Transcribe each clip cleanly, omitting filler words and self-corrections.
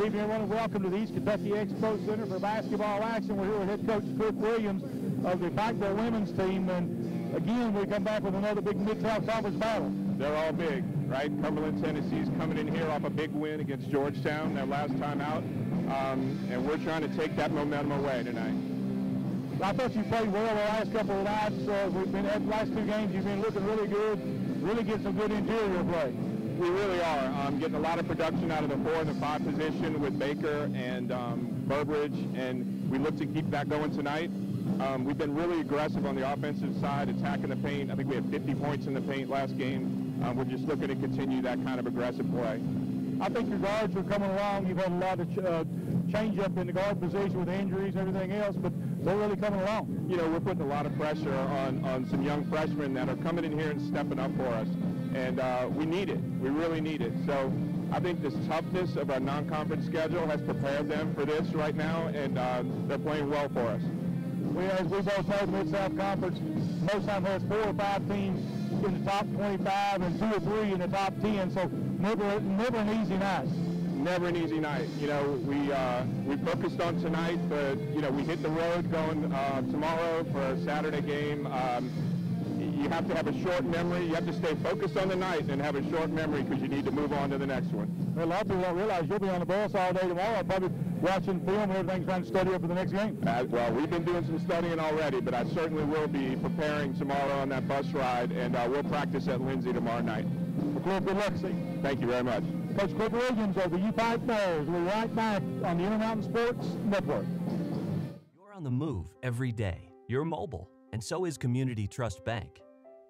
Good evening, everyone, and welcome to the East Kentucky Expo Center for basketball action. We're here with head coach Cliff Williams of the UPIKE women's team, and again, we come back with another big Mid-South Conference battle. They're all big, right? Cumberland, Tennessee's coming in here off a big win against Georgetown their last time out, and we're trying to take that momentum away tonight. I thought you played well the last couple of nights. We've been at the last two games. You've been looking really good, really getting some good interior play. We really are. Getting a lot of production out of the 4 and the 5 position with Baker and Burbridge, and we look to keep that going tonight. We've been really aggressive on the offensive side, attacking the paint. I think we had 50 points in the paint last game. We're just looking to continue that kind of aggressive play. I think your guards are coming along. You've had a lot of change up in the guard position with injuries and everything else, but they're really coming along. You know, we're putting a lot of pressure on some young freshmen that are coming in here and stepping up for us. And we need it. We really need it. So I think this toughness of our non-conference schedule has prepared them for this right now, and they're playing well for us. As we both know, the Mid-South Conference most times has 4 or 5 teams in the top 25 and 2 or 3 in the top 10, so never an easy night. Never an easy night. You know, we focused on tonight, but, you know, we hit the road going tomorrow for a Saturday game. You have to have a short memory. You have to stay focused on the night and have a short memory because you need to move on to the next one. Well, a lot of people don't realize you'll be on the bus all day tomorrow, probably watching film and everything, trying to study up for the next game. Well, we've been doing some studying already, but I certainly will be preparing tomorrow on that bus ride, and we'll practice at Lindsay tomorrow night. Well, Cliff, good luck, see. Thank you very much. Coach Cliff Williams of the UPIKE Bears. We'll be right back on the Intermountain Sports Network. You're on the move every day. You're mobile, and so is Community Trust Bank.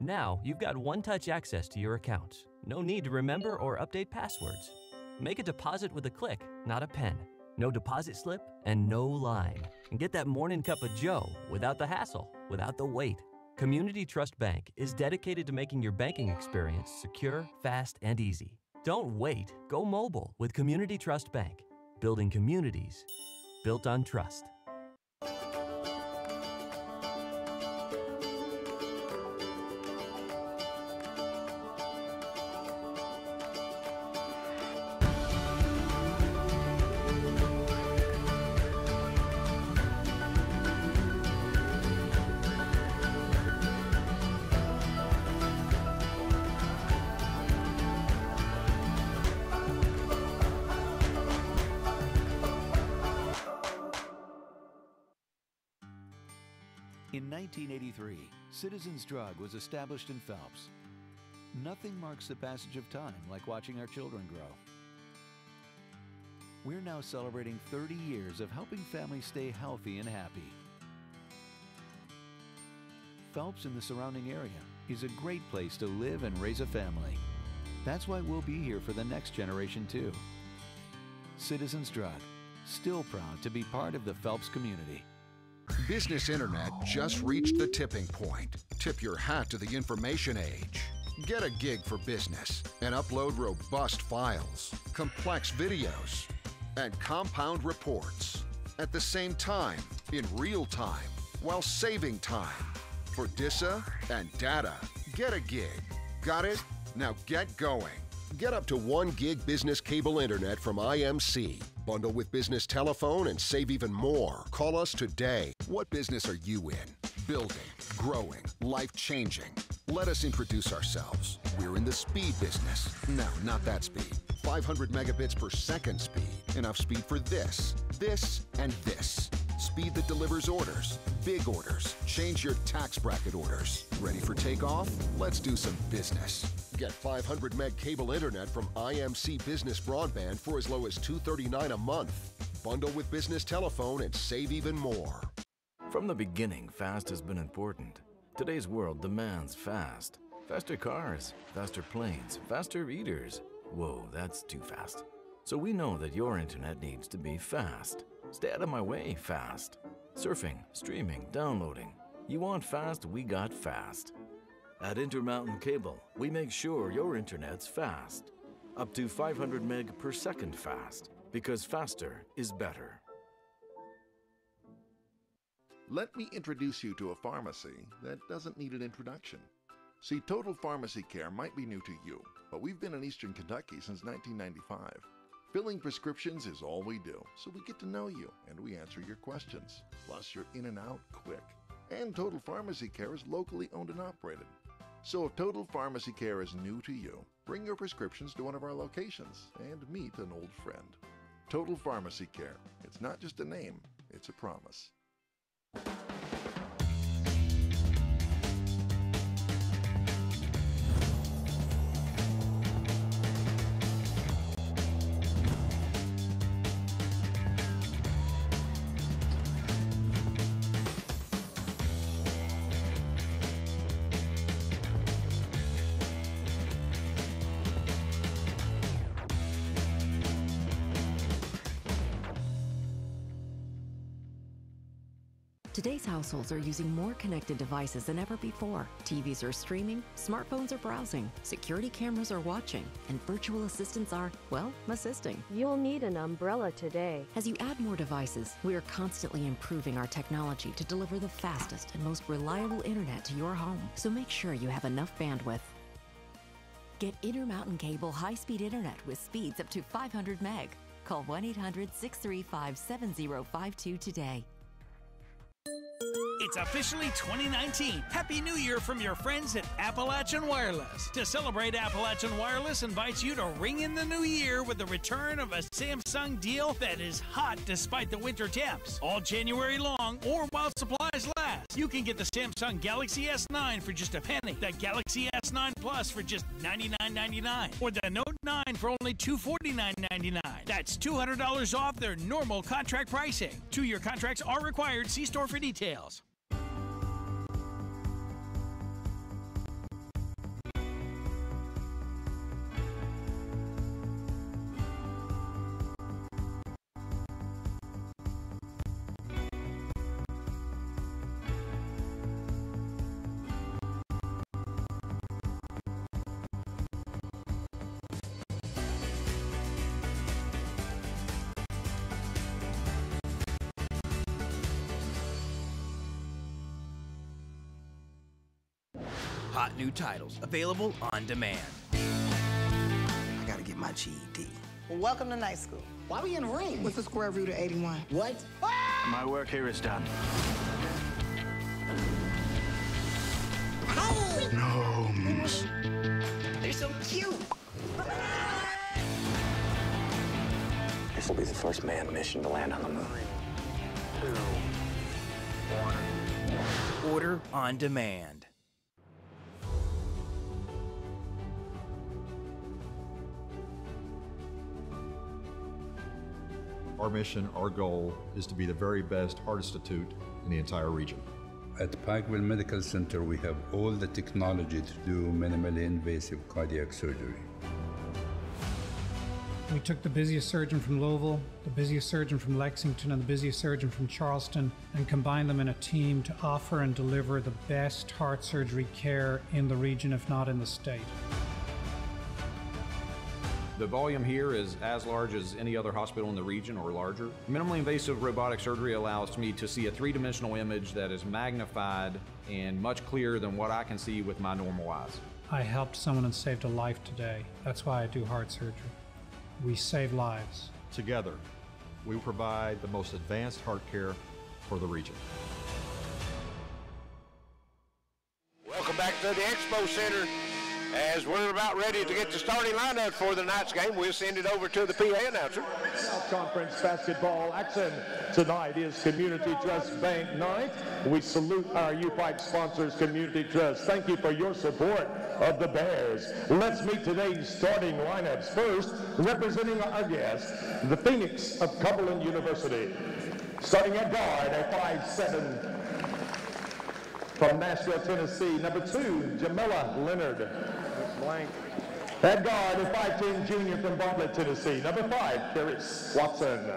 Now, you've got one-touch access to your accounts. No need to remember or update passwords. Make a deposit with a click, not a pen. No deposit slip and no line. And get that morning cup of joe without the hassle, without the wait. Community Trust Bank is dedicated to making your banking experience secure, fast, and easy. Don't wait. Go mobile with Community Trust Bank. Building communities built on trust. In 1983, Citizens Drug was established in Phelps. Nothing marks the passage of time like watching our children grow. We're now celebrating 30 years of helping families stay healthy and happy. Phelps and the surrounding area is a great place to live and raise a family. That's why we'll be here for the next generation too. Citizens Drug, still proud to be part of the Phelps community. Business Internet just reached the tipping point. Tip your hat to the information age. Get a gig for business and upload robust files, complex videos, and compound reports at the same time, in real time, while saving time. For DISA and data, get a gig. Got it? Now get going. Get up to 1 gig business cable internet from IMC. Bundle with business telephone and save even more. Call us today. What business are you in? Building, growing, life-changing. Let us introduce ourselves. We're in the speed business. No, not that speed. 500 megabits per second speed. Enough speed for this, and this. Speed that delivers orders, big orders. Change your tax bracket orders. Ready for takeoff? Let's do some business. Get 500 meg cable internet from IMC Business Broadband for as low as $239 a month. Bundle with business telephone and save even more. From the beginning, fast has been important. Today's world demands fast. Faster cars, faster planes, faster eaters. Whoa, that's too fast. So we know that your internet needs to be fast. Stay out of my way, fast. Surfing, streaming, downloading. You want fast, we got fast. At Intermountain Cable, we make sure your internet's fast. Up to 500 meg per second fast, because faster is better. Let me introduce you to a pharmacy that doesn't need an introduction. See, Total Pharmacy Care might be new to you, but we've been in Eastern Kentucky since 1995. Filling prescriptions is all we do, so we get to know you and we answer your questions. Plus, you're in and out quick. And Total Pharmacy Care is locally owned and operated. So if Total Pharmacy Care is new to you, bring your prescriptions to one of our locations and meet an old friend. Total Pharmacy Care. It's not just a name, it's a promise. Today's households are using more connected devices than ever before. TVs are streaming, smartphones are browsing, security cameras are watching, and virtual assistants are, well, assisting. You'll need an umbrella today. As you add more devices, we are constantly improving our technology to deliver the fastest and most reliable internet to your home. So make sure you have enough bandwidth. Get Intermountain Cable high-speed internet with speeds up to 500 meg. Call 1-800-635-7052 today. It's officially 2019. Happy New Year from your friends at Appalachian Wireless. To celebrate, Appalachian Wireless invites you to ring in the new year with the return of a Samsung deal that is hot despite the winter temps. All January long or while supplies last. You can get the Samsung Galaxy S9 for just a penny, the Galaxy S9 Plus for just $99.99, or the Note 9 for only $249.99. That's $200 off their normal contract pricing. 2-year contracts are required. See store for details. Hot new titles available on demand. I gotta get my GED. Well, welcome to night school. Why we in the ring? What's the square root of 81? What? My work here is done. Hey! Gnomes. They're so cute. This will be the first manned mission to land on the moon. 2, 1. Order on demand. Our mission, our goal, is to be the very best heart institute in the entire region. At Pikeville Medical Center, we have all the technology to do minimally invasive cardiac surgery. We took the busiest surgeon from Louisville, the busiest surgeon from Lexington, and the busiest surgeon from Charleston, and combined them in a team to offer and deliver the best heart surgery care in the region, if not in the state. The volume here is as large as any other hospital in the region or larger. Minimally invasive robotic surgery allows me to see a three-dimensional image that is magnified and much clearer than what I can see with my normal eyes. I helped someone and saved a life today. That's why I do heart surgery. We save lives. Together, we provide the most advanced heart care for the region. Welcome back to the Expo Center. As we're about ready to get the starting lineup for the night's game, we'll send it over to the PA announcer. South Conference basketball action tonight is Community Trust Bank night. We salute our UPIKE sponsors, Community Trust. Thank you for your support of the Bears. Let's meet today's starting lineups. First, representing our guest, the Phoenix of Cumberland University. Starting at guard at 5'7", from Nashville, Tennessee, number 2, Jamila Leonard. Blank. At guard, a 5'10" junior from Bartlett, Tennessee, number 5, Paris Watson.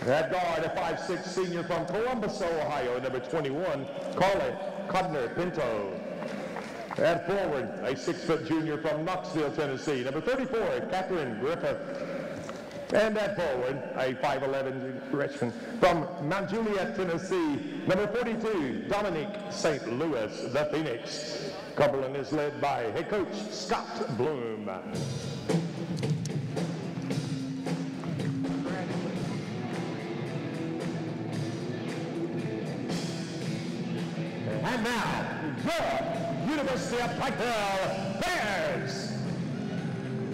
At guard, a 5'6" senior from Columbus, Ohio, number 21, Carly Codner Pinto. At forward, a 6' junior from Knoxville, Tennessee, number 34, Catherine Griffith. And at forward, a 5'11" freshman from Mount Juliet, Tennessee, number 42, Dominique St. Louis, the Phoenix. Cumberland is led by head coach Scott Bloom. And now, the University of Pikeville Bears.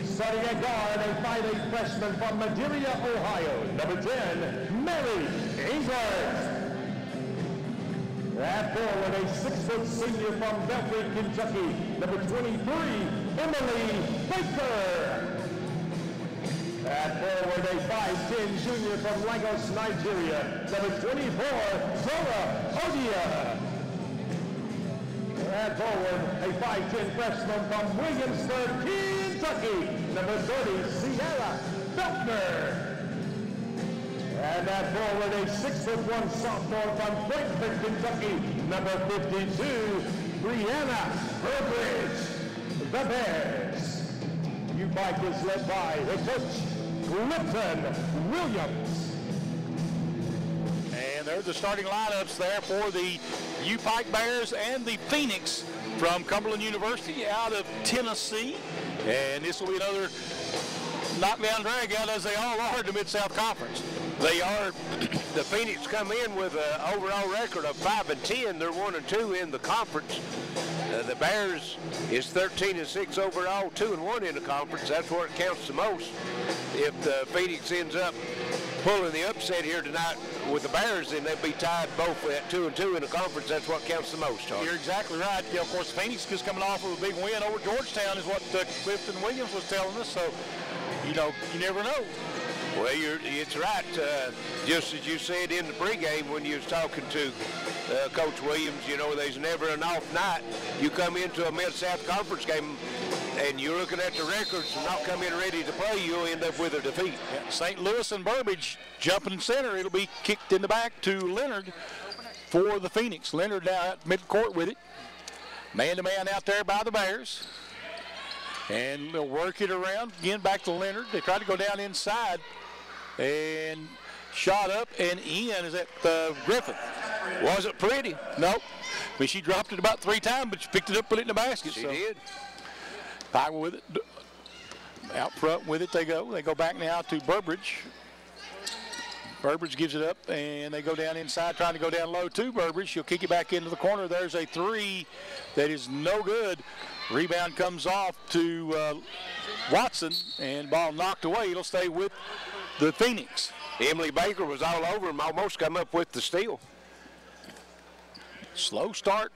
Starting at guard, a 5'8" freshman from Madeira, Ohio, number 10, Mary Ingles. At forward, a 6-foot senior from Belfry, Kentucky, number 23, Emily Baker. At forward, a 5'10" junior from Lagos, Nigeria, number 24, Zora Odia. At forward, a 5'10" freshman from Williamsburg, Kentucky, number 30, Sierra Feltner. And at forward, a 6'1" sophomore from Frankfort, Kentucky, number 52, Brianna Burbridge. The Bears. UPIKE is led by head coach Clifton Williams. And there's the starting lineups there for the UPIKE Bears and the Phoenix from Cumberland University out of Tennessee. And this will be another knockdown drag out, as they all are in the Mid-South Conference. They are. The Phoenix come in with an overall record of 5-10. They're 1-2 in the conference. The Bears is 13-6 overall, 2-1 in the conference. That's where it counts the most. If the Phoenix ends up pulling the upset here tonight with the Bears, then they'll be tied both at 2-2 in the conference. That's what counts the most, Charlie. You're exactly right. Yeah, of course, Phoenix just coming off of a big win over Georgetown is what Clifton Williams was telling us. So, you know, you never know. Well, it's right. Just as you said in the pregame when you was talking to Coach Williams, you know, there's never an off night. You come into a Mid-South Conference game and you're looking at the records and not come in ready to play, you'll end up with a defeat. Yeah, St. Louis and Burbage jumping center. It'll be kicked in the back to Leonard for the Phoenix. Leonard now at midcourt with it. Man-to-man out there by the Bears. And they'll work it around. Again, back to Leonard. They tried to go down inside. And shot up and in is at Griffin. Wasn't pretty. Nope. I mean, she dropped it about 3 times, but she picked it up, put it in the basket. She did. Pike with it. Out front with it they go. They go back now to Burbridge. Burbridge gives it up, and they go down inside, trying to go down low to Burbridge. She'll kick it back into the corner. There's a 3 that is no good. Rebound comes off to Watson, and ball knocked away. It'll stay with the Phoenix. Emily Baker was all over him, almost come up with the steal. Slow start.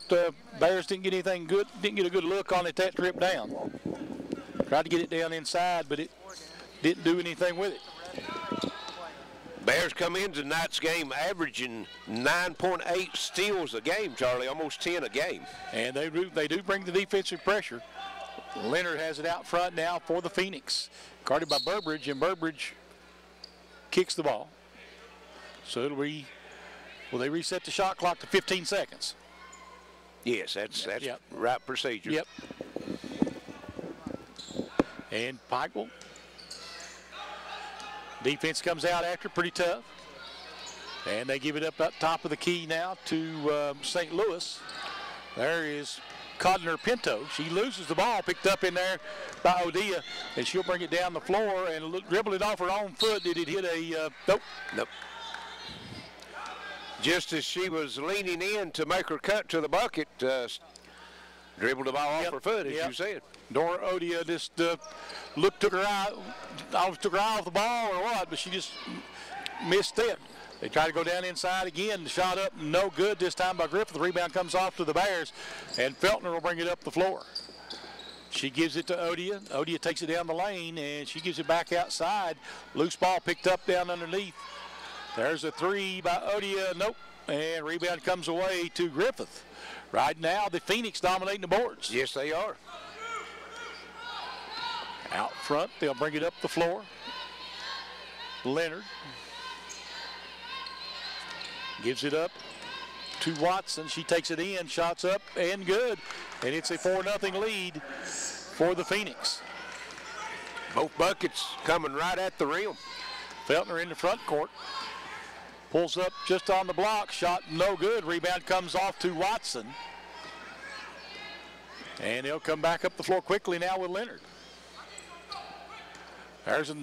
Bears didn't get anything good, didn't get a good look on it that trip down. Tried to get it down inside, but it didn't do anything with it. Bears come into tonight's game averaging 9.8 steals a game, Charlie, almost 10 a game. And they do bring the defensive pressure. Leonard has it out front now for the Phoenix. Guarded by Burbridge, and Burbridge kicks the ball. So it'll be, will they reset the shot clock to 15 seconds? Yes, that's yep. Right procedure. Yep. And Pike will. Defense comes out after, pretty tough. And they give it up top of the key now to St. Louis. There is Codner Pinto. She loses the ball, picked up in there by Odia, and she'll bring it down the floor and dribble it off her own foot. Did it hit a, nope. Nope. Just as she was leaning in to make her cut to the bucket, dribbled the ball off her foot, as you said. Dora Odia just took her eye off the ball or what, but she just missed it. They try to go down inside again. The shot up, no good this time by Griffith. The rebound comes off to the Bears, and Feltner will bring it up the floor. She gives it to Odia. Odia takes it down the lane, and she gives it back outside. Loose ball picked up down underneath. There's a 3 by Odia, nope, and rebound comes away to Griffith. Right now, the Phoenix dominating the boards. Yes, they are. Out front, they'll bring it up the floor. Leonard gives it up to Watson. She takes it in, shots up, and good. And it's a 4-0 lead for the Phoenix. Both buckets coming right at the rim. Feltner in the front court. Pulls up just on the block, shot no good. Rebound comes off to Watson. And he'll come back up the floor quickly now with Leonard. There's I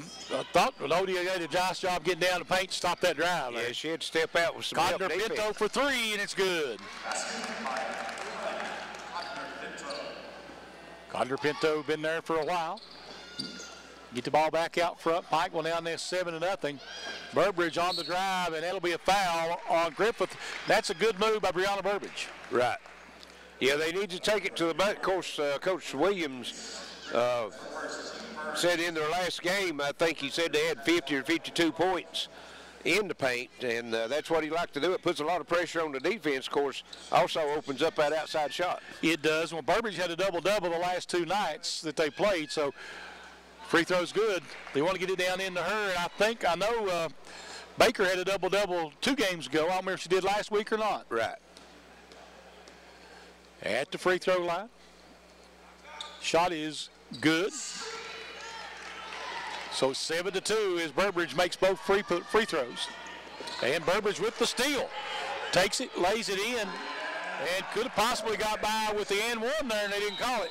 thought Odia did a nice job getting down the paint to stop that drive. Yeah, she had to step out with some help defense. Pinto for three, and it's good. Condor Pinto been there for a while. Get the ball back out front. Pikeville down there 7-0. Burbridge on the drive, and that'll be a foul on Griffith. That's a good move by Brianna Burbridge. Right. Yeah, they need to take it to the back. Of course, Coach Williams said in their last game, I think he said they had 50 or 52 points in the paint, and that's what he liked to do. It puts a lot of pressure on the defense, of course, also opens up that outside shot. It does. Well, Burbridge had a double-double the last 2 nights that they played, so free throw's good. They want to get it down into her, and I know Baker had a double-double 2 games ago. I don't remember if she did last week or not. Right. At the free throw line. Shot is good. So 7-2 as Burbridge makes both free throws. And Burbridge with the steal. Takes it, lays it in, and could have possibly got by with the and one there, and they didn't call it.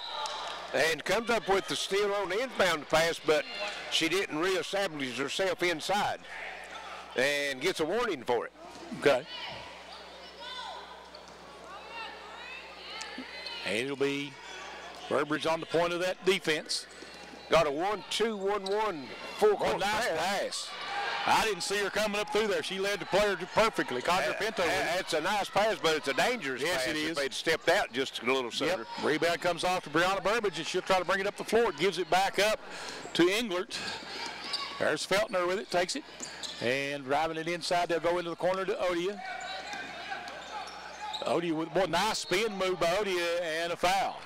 And comes up with the steal on the inbound pass, but she didn't reestablish herself inside. And gets a warning for it. Okay. And it'll be Burbridge on the point of that defense. Got a 1-2-1-1 full-court pass. I didn't see her coming up through there. She led the player perfectly. Condor Pinto. It's a nice pass, but it's a dangerous pass. Yes, it is. If they'd stepped out just a little sooner. Yep. Rebound comes off to Brianna Burbridge, and she'll try to bring it up the floor. Gives it back up to Englert. There's Feltner with it, takes it. And driving it inside, they'll go into the corner to Odia. Odia with a nice spin move by Odia and a foul.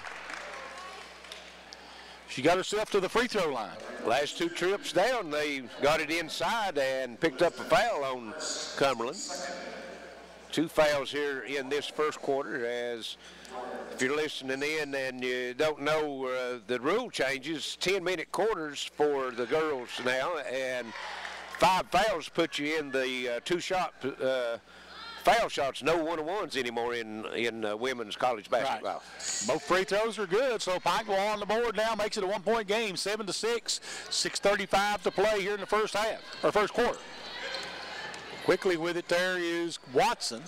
She got herself to the free throw line. Last 2 trips down, they got it inside and picked up a foul on Cumberland. 2 fouls here in this first quarter. As if you're listening in and you don't know the rule changes, 10-minute quarters for the girls now, and 5 fouls put you in the 2-shot foul shots. No one-on-ones anymore in women's college basketball. Right. Both free throws are good, so Pikeville on the board now makes it a 1-point game, 7-6, 6:35 to play here in the first half, or first quarter. Quickly with it there is Watson.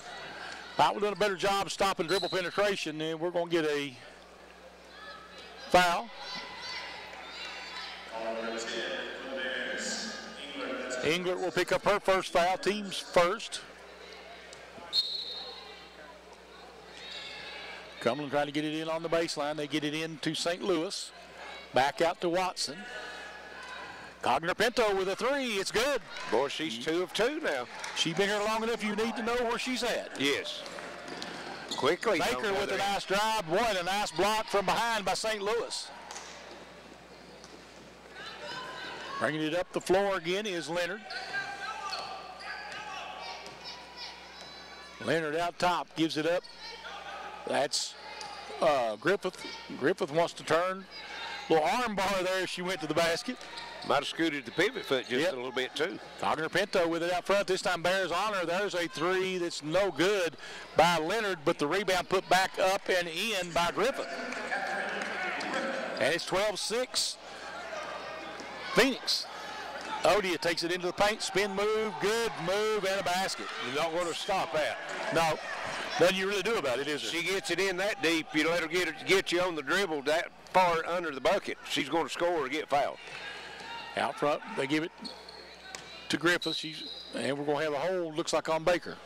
Pikeville doing a better job stopping dribble penetration, and we're going to get a foul. Englert will pick up her first foul, team's first. Cumberland trying to get it in on the baseline. They get it in to St. Louis. Back out to Watson. Cogner Pinto with a 3. It's good. Boy, she's 2 of 2 now. She's been here long enough you need to know where she's at. Yes. Quickly. Baker with a nice drive. Boy, and a nice block from behind by St. Louis. Bringing it up the floor again is Leonard. Leonard out top, gives it up. That's Griffith. Griffith wants to turn. Little arm bar there as she went to the basket. Might have scooted the pivot foot just a little bit too. Cogner Pinto with it out front. This time Bears on her. There's a 3 that's no good by Leonard, but the rebound put back up and in by Griffith. And it's 12-6. Phoenix. Odia takes it into the paint. Spin move, good move, and a basket. You don't want to stop that. No. Nothing you really do about it, is there? She gets it in that deep, you let her get you on the dribble that far under the bucket. She's going to score or get fouled. Out front, they give it to Griffith. And we're going to have a hold, looks like on Baker.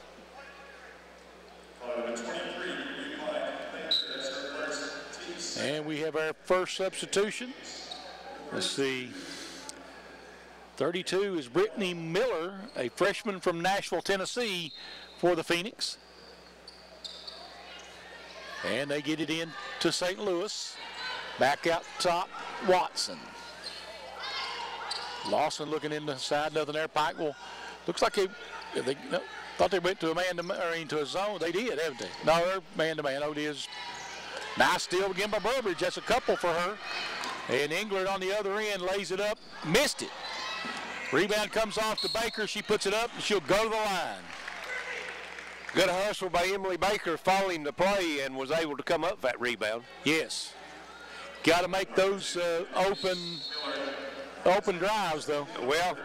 And we have our first substitution. Let's see. 32 is Britney Miller, a freshman from Nashville, Tennessee, for the Phoenix. And they get it in to St. Louis. Back out top, Watson. Lawson looking in the side, nothing there. Pikeville looks like they thought they went to a man-to-man, or into a zone. They did, haven't they? No, they're man-to-man. Oh, it is. Nice steal again by Burbridge. That's a couple for her. And Englert on the other end lays it up. Missed it. Rebound comes off to Baker. She puts it up, and she'll go to the line. Good hustle by Emily Baker following the play and was able to come up that rebound. Yes. Got to make those open open drives, though. Well,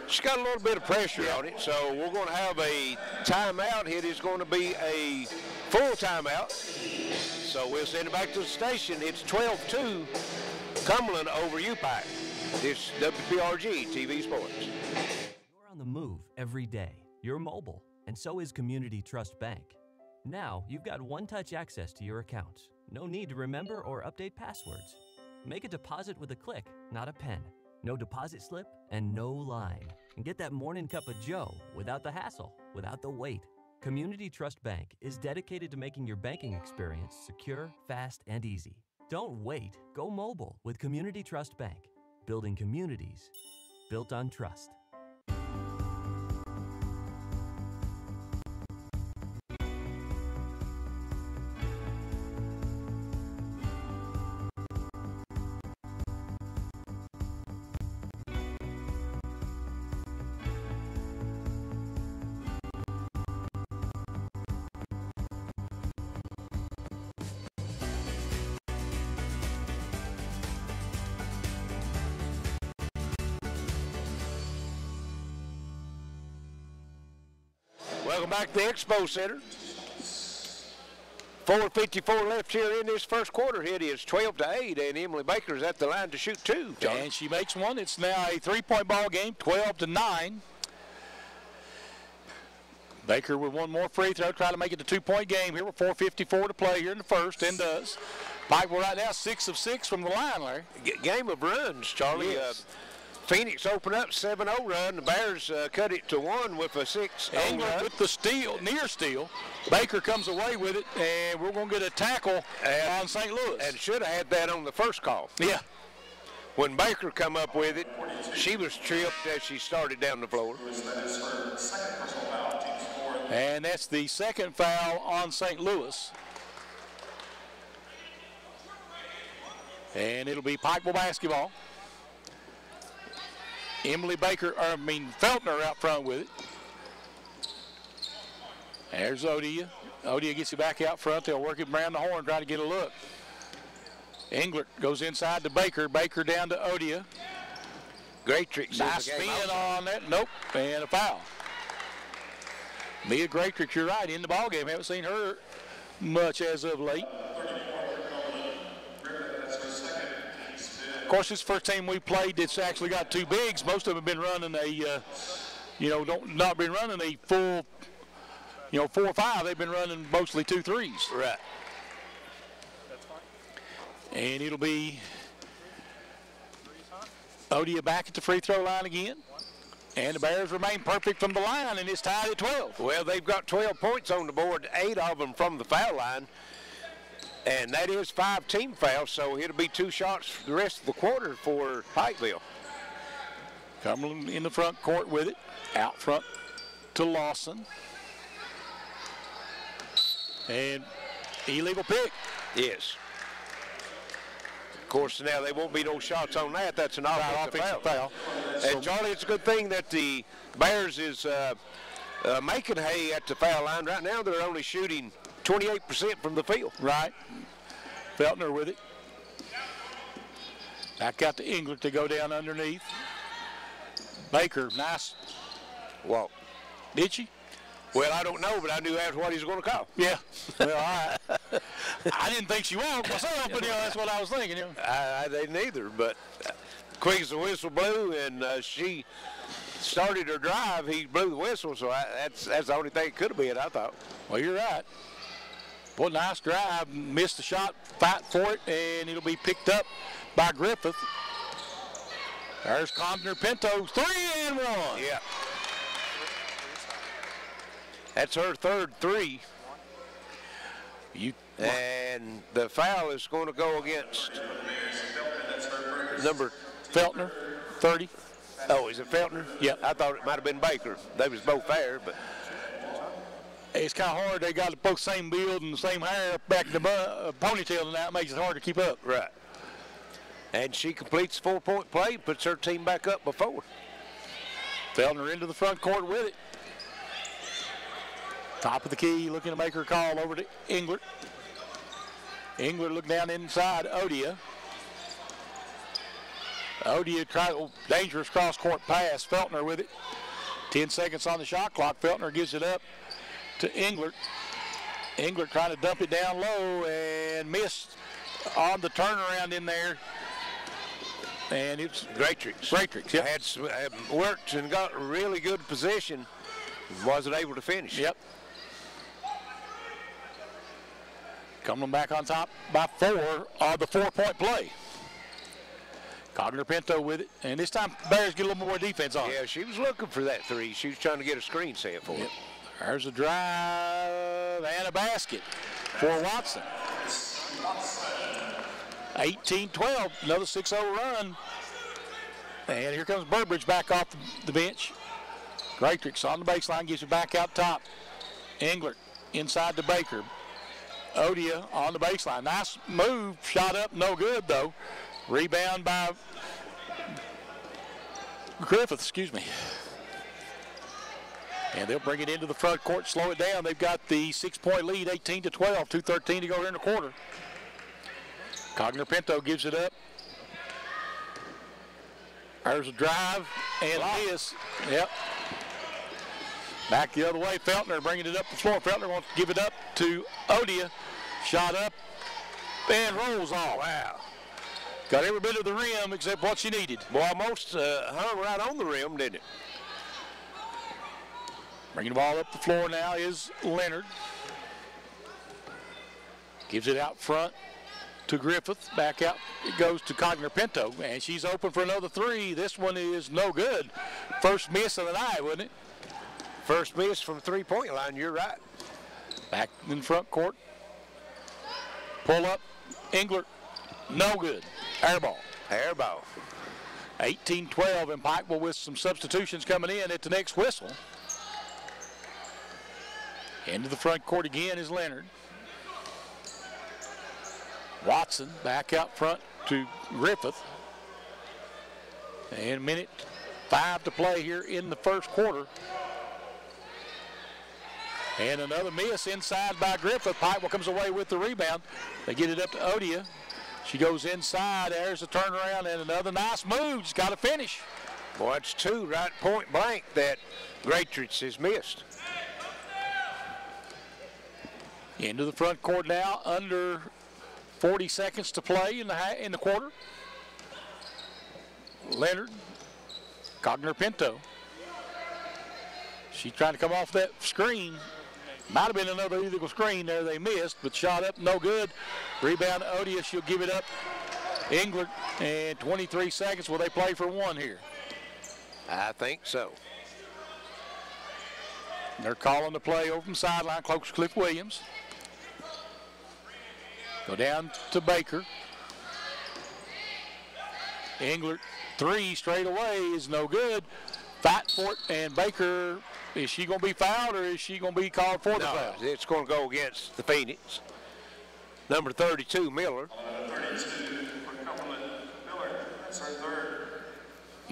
she's got a little bit of pressure on it, so we're going to have a timeout. It is going to be a full timeout. So we'll send it back to the station. It's 12-2, Cumberland over UPIKE. It's WPRG TV Sports. You're on the move every day. You're mobile, and so is Community Trust Bank. Now, you've got one-touch access to your accounts. No need to remember or update passwords. Make a deposit with a click, not a pen. No deposit slip and no line. And get that morning cup of joe without the hassle, without the wait. Community Trust Bank is dedicated to making your banking experience secure, fast, and easy. Don't wait. Go mobile with Community Trust Bank. Building communities built on trust. Welcome back to the Expo Center. 4:54 left here in this first quarter. It is 12-8, and Emily Baker's at the line to shoot two. John. And she makes one. It's now a three-point ball game, 12-9. Baker with one more free throw, trying to make it a two-point game here with 4:54 to play here in the first, and does. Pike right now 6 of 6 from the line, Larry. Game of runs, Charlie. Yes. Phoenix opened up 7-0 run. The Bears cut it to 1 with a 6-0 England with the steal, near steal. Baker comes away with it, and we're going to get a tackle on St. Louis. And should have had that on the first call. Yeah. When Baker come up with it, she was tripped as she started down the floor. And that's the second foul on St. Louis. And it'll be Pikeville basketball. Feltner out front with it. There's Odia. Odia gets it back out front. They'll work it around the horn, try to get a look. Englert goes inside to Baker. Baker down to Odia. Great trick. Nice spin on that. Nope. And a foul. Mia Greatrix, you're right, in the ballgame. Haven't seen her much as of late. Of course, this first team we played that's actually got two bigs. Most of them have been running not been running a full, 4 or 5. They've been running mostly 2 threes. Right. And it'll be Odia back at the free throw line again. And the Bears remain perfect from the line, and it's tied at 12. Well, they've got 12 points on the board, 8 of them from the foul line. And that is 5 team fouls, so it'll be 2 shots for the rest of the quarter for Pikeville. Cumberland in the front court with it. Out front to Lawson. And illegal pick. Yes. Of course, now there won't be no shots on that. That's an offensive foul. And Charlie, it's a good thing that the Bears is making hay at the foul line. Right now, they're only shooting 28% from the field. Right. Feltner with it. Back out to Englert to go down underneath. Baker, nice walk. Did she? Well, I don't know, but I knew that's what he was going to call. Yeah. Well, all right. I didn't think she walked myself, but that's what I was thinking. I didn't either, but quick as the whistle blew, and she started her drive. He blew the whistle, so that's the only thing it could have been, I thought. Well, you're right. Well, nice drive. Missed the shot, fight for it, and it'll be picked up by Griffith. There's Compner Pinto, 3 and 1. Yeah. That's her third 3. And the foul is going to go against number Feltner, 30. Oh, is it Feltner? Yeah. I thought it might have been Baker. They was both there, but it's kind of hard. They got both same build and the same hair back in the ponytail, and that makes it hard to keep up. Right. And she completes 4-point play, puts her team back up before. Feltner into the front court with it. Top of the key, looking to make her call over to Englert. Englert looking down inside Odia. Odia tried a dangerous cross-court pass. Feltner with it. 10 seconds on the shot clock. Feltner gives it up to Englert. Englert trying to dump it down low and missed on the turnaround in there. And it's Greatrix. Greatrix, yep. Had worked and got a really good position. Wasn't able to finish. Yep. Cumberland back on top by 4 on the 4-point play. Cogner-Pinto with it, and this time Bears get a little more defense on. Yeah, she was looking for that three. She was trying to get a screen set for it. There's a drive and a basket for Watson. 18-12, another 6-0 run. And here comes Burbridge back off the bench. Greatrix on the baseline, gives it back out top. Englert inside to Baker. Odia on the baseline. Nice move, shot up, no good though. Rebound by Griffith, excuse me. And they'll bring it into the front court, slow it down. They've got the 6-point lead, 18-12, 2:13 to go here in the quarter. Cogner-Pinto gives it up. There's a drive and a miss. Yep. Back the other way, Feltner bringing it up the floor. Feltner wants to give it up to Odia. Shot up and rolls off. Wow. Got every bit of the rim except what she needed. Boy, almost hung right on the rim, didn't it? Bringing the ball up the floor now is Leonard. Gives it out front to Griffith. Back out it goes to Cogner-Pinto, and she's open for another three. This one is no good. First miss of the night, wasn't it? First miss from the three-point line, you're right. Back in front court. Pull up, Englert, no good. Air ball. Air ball. 18-12, and Pikeville with some substitutions coming in at the next whistle. Into the front court again is Leonard. Watson back out front to Griffith. And minute 5 to play here in the first quarter. And another miss inside by Griffith. Pikeville comes away with the rebound. They get it up to Odia. She goes inside. There's a turnaround and another nice move. Just got to finish. Boy, it's two right point blank that Greatrix has missed. Into the front court now. Under 40 seconds to play in the quarter. Leonard. Cogner-Pinto. She's trying to come off that screen. Might have been another illegal screen there they missed, but shot up, no good. Rebound to Odia, she'll give it up. Englert, and 23 seconds. Will they play for one here? I think so. They're calling the play over from sideline, close to Cliff Williams. Go down to Baker. Englert, three straight away is no good. Fight for it, and Baker, is she going to be fouled or is she going to be called for the foul? It's going to go against the Phoenix. Number 32, Miller.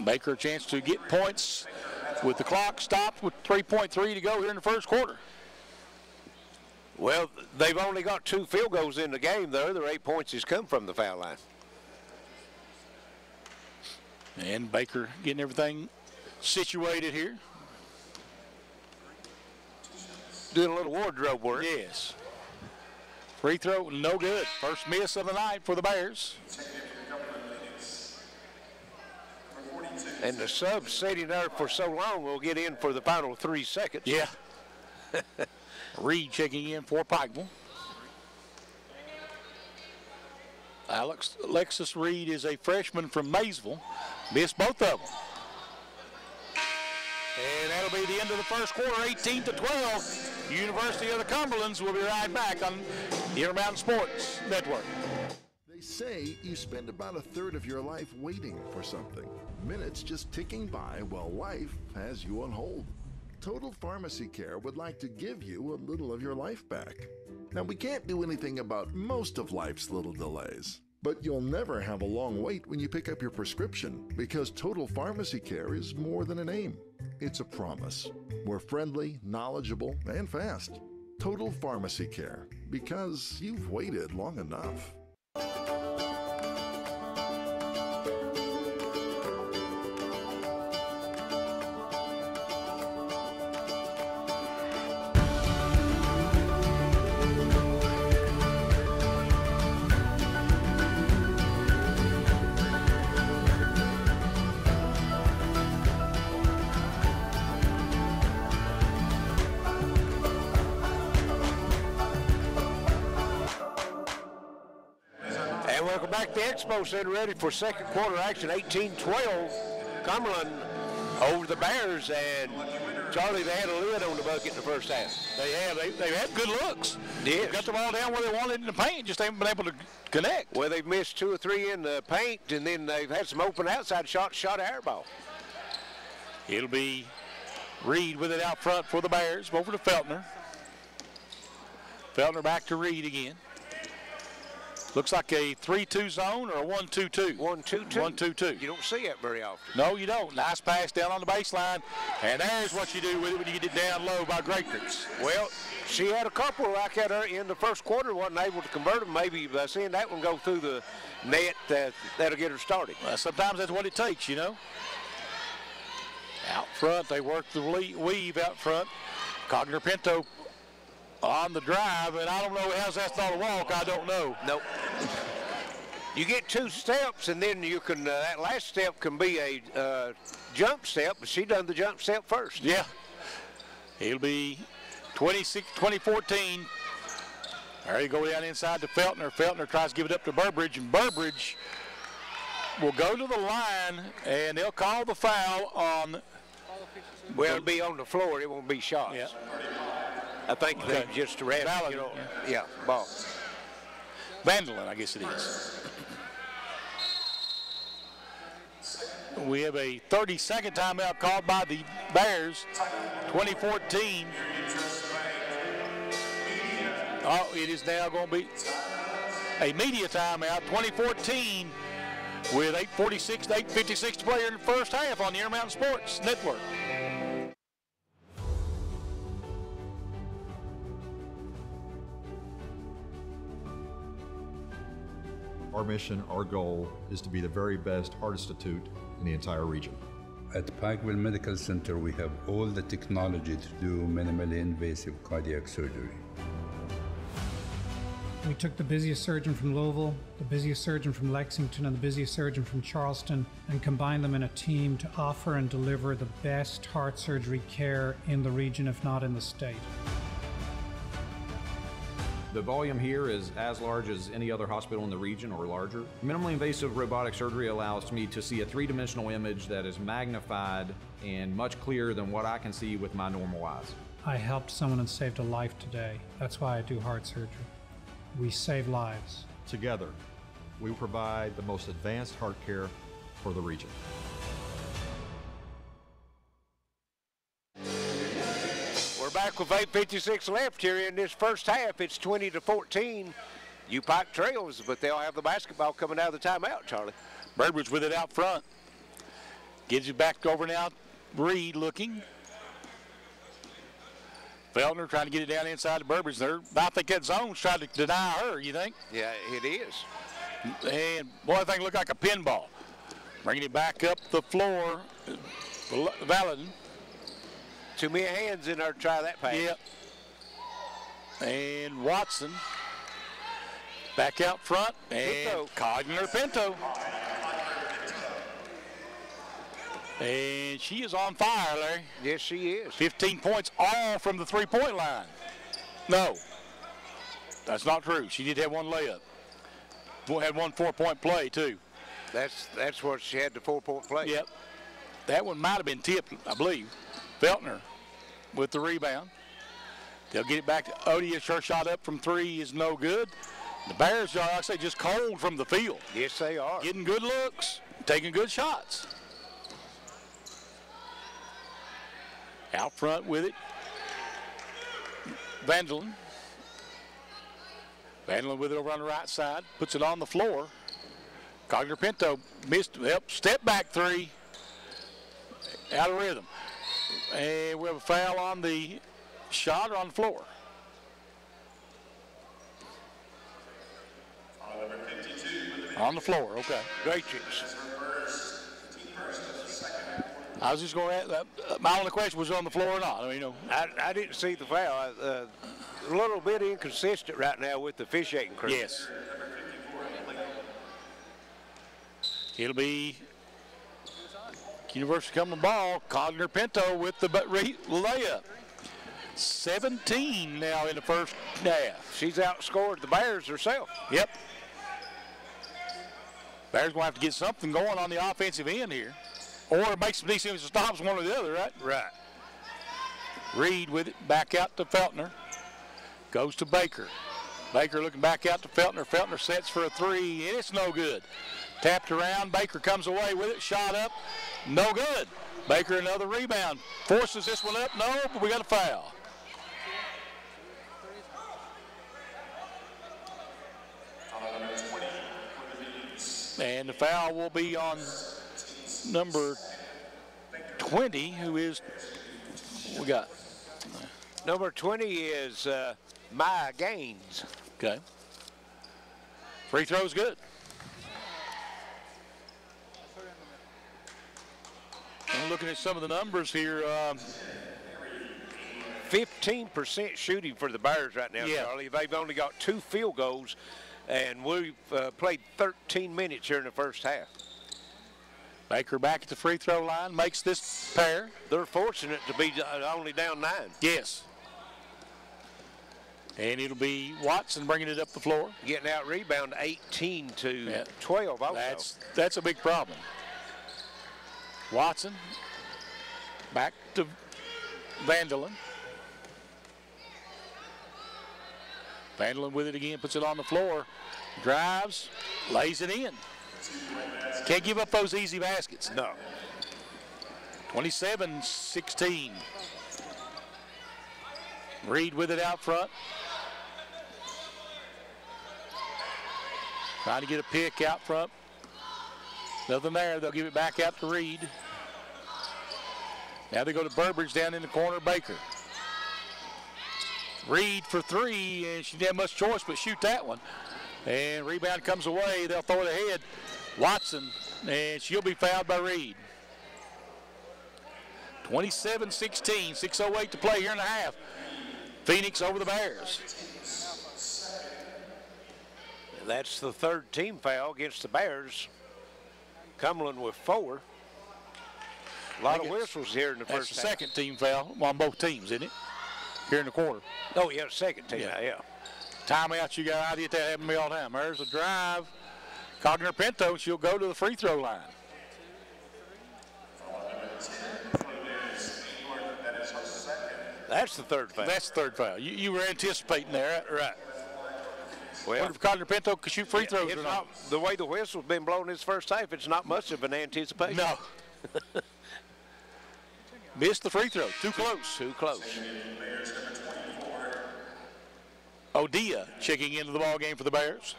Baker a chance to get points with the clock stopped with 3.3 to go here in the first quarter. Well, they've only got 2 field goals in the game. The other 8 points has come from the foul line. And Baker getting everything situated here. Doing a little wardrobe work. Yes. Free throw, no good. First miss of the night for the Bears. And the sub sitting there for so long will get in for the final 3 seconds. Yeah. Reed checking in for Pikeville. Alexis Reed is a freshman from Maysville. Missed both of them. And that'll be the end of the first quarter, 18-12. University of the Cumberlands will be right back on the Intermountain Sports Network. They say you spend about a third of your life waiting for something. Minutes just ticking by while life has you on hold. Total Pharmacy Care would like to give you a little of your life back. Now, we can't do anything about most of life's little delays, but you'll never have a long wait when you pick up your prescription, because Total Pharmacy Care is more than a name. It's a promise. We're friendly, knowledgeable, and fast. Total Pharmacy Care, because you've waited long enough. And welcome back to the Expo Center, ready for second quarter action. 18-12, Cumberland over the Bears, and Charlie, they had a lid on the bucket in the first half. They have. They've had good looks. Yes. They've got the ball down where they wanted in the paint, just haven't been able to connect. Well, they've missed 2 or 3 in the paint, and then they've had some open outside shots, shot an air ball. It'll be Reed with it out front for the Bears, over to Feltner. Feltner back to Reed again. Looks like a 3-2 zone or a 1-2-2. 1-2-2. 1-2-2. You don't see it very often. No, you don't. Nice pass down on the baseline. And there's what you do with it when you get it down low by Greatrix. Well, she had a couple like that in the first quarter, wasn't able to convert them. Maybe by seeing that one go through the net, that'll get her started. Well, sometimes that's what it takes, you know. Out front, they work the weave out front. Cogner-Pinto on the drive, and I don't know, how's that not a walk? I don't know. Nope. You get 2 steps, and then you can, that last step can be a jump step, but she done the jump step first. Yeah. It'll be 2014. There you go down inside to Feltner. Feltner tries to give it up to Burbridge, and Burbridge will go to the line, and they'll call the foul on. Well, it'll be on the floor. It won't be shots. Yeah. I think they just ran, you know, ball. Vandalin, I guess it is. We have a 30-second timeout called by the Bears, 2014. Oh, it is now going to be a media timeout, 2014, with 8:46 to 8:56 to play in the first half on the Intermountain Sports Network. Our mission, our goal, is to be the very best heart institute in the entire region. At Pikeville Medical Center, we have all the technology to do minimally invasive cardiac surgery. We took the busiest surgeon from Louisville, the busiest surgeon from Lexington, and the busiest surgeon from Charleston, and combined them in a team to offer and deliver the best heart surgery care in the region, if not in the state. The volume here is as large as any other hospital in the region or larger. Minimally invasive robotic surgery allows me to see a 3-dimensional image that is magnified and much clearer than what I can see with my normal eyes. I helped someone and saved a life today. That's why I do heart surgery. We save lives. Together, we provide the most advanced heart care for the region. We're back with 8:56 left here in this first half. It's 20-14. UPIKE trails, but they'll have the basketball coming out of the timeout, Charlie. Burbridge with it out front. Gives it back over now. Reed looking. Feltner trying to get it down inside the Burbridge there. I think that zone's trying to deny her, you think? Yeah, it is. And, boy, that thing looked like a pinball. Bringing it back up the floor. Valadin. Too many hands in there to try that pass. Yep. And Watson back out front. And Cogner-Pinto. And she is on fire, Larry. Yes, she is. 15 points all from the three-point line. No, that's not true. She did have one layup. Had one 4-point play, too. That's what she had, the 4-point play. Yep. That one might have been tipped, I believe. Feltner with the rebound. They'll get it back to Odia. Her shot up from 3 is no good. The Bears are, I say, just cold from the field. Yes, they are. Getting good looks, taking good shots. Out front with it. Vandalin. Vandalin with it over on the right side. Puts it on the floor. Cogner-Pinto missed. Yep, step back 3. Out of rhythm. And we have a foul on the shot or on the floor. On the floor, okay. Great chance. I was just going to ask, my only question was on the floor or not. I mean, you know. I didn't see the foul. A little bit inconsistent right now with the officiating crew. Yes. It'll be University Cumberland ball. Cogner-Pinto with the layup. 17 now in the first half. She's outscored the Bears herself. Yep. Bears going to have to get something going on the offensive end here. Or make some defensive stops, one or the other, right? Right. Reed with it, back out to Feltner. Goes to Baker. Baker looking back out to Feltner. Feltner sets for a three, and it's no good. Tapped around, Baker comes away with it, shot up, no good. Baker another rebound, forces this one up, no, but we got a foul. And the foul will be on number 20, who is, we got? Number 20 is Maya Gaines. Okay. Free throw's good. I'm looking at some of the numbers here. 15% shooting for the Bears right now, Yeah. Charlie. They've only got 2 field goals, and we've played 13 minutes here in the first half. Baker back at the free throw line, makes this pair. They're fortunate to be only down 9. Yes. And it'll be Watson bringing it up the floor. Getting out rebound 18 to 12 also. That's a big problem. Watson back to Vanderlyn. Vanderlyn with it again, puts it on the floor. Drives, lays it in. Can't give up those easy baskets. No. 27-16. Reed with it out front. Trying to get a pick out front. Nothing there. They'll give it back out to Reed. Now they go to Burbridge down in the corner. Baker. Reed for 3, and she didn't have much choice but shoot that one. And rebound comes away. They'll throw it ahead. Watson, and she'll be fouled by Reed. 27-16, 6:08 to play here in the half. Phoenix over the Bears. That's the 3rd team foul against the Bears. Cumberland with 4. A lot of whistles here in the first half. That's the 2nd team foul on both teams, isn't it? Here in the quarter. Oh, yeah, 2nd team, yeah. Timeout, you got an idea that happened to me all the time. There's a drive. Cogner Pinto, she'll go to the free throw line. That's the 3rd foul. That's the 3rd foul. You were anticipating there, right? Well, wonder if Cogner Pinto could shoot free throws or not. The way the whistle's been blown this first half, it's not much of an anticipation. No. Missed the free throw. Too close. Too close. Odia checking into the ball game for the Bears.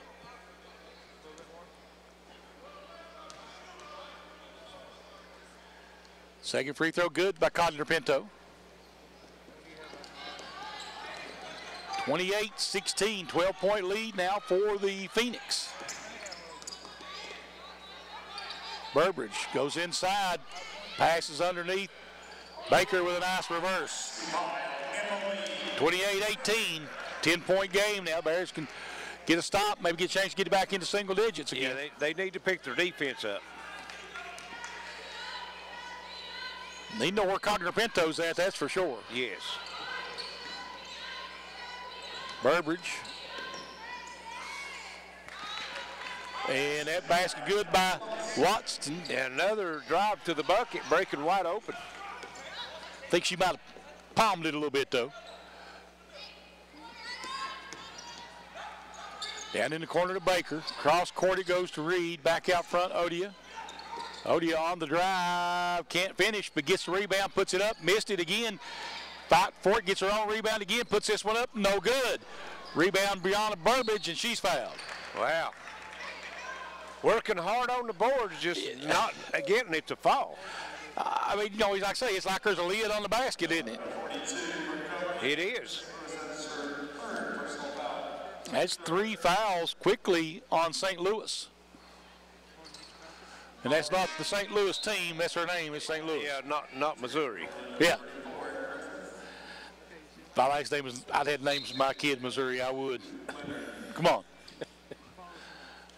Second free throw good by Cogner Pinto. 28-16, 12-point lead now for the Phoenix. Burbridge goes inside, passes underneath. Baker with a nice reverse. 28-18, 10-point game now. Bears can get a stop, maybe get a chance to get it back into single digits again. Yeah, they need to pick their defense up. Need to know where Cogner Pinto's at, that's for sure. Yes. Burbridge. And that basket good by Watson. And another drive to the bucket, breaking wide open. I think she might have palmed it a little bit, though. Down in the corner to Baker. Cross court it goes to Reed. Back out front, Odia. Odia on the drive. Can't finish, but gets the rebound, puts it up. Missed it again. Fight for it, gets her own rebound again, puts this one up, no good. Rebound Brianna Burbridge, and she's fouled. Wow. Working hard on the boards, just not getting it to fall. I mean, you know, like I say, it's like there's a lid on the basket, isn't it? It is. That's 3 fouls quickly on St. Louis. And that's not the St. Louis team, that's her name, it's St. Louis. Yeah, not Missouri. Yeah. If my last name was, I'd had names of my kid Missouri, I would. Come on.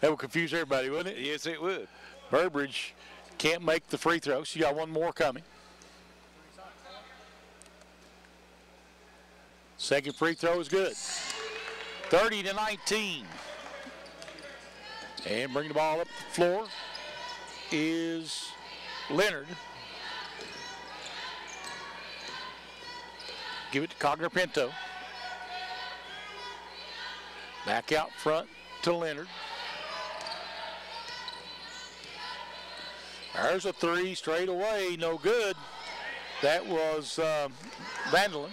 That would confuse everybody, wouldn't it? Yes, it would. Burbridge can't make the free throw. She got one more coming. Second free throw is good. 30-19. And bringing the ball up the floor is Leonard. Give it to Cogner-Pinto. Back out front to Leonard. There's a three straight away, no good. That was Vanderlyn.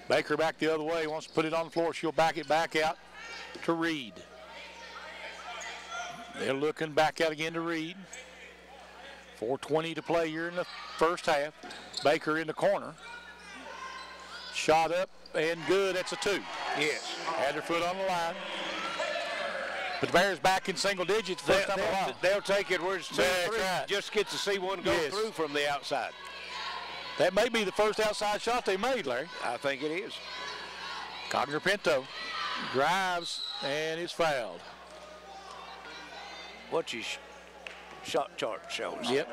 Baker back the other way, wants to put it on the floor. She'll back it back out to Reed. They're looking back out again to Reed. 4:20 to play here in the first half. Baker in the corner. Shot up and good. That's a two. Yes. Had her foot on the line. But the Bears back in single digits first time in a while. They'll take it where it's 2-3. Right. Just get to see one go through from the outside. That may be the first outside shot they made, Larry. I think it is. Cogner-Pinto drives and is fouled. What your shot chart shows. Yep.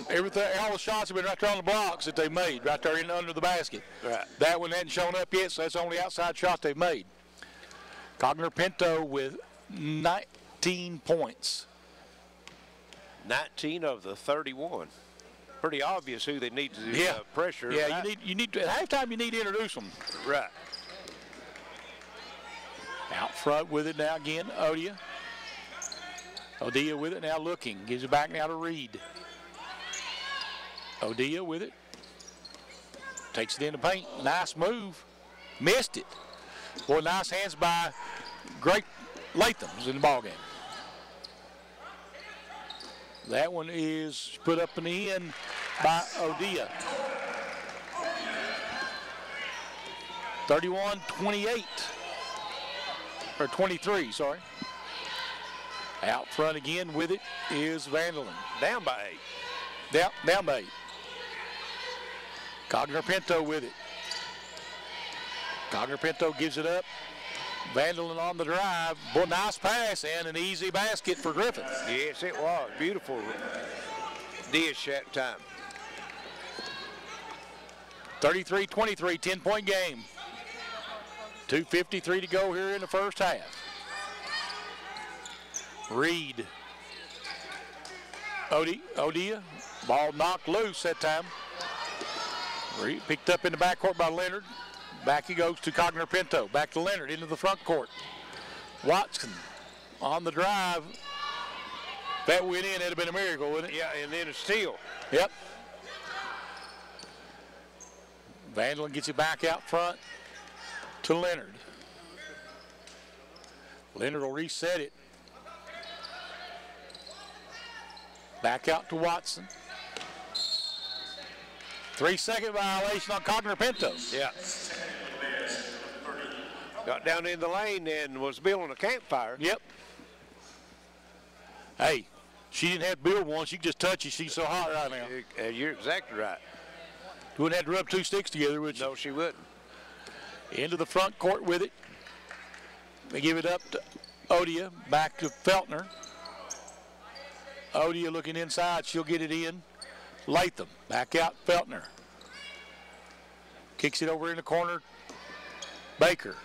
Everything, all the shots have been right there on the blocks that they made, right there in under the basket. Right. That one hadn't shown up yet, so that's the only outside shot they've made. Cogner-Pinto with 19 points. 19 of the 31. Pretty obvious who they need to pressure. Yeah, right? you need to, at halftime you need to introduce them. Right. Out front with it now again, Odia. Odia with it now looking. Gives it back now to Reed. Odia with it. Takes it in the paint. Nice move. Missed it. Boy, nice hands by Great Latham's in the ballgame. That one is put up and in by Odia. 31-28. Or 23, sorry. Out front again with it is Vanderlyn. Down by 8. Down by 8. Cogner-Pinto with it. Cogner-Pinto gives it up. Vanderlyn on the drive. Boy, nice pass and an easy basket for Griffin. Yes, it was. Beautiful dish that time. 33-23, 10-point game. 2:53 to go here in the first half. Reed. Odia. Ball knocked loose that time. Reed picked up in the backcourt by Leonard. Back he goes to Cogner-Pinto. Back to Leonard into the front court. Watson on the drive. If that went in, it'd have been a miracle, wouldn't it? Yeah, and then a steal. Yep. Vanderlyn gets it back out front to Leonard. Leonard will reset it. Back out to Watson. 3-second violation on Cogner-Pinto. Yeah. Got down in the lane and was building a campfire. Yep. Hey, she didn't have to build one. She could just touch it. She's so hot right now. You're exactly right. You wouldn't have to rub two sticks together, would you? No, she wouldn't. Into the front court with it. They give it up to Odia. Back to Feltner. Odia looking inside. She'll get it in. Latham. Back out Feltner. Kicks it over in the corner. Baker.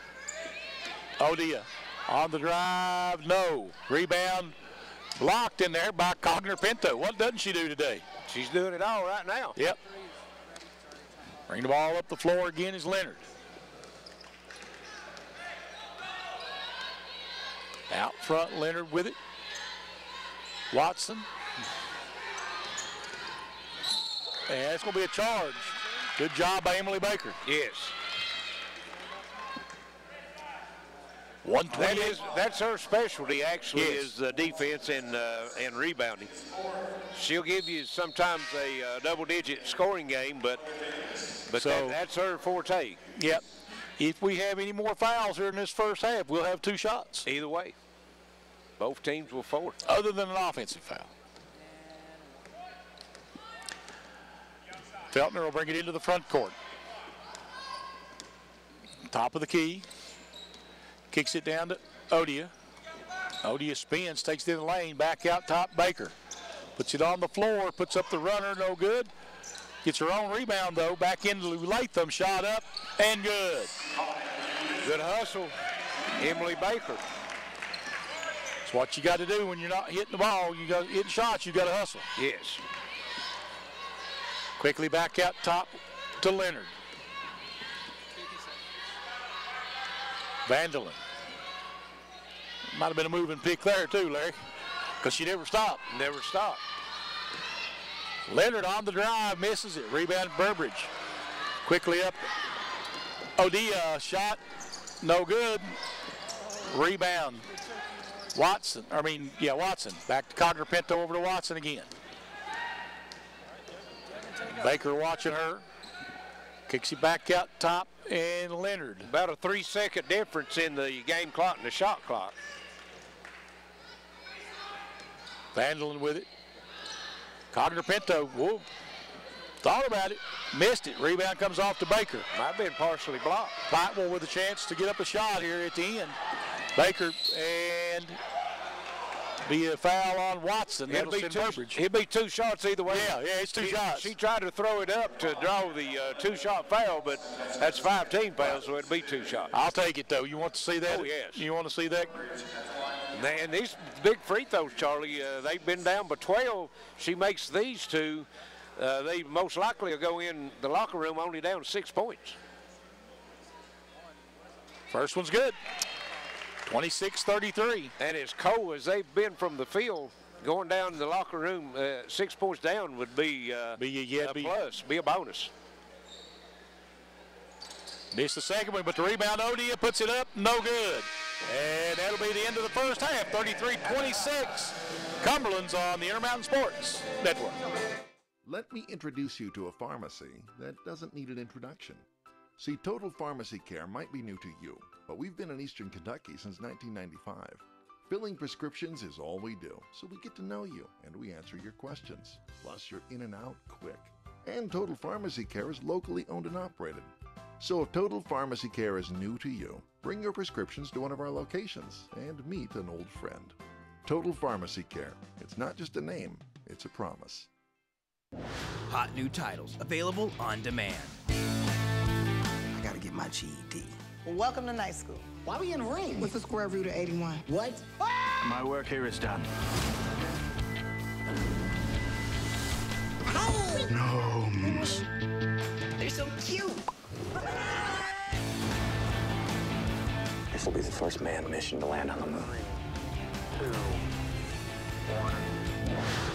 Odia on the drive. No. Rebound blocked in there by Cogner-Pinto. What doesn't she do today? She's doing it all right now. Yep. Bring the ball up the floor again is Leonard. Out front, Leonard with it. Watson. And it's going to be a charge. Good job by Emily Baker. Yes. 128. That's her specialty, actually, is defense and rebounding. She'll give you sometimes a double-digit scoring game, but that's her forte. Yep. If we have any more fouls here in this first half, we'll have 2 shots. Either way. Both teams will forward. Other than an offensive foul. Feltner will bring it into the front court. Top of the key. Kicks it down to Odia. Odia spins, takes it in the lane, back out top Baker. Puts it on the floor, puts up the runner, no good. Gets her own rebound, though, back into Latham. Shot up and good. Good hustle, Emily Baker. It's what you got to do when you're not hitting the ball. You got hitting shots, you got to hustle. Yes. Quickly back out top to Leonard. Vanderlyn. Might have been a moving pick there too, Larry, because she never stopped. Never stopped. Leonard on the drive, misses it. Rebound Burbridge. Quickly up. Odia shot, no good. Rebound. Watson. Back to Connor Pinto, over to Watson again. Baker watching her. Kicks it back out top, and Leonard. About a 3-second difference in the game clock and the shot clock. Vanderlyn with it. Connor Pinto, whoa, thought about it, missed it. Rebound comes off to Baker. Might have been partially blocked. Lightwell with a chance to get up a shot here at the end. Baker, and be a foul on Watson. It'd be two shots either way. Yeah, it's two shots. She tried to throw it up to draw the two-shot foul, but that's 5-team foul, so it'd be two shots. I'll take it, though. You want to see that? Oh, yes. You want to see that? And these big free throws, Charlie, they've been down by 12. She makes these two. They most likely will go in the locker room only down 6 points. First one's good. 26-33. And as cold as they've been from the field, going down in the locker room 6 points down would be a plus, be a bonus. Missed the second one, but the rebound, Odia puts it up, no good. And that'll be the end of the first half, 33-26. Cumberland's on the Intermountain Sports Network. Let me introduce you to a pharmacy that doesn't need an introduction. See, Total Pharmacy Care might be new to you, but we've been in Eastern Kentucky since 1995. Filling prescriptions is all we do, so we get to know you and we answer your questions. Plus, you're in and out quick. And Total Pharmacy Care is locally owned and operated. So if Total Pharmacy Care is new to you, bring your prescriptions to one of our locations and meet an old friend. Total Pharmacy Care. It's not just a name, it's a promise. Hot new titles available on demand. I gotta get my GED. Well, welcome to night school. Why we in ring? What's the square root of 81? What? My work here is done. Gnomes. They're so cute. This will be the first manned mission to land on the moon. 3, 2,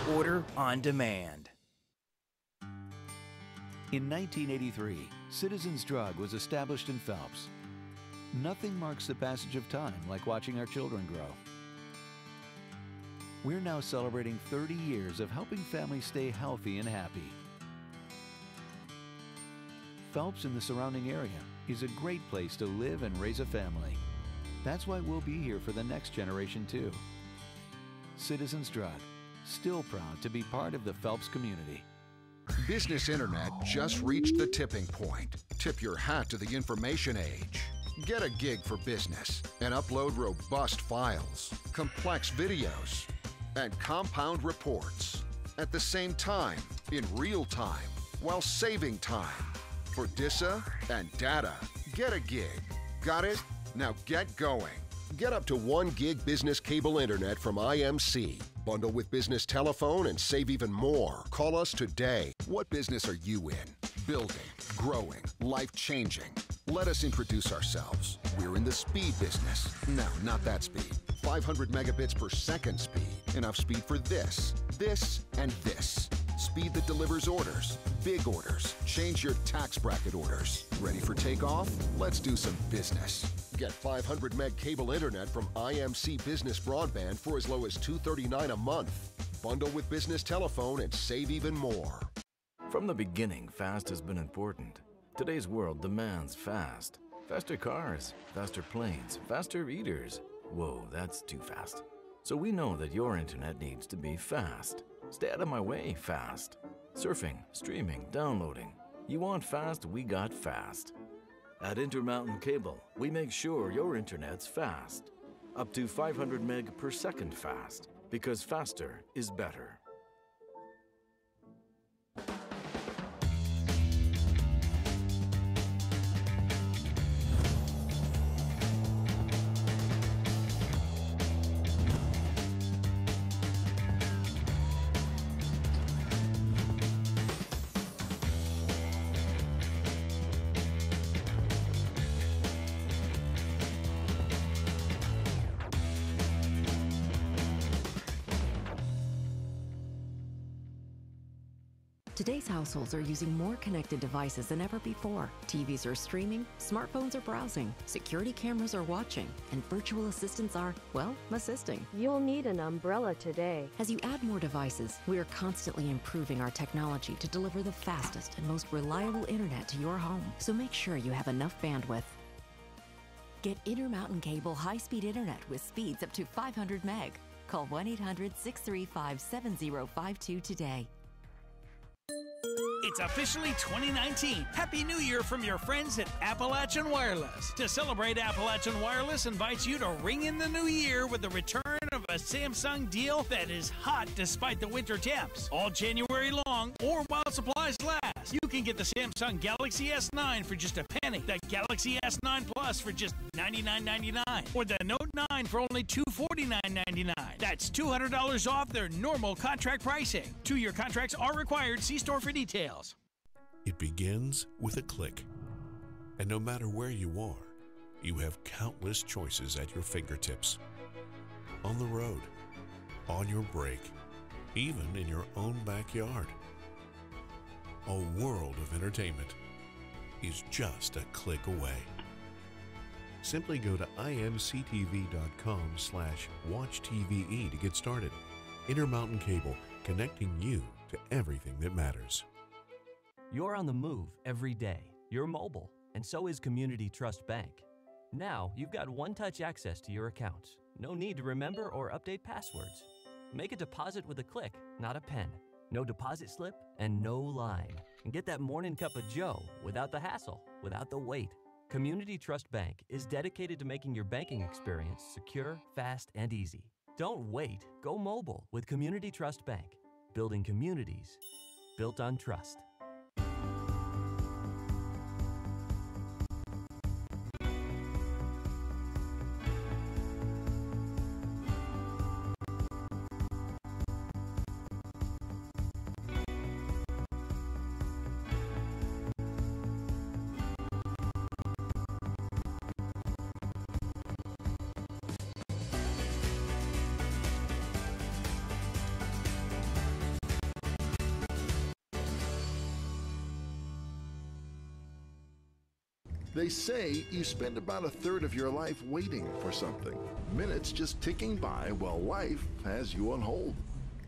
1. Order on demand. In 1983, Citizens Drug was established in Phelps. Nothing marks the passage of time like watching our children grow. We're now celebrating 30 years of helping families stay healthy and happy. Phelps and the surrounding area is a great place to live and raise a family. That's why we'll be here for the next generation too. Citizens Drug, still proud to be part of the Phelps community. Business Internet just reached the tipping point. Tip your hat to the information age. Get a gig for business and upload robust files, complex videos, and compound reports at the same time, in real time, while saving time. For DISA and data, get a gig. Got it? Now get going. Get up to 1 gig business cable internet from IMC. Bundle with business telephone and save even more. Call us today. What business are you in? Building, growing, life-changing. Let us introduce ourselves. We're in the speed business. No, not that speed. 500 megabits per second speed. Enough speed for this, and this. Speed that delivers orders, big orders. Change your tax bracket orders. Ready for takeoff? Let's do some business. Get 500 meg cable internet from IMC Business Broadband for as low as $239 a month. Bundle with business telephone and save even more. From the beginning, fast has been important. Today's world demands fast. Faster cars, faster planes, faster eaters. Whoa, that's too fast. So we know that your internet needs to be fast. Stay out of my way, fast. Surfing, streaming, downloading. You want fast, we got fast. At Intermountain Cable, we make sure your internet's fast. Up to 500 meg per second fast, because faster is better. Today's households are using more connected devices than ever before. TVs are streaming, smartphones are browsing, security cameras are watching, and virtual assistants are, well, assisting. You'll need an umbrella today. As you add more devices, we are constantly improving our technology to deliver the fastest and most reliable internet to your home. So make sure you have enough bandwidth. Get Intermountain Cable high-speed internet with speeds up to 500 meg. Call 1-800-635-7052 today. It's officially 2019. Happy New Year from your friends at Appalachian Wireless. To celebrate, Appalachian Wireless invites you to ring in the new year with the return of a Samsung deal that is hot despite the winter temps. All January long or while supplies last. You can get the Samsung Galaxy S9 for just a penny, the Galaxy S9 Plus for just $99.99, or the Note 9 for only $249.99. That's $200 off their normal contract pricing. 2-year contracts are required. See store for details. It begins with a click. And no matter where you are, you have countless choices at your fingertips. On the road, on your break, even in your own backyard. A world of entertainment is just a click away. Simply go to imctv.com/watchtve to get started. Intermountain Cable, connecting you to everything that matters. You're on the move every day. You're mobile, and so is Community Trust Bank. Now, you've got one-touch access to your accounts. No need to remember or update passwords. Make a deposit with a click, not a pen. No deposit slip and no line. And get that morning cup of joe without the hassle, without the wait. Community Trust Bank is dedicated to making your banking experience secure, fast, and easy. Don't wait. Go mobile with Community Trust Bank. Building communities built on trust. They say you spend about a third of your life waiting for something. Minutes just ticking by while life has you on hold.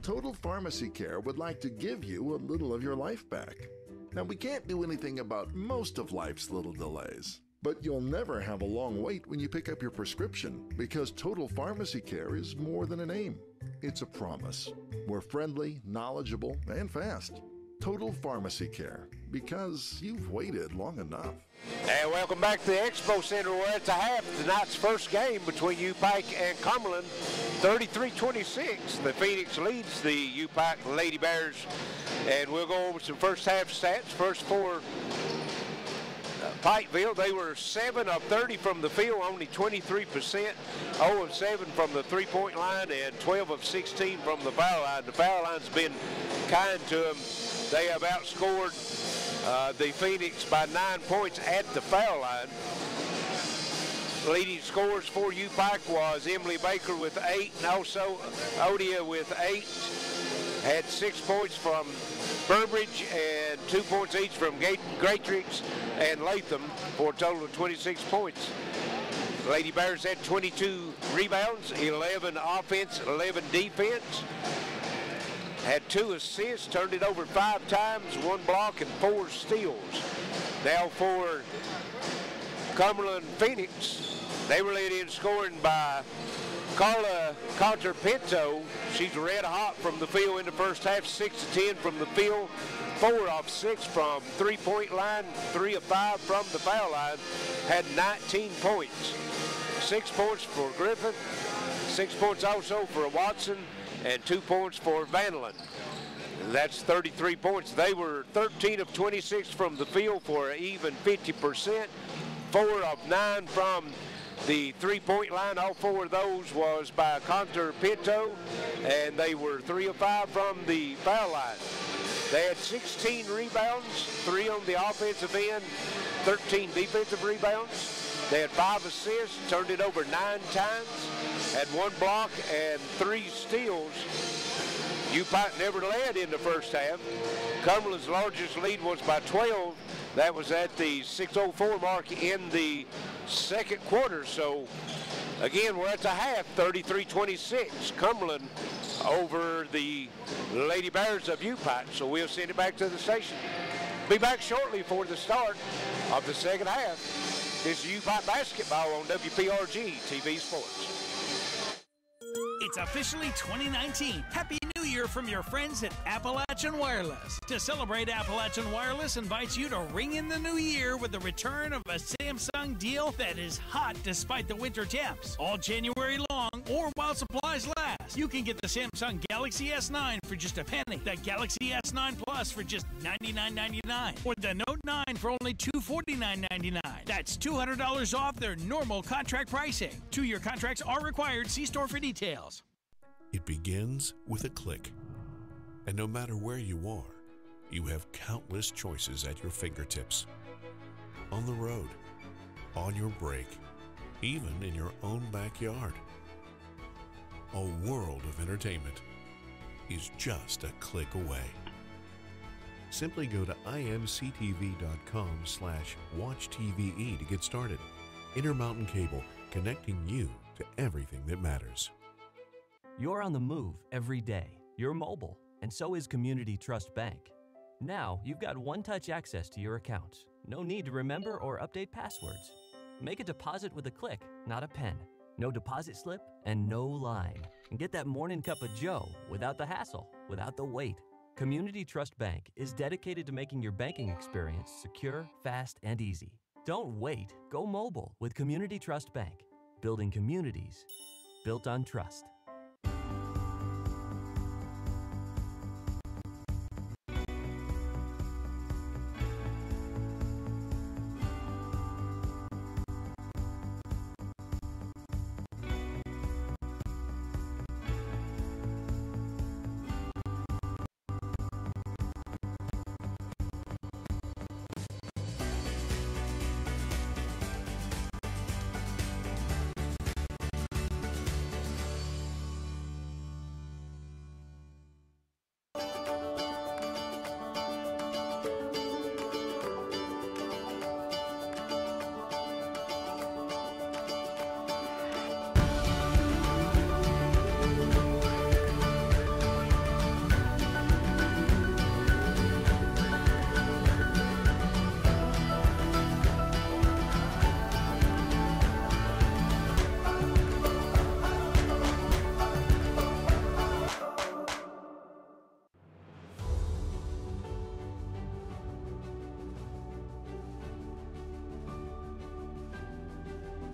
Total Pharmacy Care would like to give you a little of your life back. Now, we can't do anything about most of life's little delays, but you'll never have a long wait when you pick up your prescription, because Total Pharmacy Care is more than a name. It's a promise. We're friendly, knowledgeable, and fast. Total Pharmacy Care, because you've waited long enough. And welcome back to the Expo Center, where it's a half of tonight's first game between UPIKE and Cumberland. 33-26. The Phoenix leads the UPIKE Lady Bears. And we'll go over some first half stats. First for Pikeville, they were 7 of 30 from the field, only 23%, 0 of 7 from the three-point line, and 12 of 16 from the foul line. The foul line's been kind to them. They have outscored the Phoenix by 9 points at the foul line. Leading scorers for UPIKE was Emily Baker with 8, and also Odia with 8. Had 6 points from Burbridge and 2 points each from Greatrix and Latham for a total of 26 points. Lady Bears had 22 rebounds, 11 offense, 11 defense. Had 2 assists, turned it over 5 times, 1 block, and 4 steals. Now for Cumberland Phoenix, they were led in scoring by Carla Conter-Pinto. She's red hot from the field in the first half, 6 of 10 from the field, 4 of 6 from three-point line, 3 of 5 from the foul line. Had 19 points. 6 points for Griffin, 6 points also for Watson, and 2 points for Vanillin. That's 33 points. They were 13 of 26 from the field for an even 50%, 4 of 9 from the three-point line. All 4 of those was by Conter-Pinto, and they were 3 of 5 from the foul line. They had 16 rebounds, 3 on the offensive end, 13 defensive rebounds. They had 5 assists, turned it over 9 times, had 1 block and 3 steals. UPIKE never led in the first half. Cumberland's largest lead was by 12. That was at the 6:04 mark in the second quarter. So again, we're at the half, 33-26. Cumberland over the Lady Bears of UPIKE. So we'll send it back to the station. Be back shortly for the start of the second half. This is UPIKE basketball on WPRG TV Sports. It's officially 2019. Happy New Year from your friends at Appalachian Wireless. To celebrate, Appalachian Wireless invites you to ring in the new year with the return of a Samsung deal that is hot despite the winter temps. All January long or while supplies last. You can get the Samsung Galaxy S9 for just a penny, the Galaxy S9 Plus for just $99.99, or the Note 9 for only $249.99. That's $200 off their normal contract pricing. 2-year contracts are required. See store for details. It begins with a click. And no matter where you are, you have countless choices at your fingertips. On the road, on your break, even in your own backyard. A world of entertainment is just a click away. Simply go to imctv.com/watchtve to get started. Intermountain Cable, connecting you to everything that matters. You're on the move every day. You're mobile, and so is Community Trust Bank. Now, you've got one-touch access to your accounts. No need to remember or update passwords. Make a deposit with a click, not a pen. No deposit slip and no line. And get that morning cup of joe without the hassle, without the wait. Community Trust Bank is dedicated to making your banking experience secure, fast, and easy. Don't wait. Go mobile with Community Trust Bank. Building communities built on trust.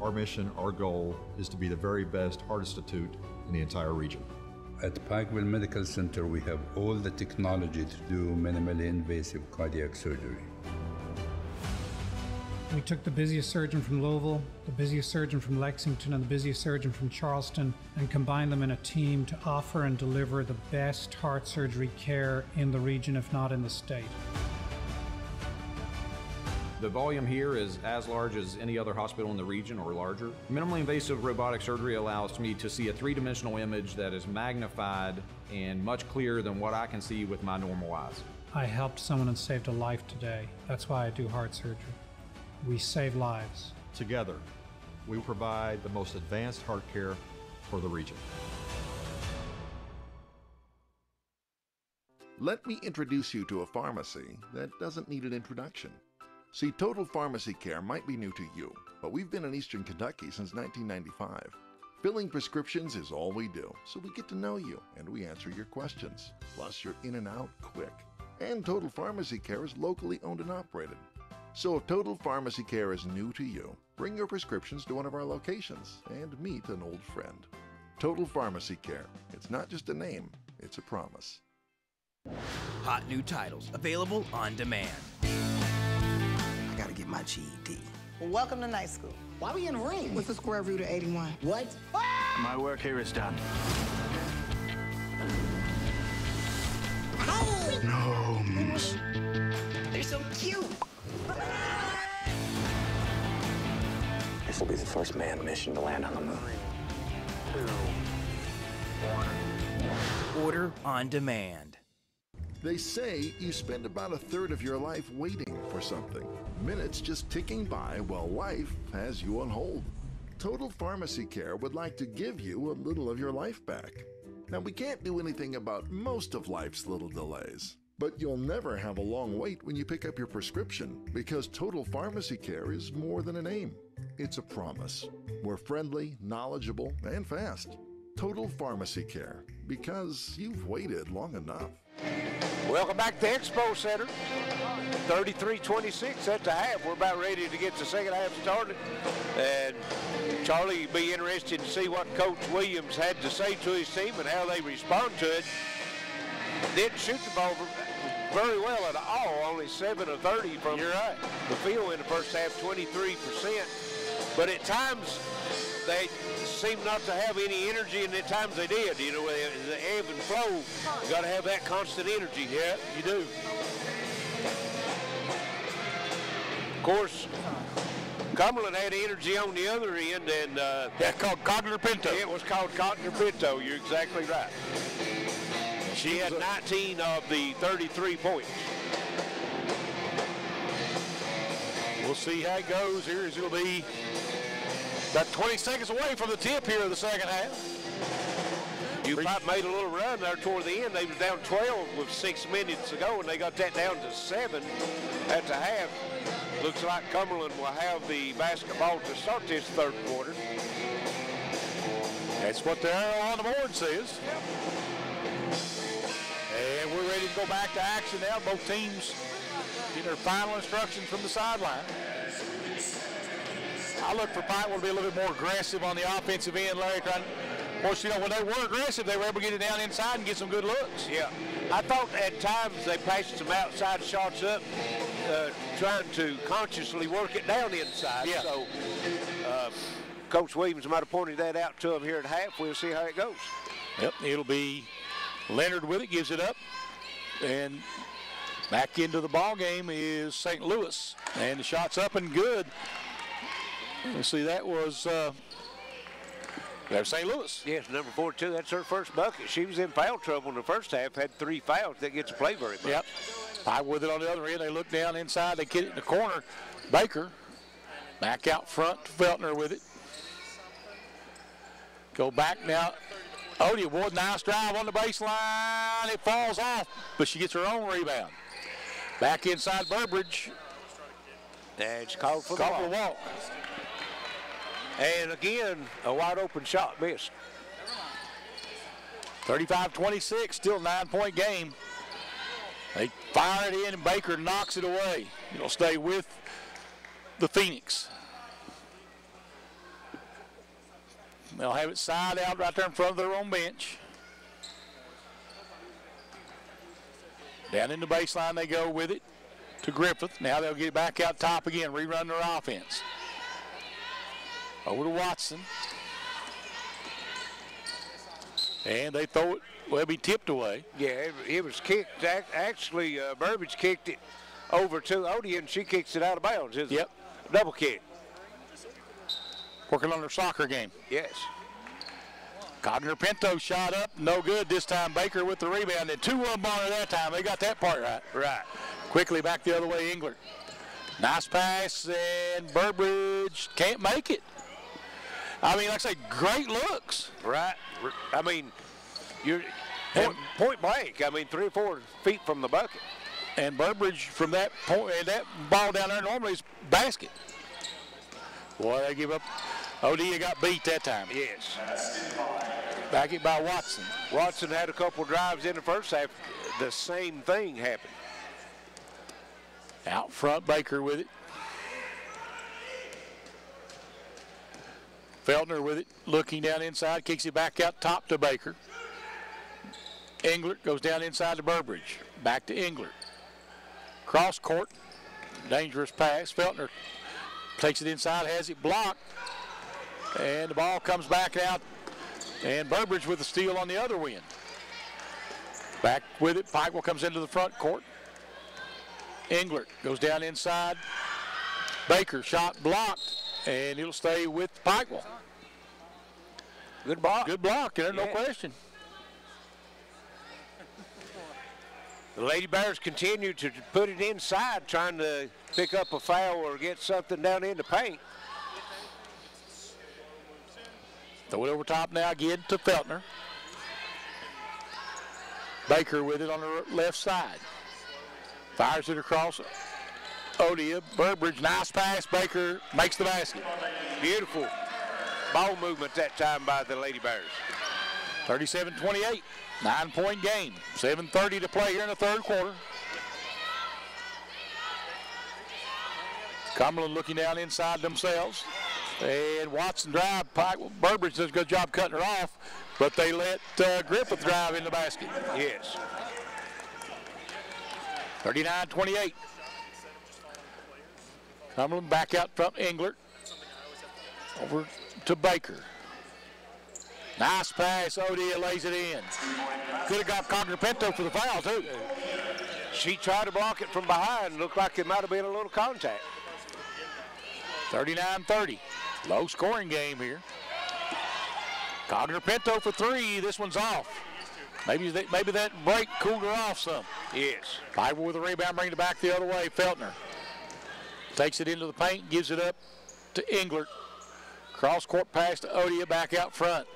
Our mission, our goal, is to be the very best heart institute in the entire region. At Pikeville Medical Center, we have all the technology to do minimally invasive cardiac surgery. We took the busiest surgeon from Louisville, the busiest surgeon from Lexington, and the busiest surgeon from Charleston, and combined them in a team to offer and deliver the best heart surgery care in the region, if not in the state. The volume here is as large as any other hospital in the region or larger. Minimally invasive robotic surgery allows me to see a three-dimensional image that is magnified and much clearer than what I can see with my normal eyes. I helped someone and saved a life today. That's why I do heart surgery. We save lives. Together, we provide the most advanced heart care for the region. Let me introduce you to a pharmacy that doesn't need an introduction. See, Total Pharmacy Care might be new to you, but we've been in Eastern Kentucky since 1995. Filling prescriptions is all we do, so we get to know you and we answer your questions. Plus, you're in and out quick. And Total Pharmacy Care is locally owned and operated. So if Total Pharmacy Care is new to you, bring your prescriptions to one of our locations and meet an old friend. Total Pharmacy Care. It's not just a name, it's a promise. Hot new titles available on demand. I gotta get my GED. Well, welcome to night school. Why we in the ring? What's the square root of 81? What? My work here is done. Hey! Gnomes. They're so cute. This will be the first manned mission to land on the moon. 3, 2, 1. Order on demand. They say you spend about a third of your life waiting for something. Minutes just ticking by while life has you on hold. Total Pharmacy Care would like to give you a little of your life back. Now, we can't do anything about most of life's little delays, but you'll never have a long wait when you pick up your prescription, because Total Pharmacy Care is more than a name. It's a promise. We're friendly, knowledgeable, and fast. Total Pharmacy Care, because you've waited long enough. Welcome back to Expo Center. 33-26 at the half. We're about ready to get the second half started. And Charlie, you'll be interested to see what Coach Williams had to say to his team and how they respond to it. Didn't shoot the ball very well at all, only 7 of 30 from the field in the first half, 23%. But at times, they seem not to have any energy, and at times they did. You know, the ebb and flow, you got to have that constant energy. Yeah, you do. Of course, Cumberland had energy on the other end, and that's called Cotton Pinto. It was called Cotton Pinto. You're exactly right. She had 19 of the 33 points. We'll see how it goes. Here's it'll be about 20 seconds away from the tip here of the second half. UPIKE made a little run there toward the end. They were down 12 with 6 minutes to go, and they got that down to 7 at the half. Looks like Cumberland will have the basketball to start this third quarter. That's what the arrow on the board says. And we're ready to go back to action now. Both teams getting their final instructions from the sideline. I look for Pikeville to be a little bit more aggressive on the offensive end, Larry. Of course, you know, when they were aggressive, they were able to get it down inside and get some good looks. Yeah. I thought at times they passed some outside shots up, trying to consciously work it down inside. Yeah. So Coach Williams might have pointed that out to them here at half. We'll see how it goes. Yep, it'll be Leonard with it, gives it up. And back into the ball game is St. Louis. And the shot's up and good. Let's see, that was St. Louis. Yes, number 42, that's her first bucket. She was in foul trouble in the first half, had 3 fouls. That gets to play very much. Yep. Pike with it on the other end. They look down inside. They get it in the corner. Baker back out front. Feltner with it. Go back now. Odie, boy, nice drive on the baseline. It falls off, but she gets her own rebound. Back inside Burbridge. And it's called for the walk. And again, a wide open shot missed. 35-26, still a 9-point game. They fire it in and Baker knocks it away. It'll stay with the Phoenix. They'll have it side out right there in front of their own bench. Down in the baseline they go with it to Griffith. Now they'll get it back out top again, rerun their offense. Over to Watson. And they throw it, well, it'll be tipped away. Yeah, it was kicked. Actually, Burbage kicked it over to Odie, and she kicks it out of bounds. Yep. Double kick. Working on their soccer game. Yes. Cogner Pinto shot up, no good this time. Baker with the rebound, and 2-1 Bonner that time. They got that part right. Right. Quickly back the other way, Englert. Nice pass, and Burbridge can't make it. I mean, like I say, great looks. Right. I mean, you're point blank. I mean, 3 or 4 feet from the bucket. And Burbridge from that point, that ball down there normally is basket. Boy, they give up. Odia got beat that time. Yes. Back it by Watson. Watson had a couple drives in the first half. The same thing happened. Out front, Baker with it. Feltner with it, looking down inside, kicks it back out top to Baker. Englert goes down inside to Burbridge. Back to Englert. Cross court, dangerous pass. Feltner takes it inside, has it blocked. And the ball comes back out. And Burbridge with the steal on the other wing. Back with it, Pikeville comes into the front court. Englert goes down inside. Baker shot blocked. And it'll stay with Pikeville. Good block. Good block, there's no question. The Lady Bears continue to put it inside, trying to pick up a foul or get something down in the paint. Throw it over top now again to Feltner. Baker with it on the left side. Fires it across. Odia, Burbridge, nice pass. Baker makes the basket. Beautiful ball movement that time by the Lady Bears. 37-28, 9-point game. 7:30 to play here in the third quarter. Cumberland looking down inside themselves. And Watson drive. Burbridge does a good job cutting it off, but they let Griffith drive in the basket. Yes. 39-28. Cumberland back out from Englert. Over to Baker. Nice pass. Odia lays it in. Could have got Cogner-Pinto for the foul, too. She tried to block it from behind. Looked like it might have been a little contact. 39-30. Low scoring game here. Cogner-Pinto for three. This one's off. Maybe that break cooled her off some. Yes. Piper with a rebound, bring it back the other way. Feltner takes it into the paint, gives it up to Englert. Cross court pass to Odia, back out front.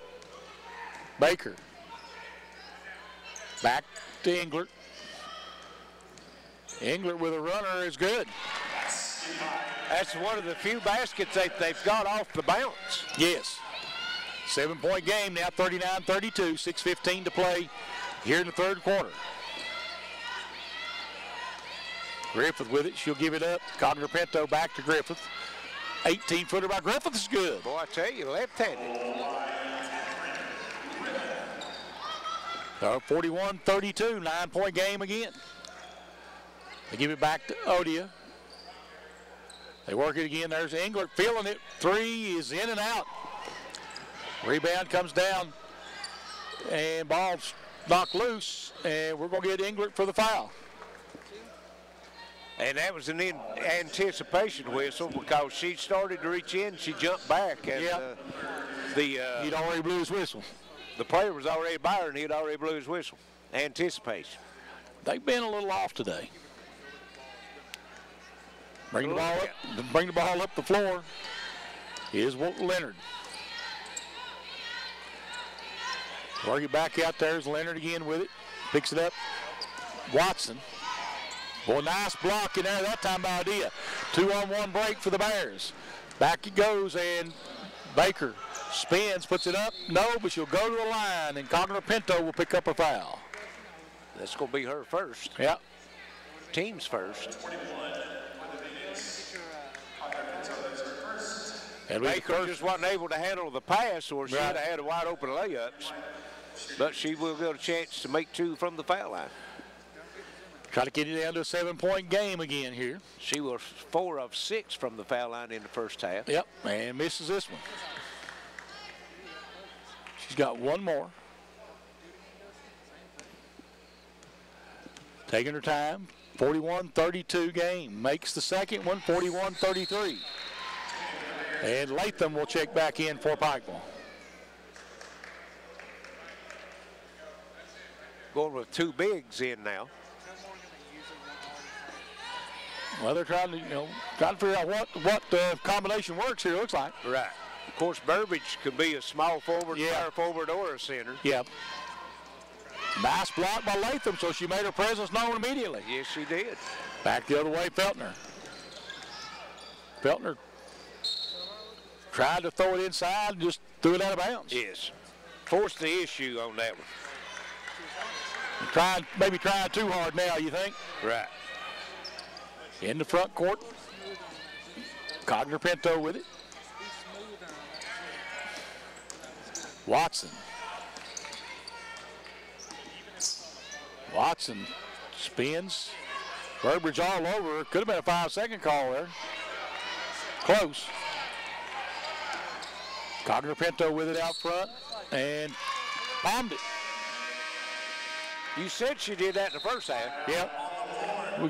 Baker. Back to Englert. Englert with a runner is good. That's one of the few baskets they've got off the bounce. Yes. 7-point game now, 39-32, 6:15 to play here in the third quarter. Griffith with it, she'll give it up. Cogner-Pinto back to Griffith. 18-footer by Griffith is good. Boy, I tell you, left-handed. 41-32, 9-point game again. They give it back to Odia. They work it again. There's Englert feeling it. Three is in and out. Rebound comes down, and ball's knocked loose, and we're going to get Englert for the foul. And that was an anticipation whistle because she started to reach in, she jumped back, and he'd already blew his whistle. The player was already by her, and he'd already blew his whistle. Anticipation. They've been a little off today. Bring the ball up the floor. Here's Leonard. Work it back out there is Leonard again with it. Picks it up. Watson. Boy, nice block in there that time by Odia. 2-on-1 break for the Bears. Back it goes, and Baker spins, puts it up. No, but she'll go to the line, and Cogner-Pinto will pick up a foul. That's going to be her first. Yeah. Team's first. And Baker just wasn't able to handle the pass, or she would have had a wide open layups. But she will get a chance to make two from the foul line. Try to get it down to a 7-point game again here. She was 4 of 6 from the foul line in the first half. Yep, and misses this one. She's got one more. Taking her time. 41-32 game. Makes the second one 41-33. And Latham will check back in for Pikeville. Going with two bigs in now. Well, they're trying to, trying to figure out what combination works here, looks like. Right. Of course, Burbridge could be a small forward, power forward, or a center. Yep. Nice block by Latham, so she made her presence known immediately. Yes, she did. Back the other way, Feltner. Feltner tried to throw it inside and just threw it out of bounds. Yes. Forced the issue on that one. Maybe trying too hard now, you think? Right. In the front court. Cogner-Pinto with it. Watson. Watson spins. Burbridge all over. Could have been a 5-second call there. Close. Cogner-Pinto with it out front and bombed it. You said she did that in the first half. Yep. We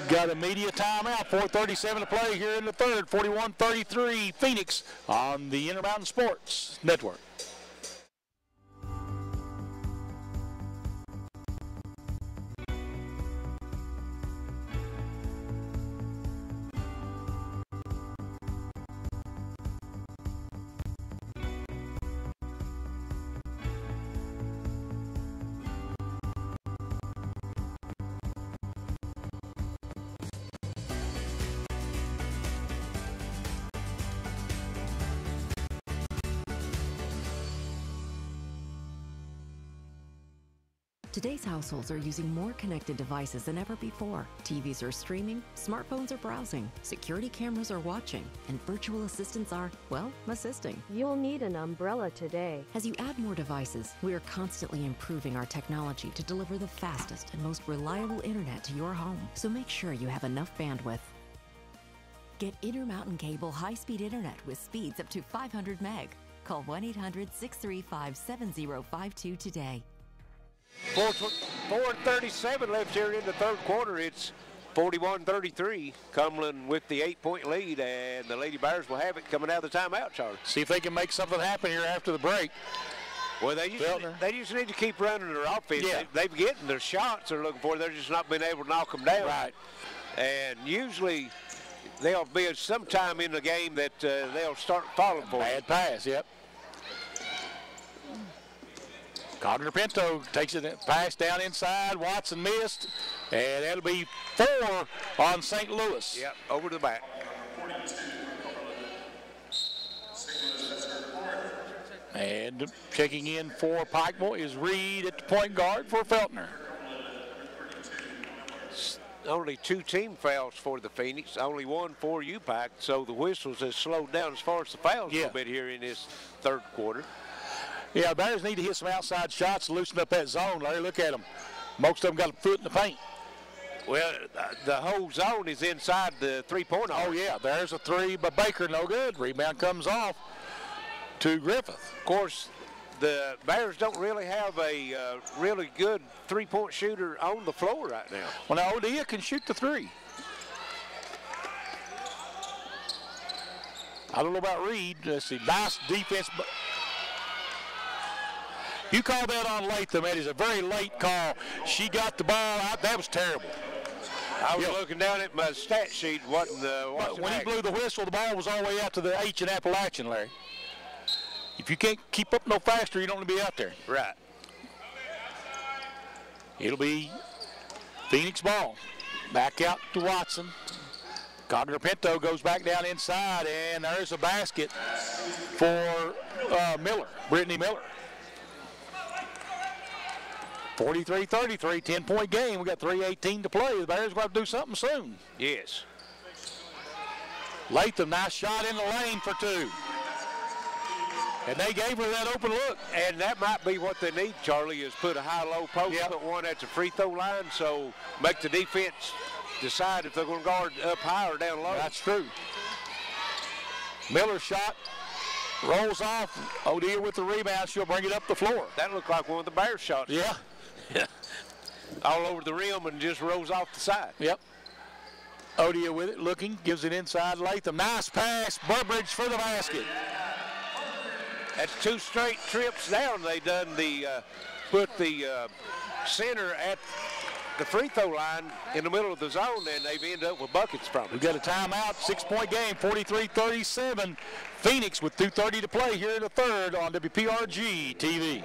got a media timeout. 4:37 to play here in the third. 41-33 Phoenix on the Intermountain Sports Network. Today's households are using more connected devices than ever before. TVs are streaming, smartphones are browsing, security cameras are watching, and virtual assistants are, well, assisting. You'll need an umbrella today. As you add more devices, we are constantly improving our technology to deliver the fastest and most reliable internet to your home. So make sure you have enough bandwidth. Get Intermountain Cable high-speed internet with speeds up to 500 meg. Call 1-800-635-7052 today. 4:37 left here in the third quarter. It's 41-33. Cumberland with the 8-point lead, and the Lady Bears will have it coming out of the timeout, Charlie. See if they can make something happen here after the break. Well, they just need to keep running their offense. Yeah. They've getting their shots they're looking for. They're just not being able to knock them down. Right. And usually there'll be some time in the game that they'll start falling for. Bad pass, yep. Connor Pinto takes it, pass down inside. Watson missed, and that'll be 4 on St. Louis. Yep, over to the back. And checking in for Pikeville is Reed at the point guard for Feltner. Only 2 team fouls for the Phoenix, only 1 for UPIKE, so the whistles has slowed down as far as the fouls a little bit here in this third quarter. Yeah, the Bears need to hit some outside shots to loosen up that zone, Larry. Look at them. Most of them got a foot in the paint. Well, the whole zone is inside the three-point arc. Oh, yeah, there's a 3, but Baker no good. Rebound comes off to Griffith. Of course, the Bears don't really have a really good three-point shooter on the floor right now. Well, now Odia can shoot the 3. I don't know about Reed. Let's see, nice defense. You call that on Latham. That is a very late call. She got the ball out. That was terrible. I was looking down at my stat sheet. When he blew the whistle, the ball was all the way out to the H in Appalachian, Larry. If you can't keep up no faster, you don't want to be out there. Right. It'll be Phoenix ball. Back out to Watson. Cogner Pinto goes back down inside, and there's a basket for Miller, Britney Miller. 43-33, 10-point game. We got 3:18 to play. The Bears will have to do something soon. Yes. Latham, nice shot in the lane for 2. And they gave her that open look. And that might be what they need, Charlie, is put a high-low post, put one at the free throw line, so make the defense decide if they're going to guard up high or down low. That's true. Miller's shot rolls off. Odia with the rebound. She'll bring it up the floor. That looked like one of the Bears shots. Yeah. All over the rim and just rolls off the side. Yep. Odia with it, looking, gives it inside Latham. Nice pass, Burbridge for the basket. That's 2 straight trips down. They done put the center at the free throw line in the middle of the zone, and they've ended up with buckets from it. We got a timeout, 6-point game, 43-37. Phoenix with 2:30 to play here in the third on WPRG TV.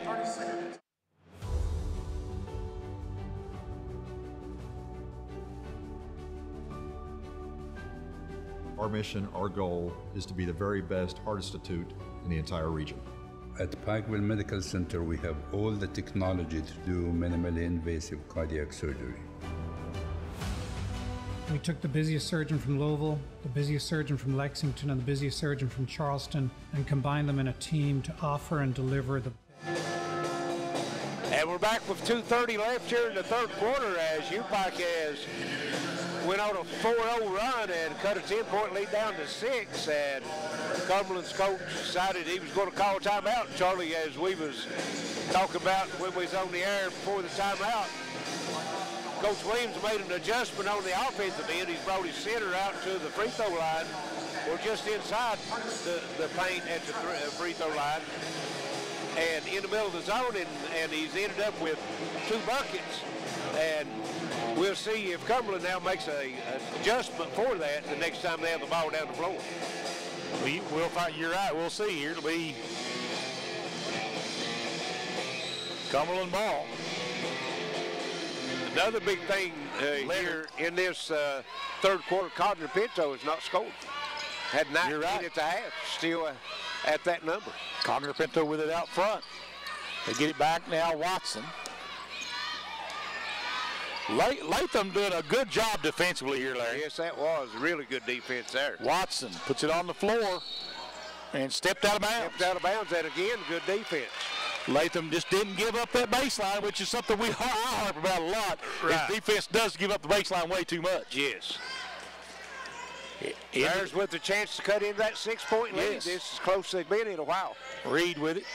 Our mission, our goal, is to be the very best heart institute in the entire region. At Pikeville Medical Center, we have all the technology to do minimally invasive cardiac surgery. We took the busiest surgeon from Louisville, the busiest surgeon from Lexington, and the busiest surgeon from Charleston, and combined them in a team to offer and deliver the. And we're back with 2:30 left here in the third quarter as UPIKE has went on a 4-0 run and cut a 10-point lead down to 6. And Cumberland's coach decided he was going to call a timeout. Charlie, as we was talking about when we was on the air before the timeout, Coach Williams made an adjustment on the offensive end. He's brought his center out to the free throw line, or just inside the paint at the free throw line, and in the middle of the zone, and he's ended up with 2 buckets. And we'll see if Cumberland now makes an adjustment for that the next time they have the ball down the floor. We'll find. You're right. We'll see. Here it'll be Cumberland ball. Another big thing here in this third quarter, Connor Pinto has not scored. Had 19 at the half, still at that number. Connor Pinto with it out front. They get it back now, Watson. Latham doing a good job defensively here, Larry. Yes, that was really good defense there. Watson puts it on the floor and stepped out of bounds. Stepped out of bounds, and again, good defense. Latham just didn't give up that baseline, which is something I harp about a lot. Right. His defense does give up the baseline way too much. Yes. Bears with the chance to cut into that 6-point lead. Yes. This is close they've been in a while. Reed with it.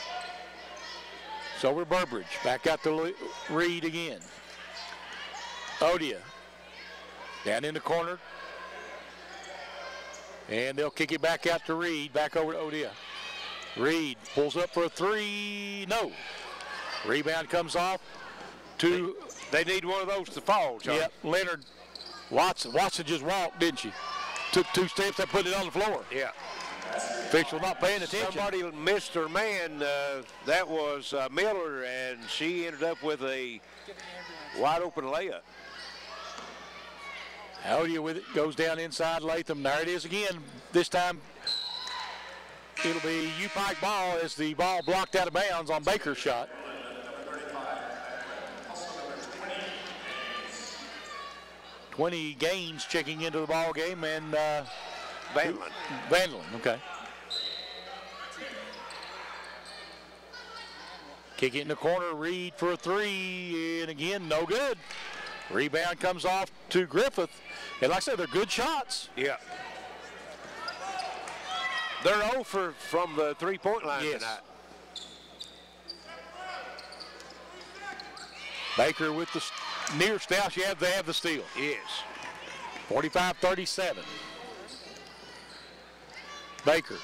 So we're Burbridge. Back out to Reed again. Odia down in the corner. And they'll kick it back out to Reed. Back over to Odia. Reed pulls up for a three. No. Rebound comes off to. They need one of those to fall, Charlie. Yep, Leonard. Watson just walked, didn't she? Took 2 steps and put it on the floor. Yeah. Official not paying attention. Somebody missed her man. That was Miller, and she ended up with a wide open layup. Odia with it, goes down inside Latham. There it is again. This time it'll be UPIKE ball as the ball blocked out of bounds on Baker's shot. $20 Gaines checking into the ball game, and Vandalin, okay. Kick it in the corner, Reed for a three, and again, no good. Rebound comes off to Griffith, and like I said, they're good shots. Yeah. They're 0 from the three-point line tonight. Baker with the near style. They have the steal. Yes. 45-37. Baker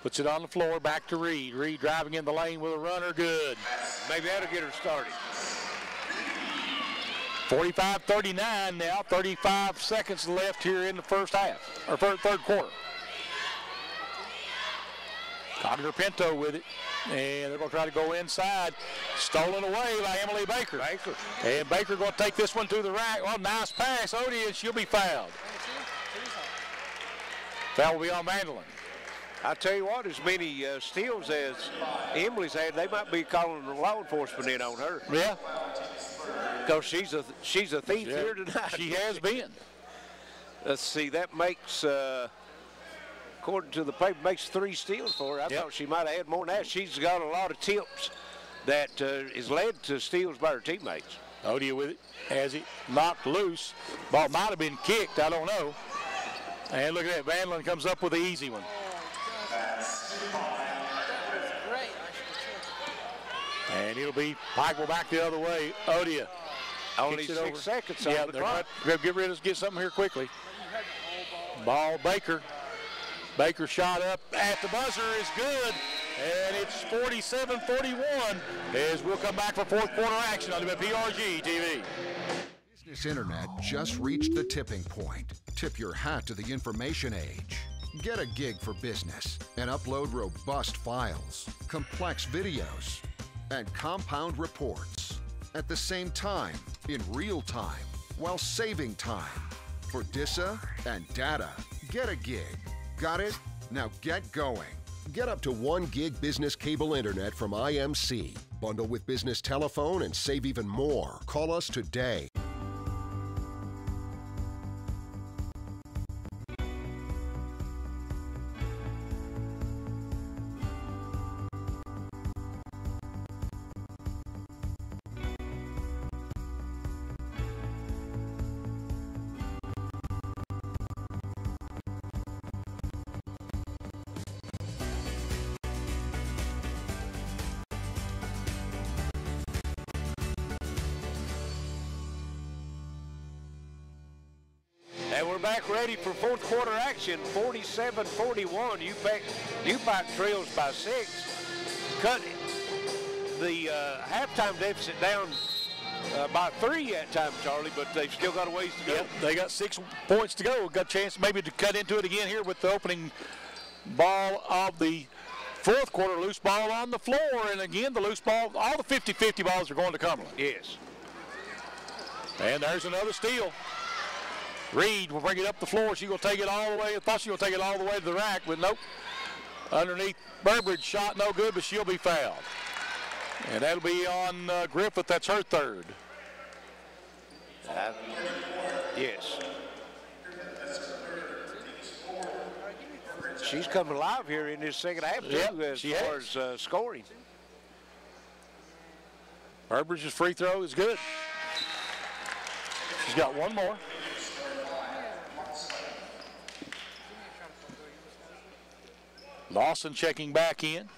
puts it on the floor, back to Reed. Reed driving in the lane with a runner, good. Maybe that'll get her started. 45-39 now, 35 seconds left here in the first half, or third quarter. Cogner Pinto with it, and they're going to try to go inside. Stolen away by Emily Baker. And Baker going to take this one to the rack. Well, nice pass, Odie, and she'll be fouled. Foul will be on Mandolin. I tell you what, as many steals as Emily's had, they might be calling law enforcement in on her. Yeah. Because she's a thief here tonight. She has been. Let's see, that makes, according to the paper, makes 3 steals for her. I thought she might have had more than that. She's got a lot of tips that is led to steals by her teammates. Odia with it as it knocked loose. Ball might have been kicked, I don't know. And look at that, Vandalin comes up with the easy one. And it'll be Pike will back the other way. Odia. Only 6 seconds on the clock. Get rid of get something here quickly. Ball Baker. Baker shot up at the buzzer is good. And it's 47-41 as we'll come back for fourth quarter action on WPRG TV. Business Internet just reached the tipping point. Tip your hat to the information age. Get a gig for business and upload robust files, complex videos, and compound reports at the same time, in real time, while saving time. For DISA and data, get a gig. Got it? Now get going. Get up to 1 gig business cable internet from IMC. Bundle with business telephone and save even more. Call us today. And we're back ready for fourth quarter action. 47-41. UPIKE trails by 6. Cut the halftime deficit down by 3 at time, Charlie, but they've still got a ways to go. Yep, they got 6 points to go. Got a chance maybe to cut into it again here with the opening ball of the fourth quarter. Loose ball on the floor, and again, the loose ball, all the 50-50 balls are going to Cumberland. Yes. And there's another steal. Reed will bring it up the floor. She's going to take it all the way. I thought she was going to take it all the way to the rack, but nope. Underneath Burbridge, shot no good, but she'll be fouled. And that'll be on Griffith. That's her third. Yes. She's come alive here in this second half, too, as far as scoring. Burbridge's free throw is good. She's got one more. Lawson checking back in.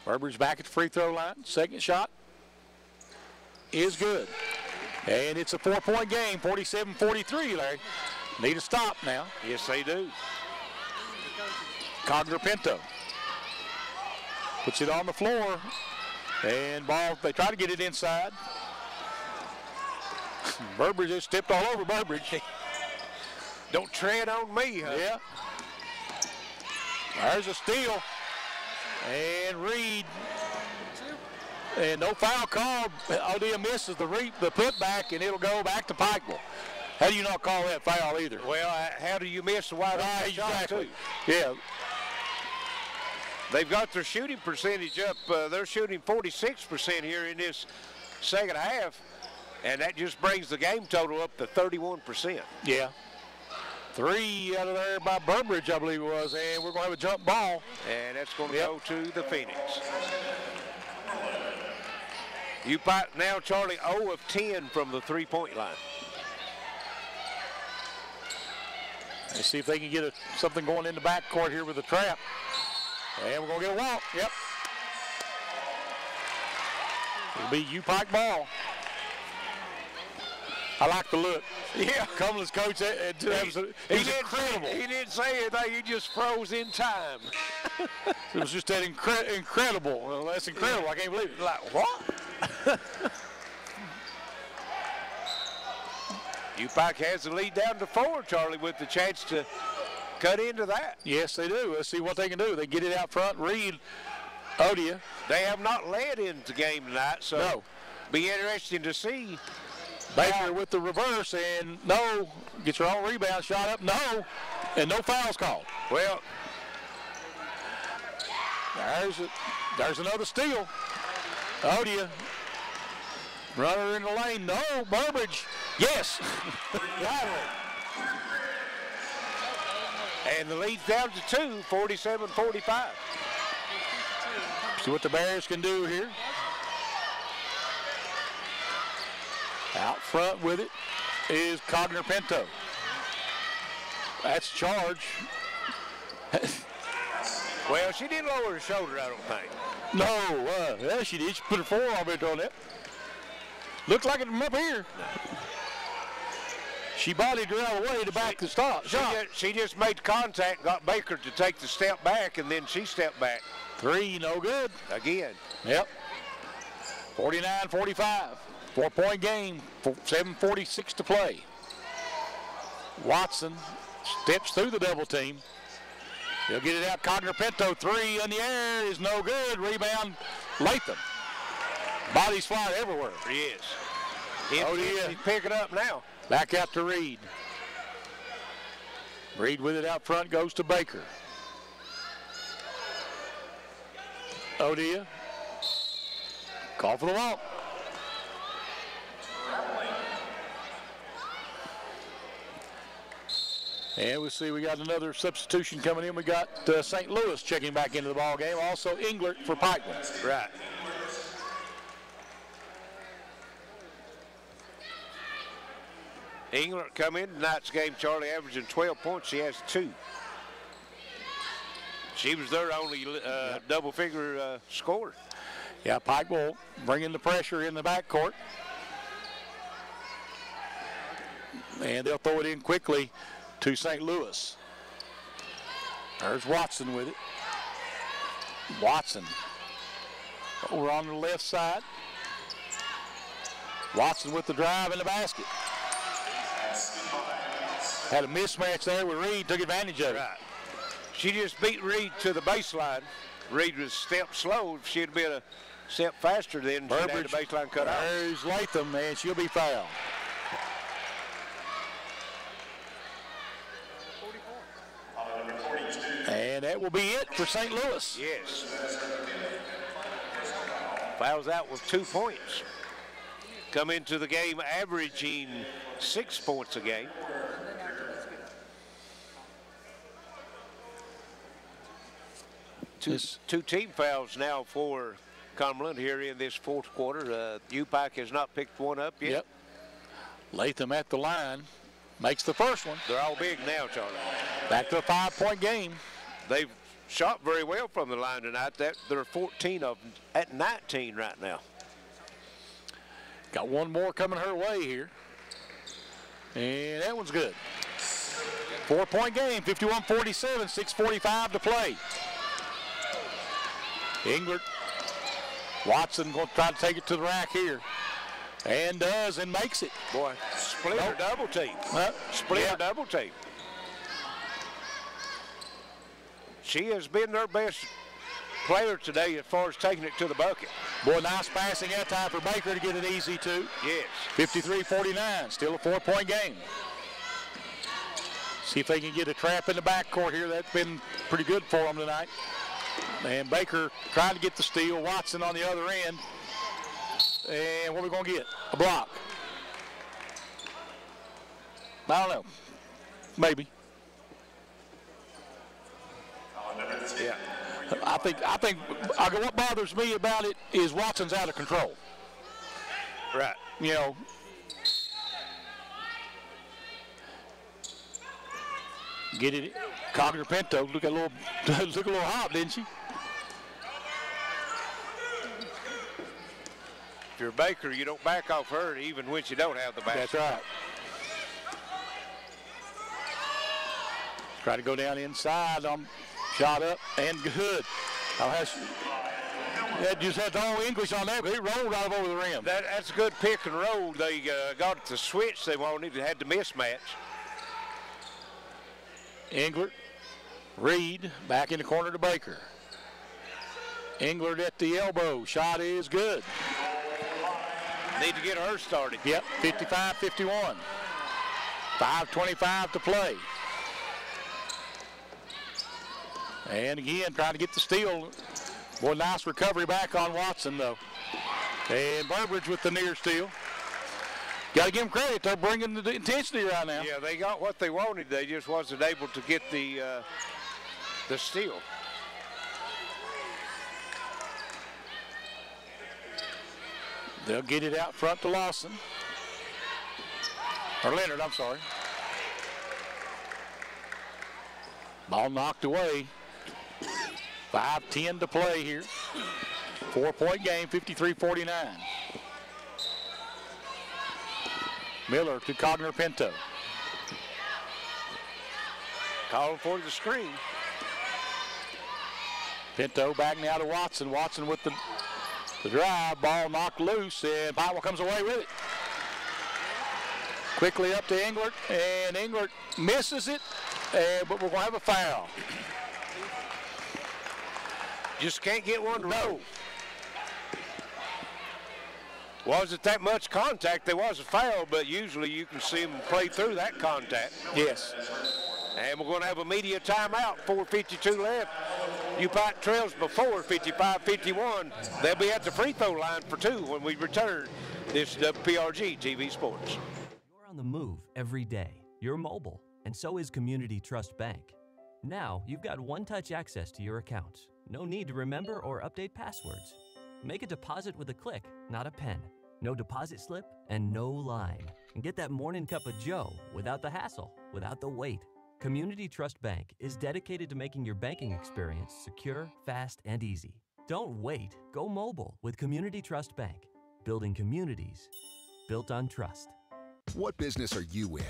Burbridge back at the free throw line. Second shot is good. And it's a 4-point game, 47-43, Larry. Need a stop now. Yes, they do. Cogner-Pinto puts it on the floor. And ball, they try to get it inside. Burbridge just stepped all over Burbridge. Don't tread on me, huh? Yeah. There's a steal. And Reed. And no foul called. Odea misses the putback, and it'll go back to Pikeville. How do you not call that foul either? Well, how do you miss the wide open shot, too? Yeah. They've got their shooting percentage up. They're shooting 46% here in this second half, and that just brings the game total up to 31%. Yeah. 3 out of there by Burbridge, I believe it was, and we're going to have a jump ball. And that's going to go to the Phoenix. UPIKE now, Charlie, 0 of 10 from the three-point line. Let's see if they can get something going in the backcourt here with the trap. And we're going to get a walk. Yep. It'll be UPIKE ball. I like the look. Yeah. Cumberland's coach, it was incredible. He didn't say anything. He just froze in time. It was just that incredible. Well, that's incredible. I can't believe it. Like, what? UPIKE has the lead down to 4, Charlie, with the chance to cut into that. Yes, they do. Let's see what they can do. They get it out front. Reed, Odea. They have not led into the game tonight, so be interesting to see. Baker with the reverse, and no. Gets her own rebound, shot up, no. And no fouls called. Well, there's another steal. Odea. Runner in the lane, no. Burbridge, yes. And the lead's down to 2, 47-45. See what the Bears can do here. Out front with it is Cogner-Pinto. That's charge. Well, she didn't lower her shoulder, I don't think. No, yeah, she did. She put her forearm into on it. Looked like it from up here. She bodied her out of the way to back the shot. She just made contact, got Baker to take the step back, and then she stepped back. 3, no good. Again. Yep. 49-45. 4-point game, 7:46 to play. Watson steps through the double team. He'll get it out. Cogner-Pinto, 3 in the air is no good. Rebound, Latham. Bodies flying everywhere. Yes. He's picking up now. Back out to Reed. Reed with it out front, goes to Baker. Odea. Call for the walk. And we see we got another substitution coming in. We got St. Louis checking back into the ball game. Also Englert for Pikeville. Right. Englert come in tonight's game, Charlie, averaging 12 points. She has 2. She was their only double-figure scorer. Yeah, Pikeville bringing the pressure in the backcourt. And they'll throw it in quickly to St. Louis. There's Watson with it. Watson over on the left side. Watson with the drive in the basket. Had a mismatch there with Reed, took advantage of it. Right. She just beat Reed to the baseline. Reed was stepped slow. If she'd been a step faster, then she'd had the baseline cut out. There's Latham, and she'll be fouled. And that will be it for St. Louis. Yes. Fouls out with 2 points. come into the game averaging 6 points a game. Two team fouls now for Cumberland here in this fourth quarter. UPIKE has not picked one up yet. Yep. Latham at the line makes the first one. They're all big now, Charlie. Back to a 5-point game. They've shot very well from the line tonight. They're 14 of them at 19 right now. Got one more coming her way here. And that one's good. 4-point game, 51-47, 6:45 to play. Englert, Watson going to try to take it to the rack here. And does, and makes it. Boy, split or double team. Split or double team. She has been their best player today as far as taking it to the bucket. Boy, nice passing that time for Baker to get it easy, too. Yes. 53-49, still a 4-point game. See if they can get a trap in the backcourt here. That's been pretty good for them tonight. And Baker trying to get the steal. Watson on the other end. And what are we going to get? A block. I don't know. Maybe. Yeah. I think what bothers me about it is Watson's out of control. Right. You know. Get it. Cogner Pinto look a little hot, didn't she? If you're Baker, you don't back off her even when you don't have the back. That's right. Try to go down inside. Shot up and good. That just had no English on that, but it rolled right over the rim. That's a good pick and roll. They got the switch they wanted. They had the mismatch. Englert, Reed, back in the corner to Baker. Englert at the elbow. Shot is good. Need to get her started. Yep, 55-51. 5:25 to play. And again, trying to get the steal. Boy, nice recovery back on Watson, though. And Burbridge with the near steal. Got to give them credit. They're bringing the intensity right now. Yeah, they got what they wanted. They just wasn't able to get the steal. They'll get it out front to Lawson. Or Leonard, I'm sorry. Ball knocked away. 5:10 to play here. 4-point game, 53-49. Miller to Cogner Pinto. Calling for the screen. Pinto back now to Watson. Watson with the drive. Ball knocked loose, and Powell comes away with it. Quickly up to Englert, and Englert misses it, but we're going to have a foul. Just can't get one to roll. Wasn't that much contact. There was a foul, but usually you can see them play through that contact. Yes. And we're going to have a media timeout. 4:52 left. UPIKE trails before 55-51. They'll be at the free throw line for two when we return. This is WPRG TV Sports. You're on the move every day. You're mobile, and so is Community Trust Bank. Now you've got one-touch access to your accounts. No need to remember or update passwords. Make a deposit with a click, not a pen. No deposit slip and no line. And get that morning cup of joe without the hassle, without the wait. Community Trust Bank is dedicated to making your banking experience secure, fast, and easy. Don't wait. Go mobile with Community Trust Bank. Building communities built on trust. What business are you in?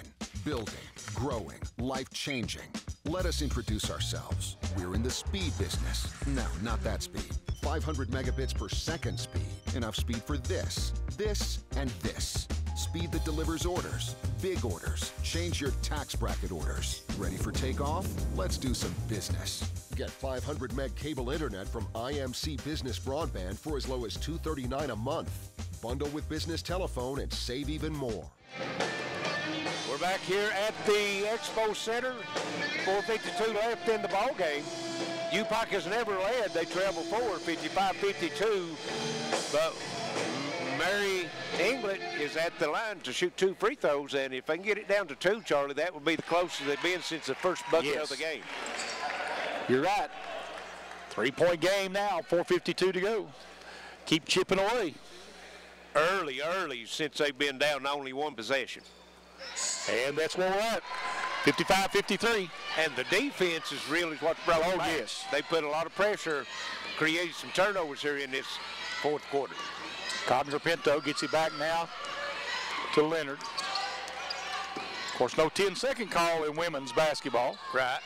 Building, growing, life-changing. Let us introduce ourselves. We're in the speed business. No, not that speed. 500 megabits per second speed. Enough speed for this, and this. Speed that delivers orders, big orders. Change your tax bracket orders. Ready for takeoff? Let's do some business. Get 500 meg cable internet from IMC Business Broadband for as low as $239 a month. Bundle with business telephone and save even more. We're back here at the Expo Center. 4:52 left in the ball game. UPIKE has never led. They trail before 55-52, but Mary England is at the line to shoot 2 free throws, and if they can get it down to 2, Charlie, that would be the closest they've been since the first bucket of the game. You're right. 3-point game now, 4:52 to go. Keep chipping away. Early, since they've been down only 1 possession. And that's where we're at, 55-53. And the defense is really what brought them back. Yes. They put a lot of pressure, created some turnovers here in this 4th quarter. Cogner-Pinto gets it back now to Leonard. Of course, no 10-second call in women's basketball. Right.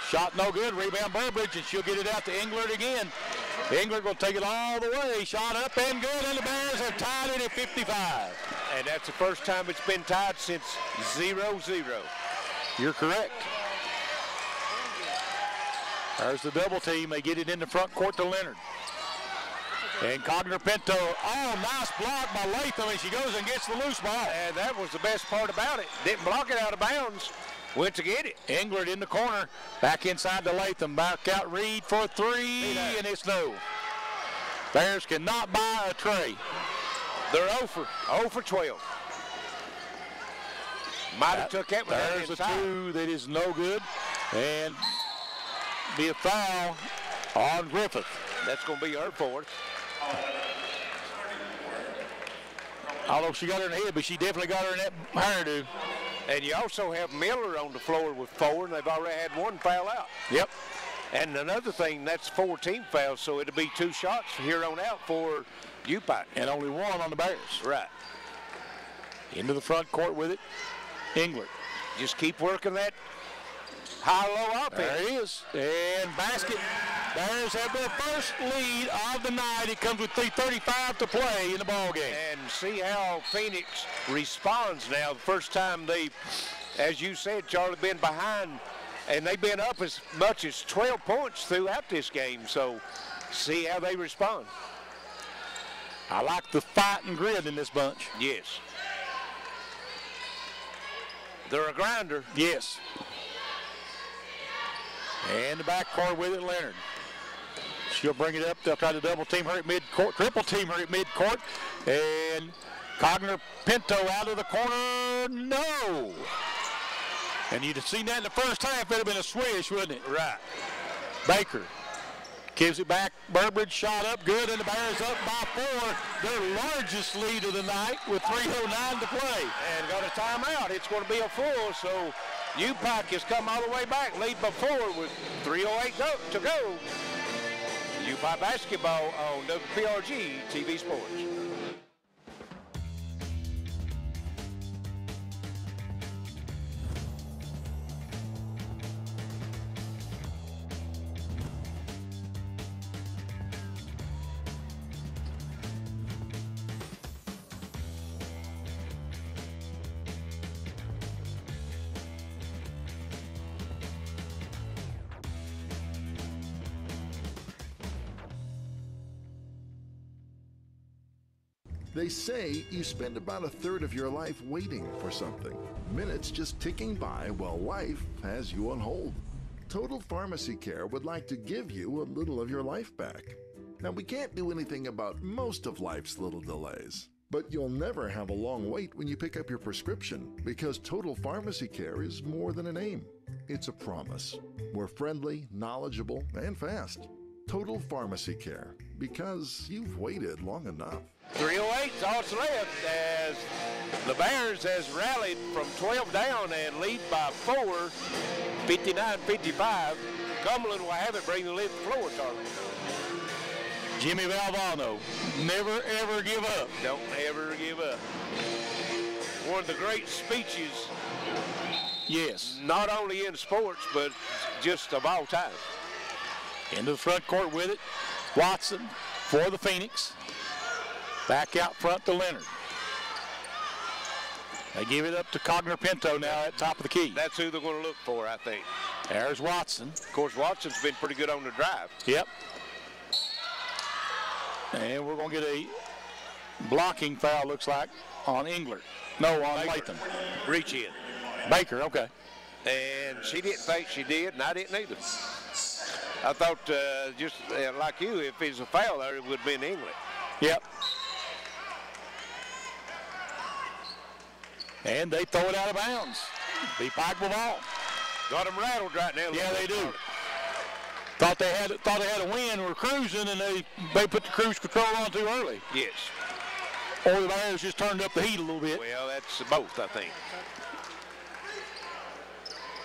Shot no good, rebound Burbridge, and she'll get it out to Englert again. Englert will take it all the way. Shot up and good, and the Bears have tied it at 55. And that's the first time it's been tied since 0-0. You're correct. There's the double team. They get it in the front court to Leonard. And Cogner-Pinto, nice block by Latham, and she goes and gets the loose ball. And that was the best part about it. Didn't block it out of bounds. Went to get it. Englert in the corner. Back inside to Latham. Back out Reed for 3, and it's no. Bears cannot buy a tray. They're 0 for 12. Might have took that one. There's a 2 that is no good. And be a foul on Griffith. That's going to be her 4th. I don't know if she got her in the head, but she definitely got her in that hairdo. And you also have Miller on the floor with 4, and they've already had 1 foul out. Yep. And another thing, that's 4 team fouls, so it'll be 2 shots from here on out for UPIKE. And only 1 on the Bears. Right. Into the front court with it, Englert. Just keep working that high-low offense. There it is. And basket. Bears have their first lead of the night. It comes with 3:35 to play in the ball game. And see how Phoenix responds now. The first time they, as you said, Charlie, been behind, and they've been up as much as 12 points throughout this game. So see how they respond. I like the fight and grit in this bunch. Yes. They're a grinder. Yes. And the backcourt with it, Leonard. She'll bring it up. They'll try to double team her at midcourt, triple team her at midcourt. And Cogner-Pinto out of the corner. No. And you'd have seen that in the first half. It'd have been a swish, wouldn't it? Right. Baker gives it back. Burbridge shot up good, and the Bears up by 4. Their largest lead of the night with 3:09 to play. And got a timeout. It's going to be a full, so UPIKE has come all the way back, lead by 4 with 3:08 to go. UPIKE basketball on WPRG TV Sports. They say you spend about 1/3 of your life waiting for something. Minutes just ticking by while life has you on hold. Total Pharmacy Care would like to give you a little of your life back. Now, we can't do anything about most of life's little delays, but you'll never have a long wait when you pick up your prescription, because Total Pharmacy Care is more than a name. It's a promise. We're friendly, knowledgeable, and fast. Total Pharmacy Care, because you've waited long enough. 3:08 is all that's left as the Bears has rallied from 12 down and lead by 4, 59-55. Cumberland will have it, bring the lid to the floor, Charlie. Jimmy Valvano, never ever give up. Don't ever give up. One of the great speeches. Yes. Not only in sports, but just of all time. Into the front court with it. Watson for the Phoenix. Back out front to Leonard. They give it up to Cogner-Pinto now at top of the key. That's who they're going to look for, I think. There's Watson. Of course, Watson's been pretty good on the drive. Yep. And we're going to get a blocking foul, looks like, on Englert. No, on Latham. Reach in. Baker, okay. And she didn't think she did, and I didn't either. I thought, just like you, if it's a foul there, it would have been Englert. Yep. And they throw it out of bounds. The Pike ball. Got them rattled right now. Yeah, they do. Thought they had a win. We're cruising, and they put the cruise control on too early. Yes. Or the Bears just turned up the heat a little bit. Well, that's both, I think.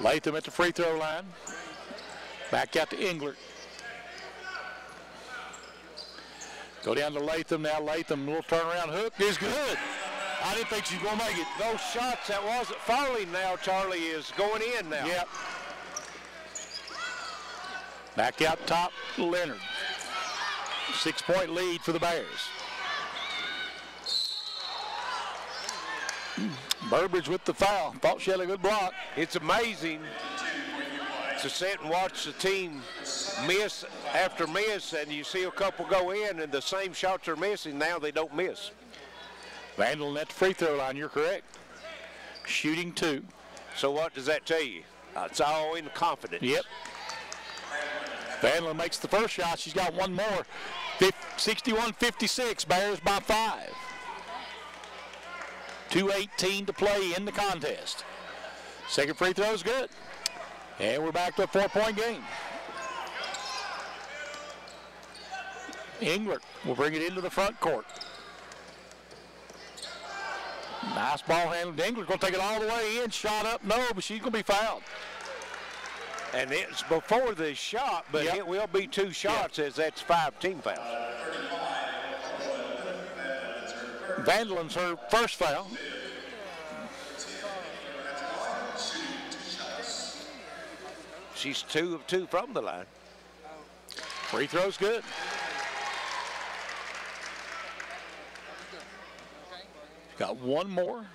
Latham at the free throw line. Back out to Englert. Go down to Latham now. Latham, little turnaround hook is good. I didn't think she was going to make it. Those shots that wasn't falling now, Charlie, is going in now. Yep. Back out top, Leonard. 6-point lead for the Bears. Burbridge with the foul. Thought she had a good block. It's amazing to sit and watch the team miss after miss, and you see a couple go in, and the same shots are missing. Now they don't miss. Vandal at the free throw line, you're correct. Shooting 2. So what does that tell you? It's all in confidence. Yep. Vandal makes the first shot. She's got one more. 61-56, Bears by 5. 2:18 to play in the contest. Second free throw is good. And we're back to a 4-point game. Englert will bring it into the front court. Nice ball handle. Englert going to take it all the way in. Shot up, no, but she's going to be fouled. And it's before the shot, but it will be 2 shots as that's 5 team fouls. Vandelin's her first foul. She's 2 of 2 from the line. Free throw's good. Got one more.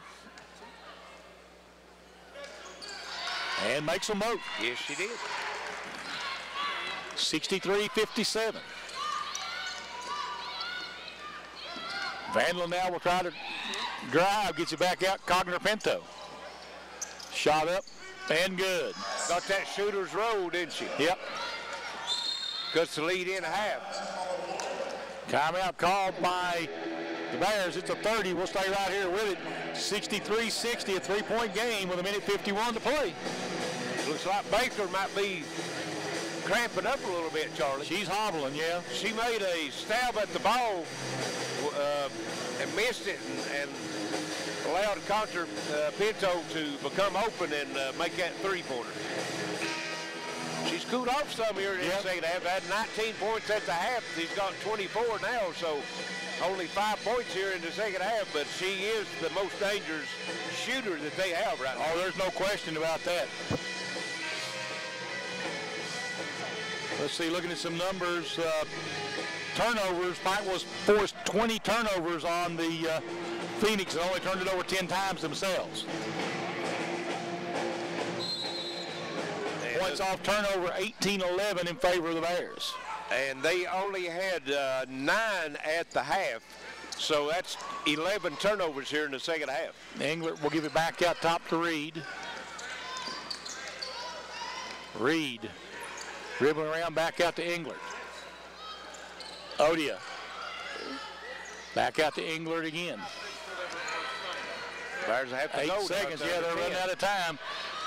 And makes them both. Yes, she did. 63-57. Vandalin now will try to drive, gets it back out. Cogner-Pinto. Shot up and good. Got that shooter's roll, didn't she? Yep. Cuts the lead in half. Timeout called by the Bears. It's a 30. We'll stay right here with it. 63-60, a 3-point game with 1:51 to play. Looks like Baker might be cramping up a little bit, Charlie. She's hobbling, yeah. She made a stab at the ball and missed it and allowed Pinto to become open and make that 3-pointer. She's cooled off some here in the second half. Had 19 points at the half. She's got 24 now, so only 5 points here in the second half, but she is the most dangerous shooter that they have right now. Oh, there's no question about that. Let's see, looking at some numbers. Turnovers, Pike was forced 20 turnovers on the Phoenix and only turned it over 10 times themselves. Points off turnover, 18-11 in favor of the Bears. And they only had 9 at the half, so that's 11 turnovers here in the second half. Englert will give it back out top to Reed. Reed dribbling around back out to Englert. Odia back out to Englert again. Bears have to 8 go seconds, yeah, they're running out of time.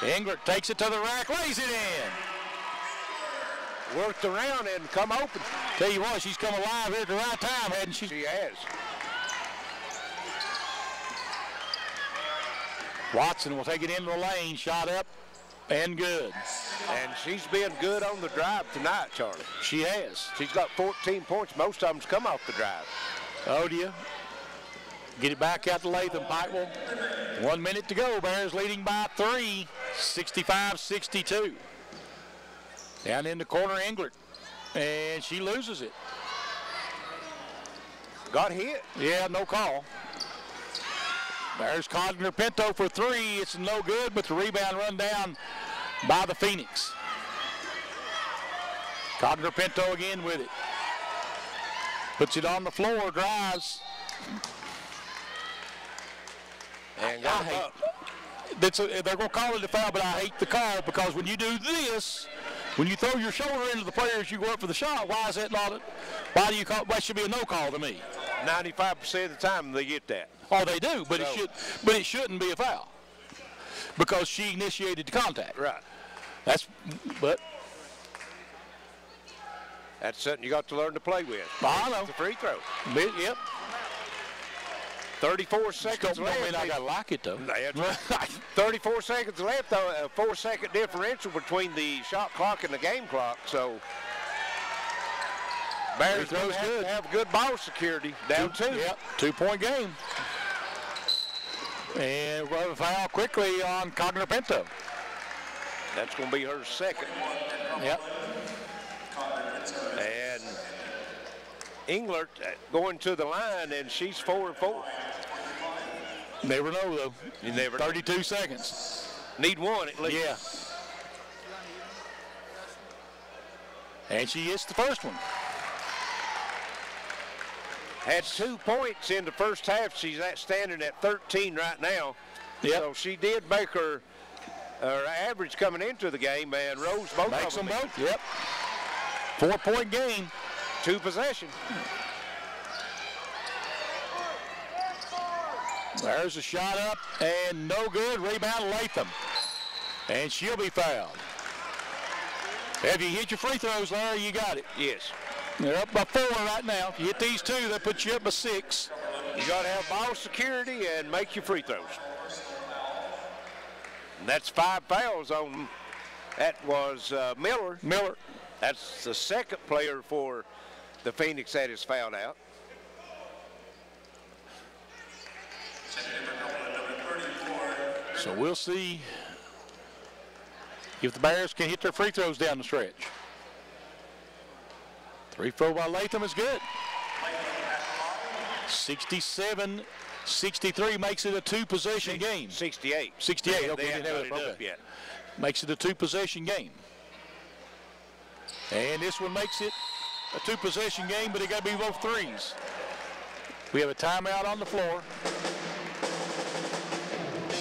Englert takes it to the rack, lays it in. Worked around and come open. Tell you what, she's come alive here at the right time, hasn't she? She has. Watson will take it into the lane, shot up and good. And she's been good on the drive tonight, Charlie. She has. She's got 14 points. Most of them's come off the drive. Odia, get it back out to Latham. Pikewell. 1 minute to go. Bears leading by 3, 65-62. Down in the corner, Englert. And she loses it. Got hit. Yeah, no call. There's Cogner-Pinto for 3. It's no good, but the rebound run down by the Phoenix. Cogner-Pinto again with it. Puts it on the floor, drives. And they're going to call it a foul, but I hate the call because when you do this, when you throw your shoulder into the player as you go up for the shot, why is that not? Why do you call? That should be a no call to me. 95% of the time they get that. Oh, they do, but it shouldn't be a foul because she initiated the contact. Right. But that's something you got to learn to play with. I know. The free throw. Yep. 34 seconds left. I mean, I gotta like it though. 34 seconds left, though. A 4-second differential between the shot clock and the game clock. So Bears going to have good ball security. Down 2. Yep. 2-point game. And we're going to foul quickly on Cogner-Pinto. That's going to be her second. Yep. And Englert going to the line, and she's 4-4. Never know, though. You never 32 know. seconds. Need one at least. Yeah. And she hits the first one. Had 2 points in the first half. She's standing at 13 right now. Yep. So she did make her average coming into the game, and Rose both makes of them. Both. Yep. 4-point game. 2 possession. There's a shot up, and no good. Rebound, Latham. And she'll be fouled. Have you hit your free throws, Larry? You got it. Yes. They're up by 4 right now. If you hit these 2, that puts you up by 6. You got to have ball security and make your free throws. And that's 5 fouls on them. That was Miller. Miller. That's the second player for the Phoenix that is fouled out. So we'll see if the Bears can hit their free throws down the stretch. 3-4 by Latham is good. 67-63 makes it a 2-possession game. 68. 68. Okay, they haven't didn't have it up yet. Makes it a 2-possession game. And this one makes it a 2-possession game, but it got to be both threes. We have a timeout on the floor.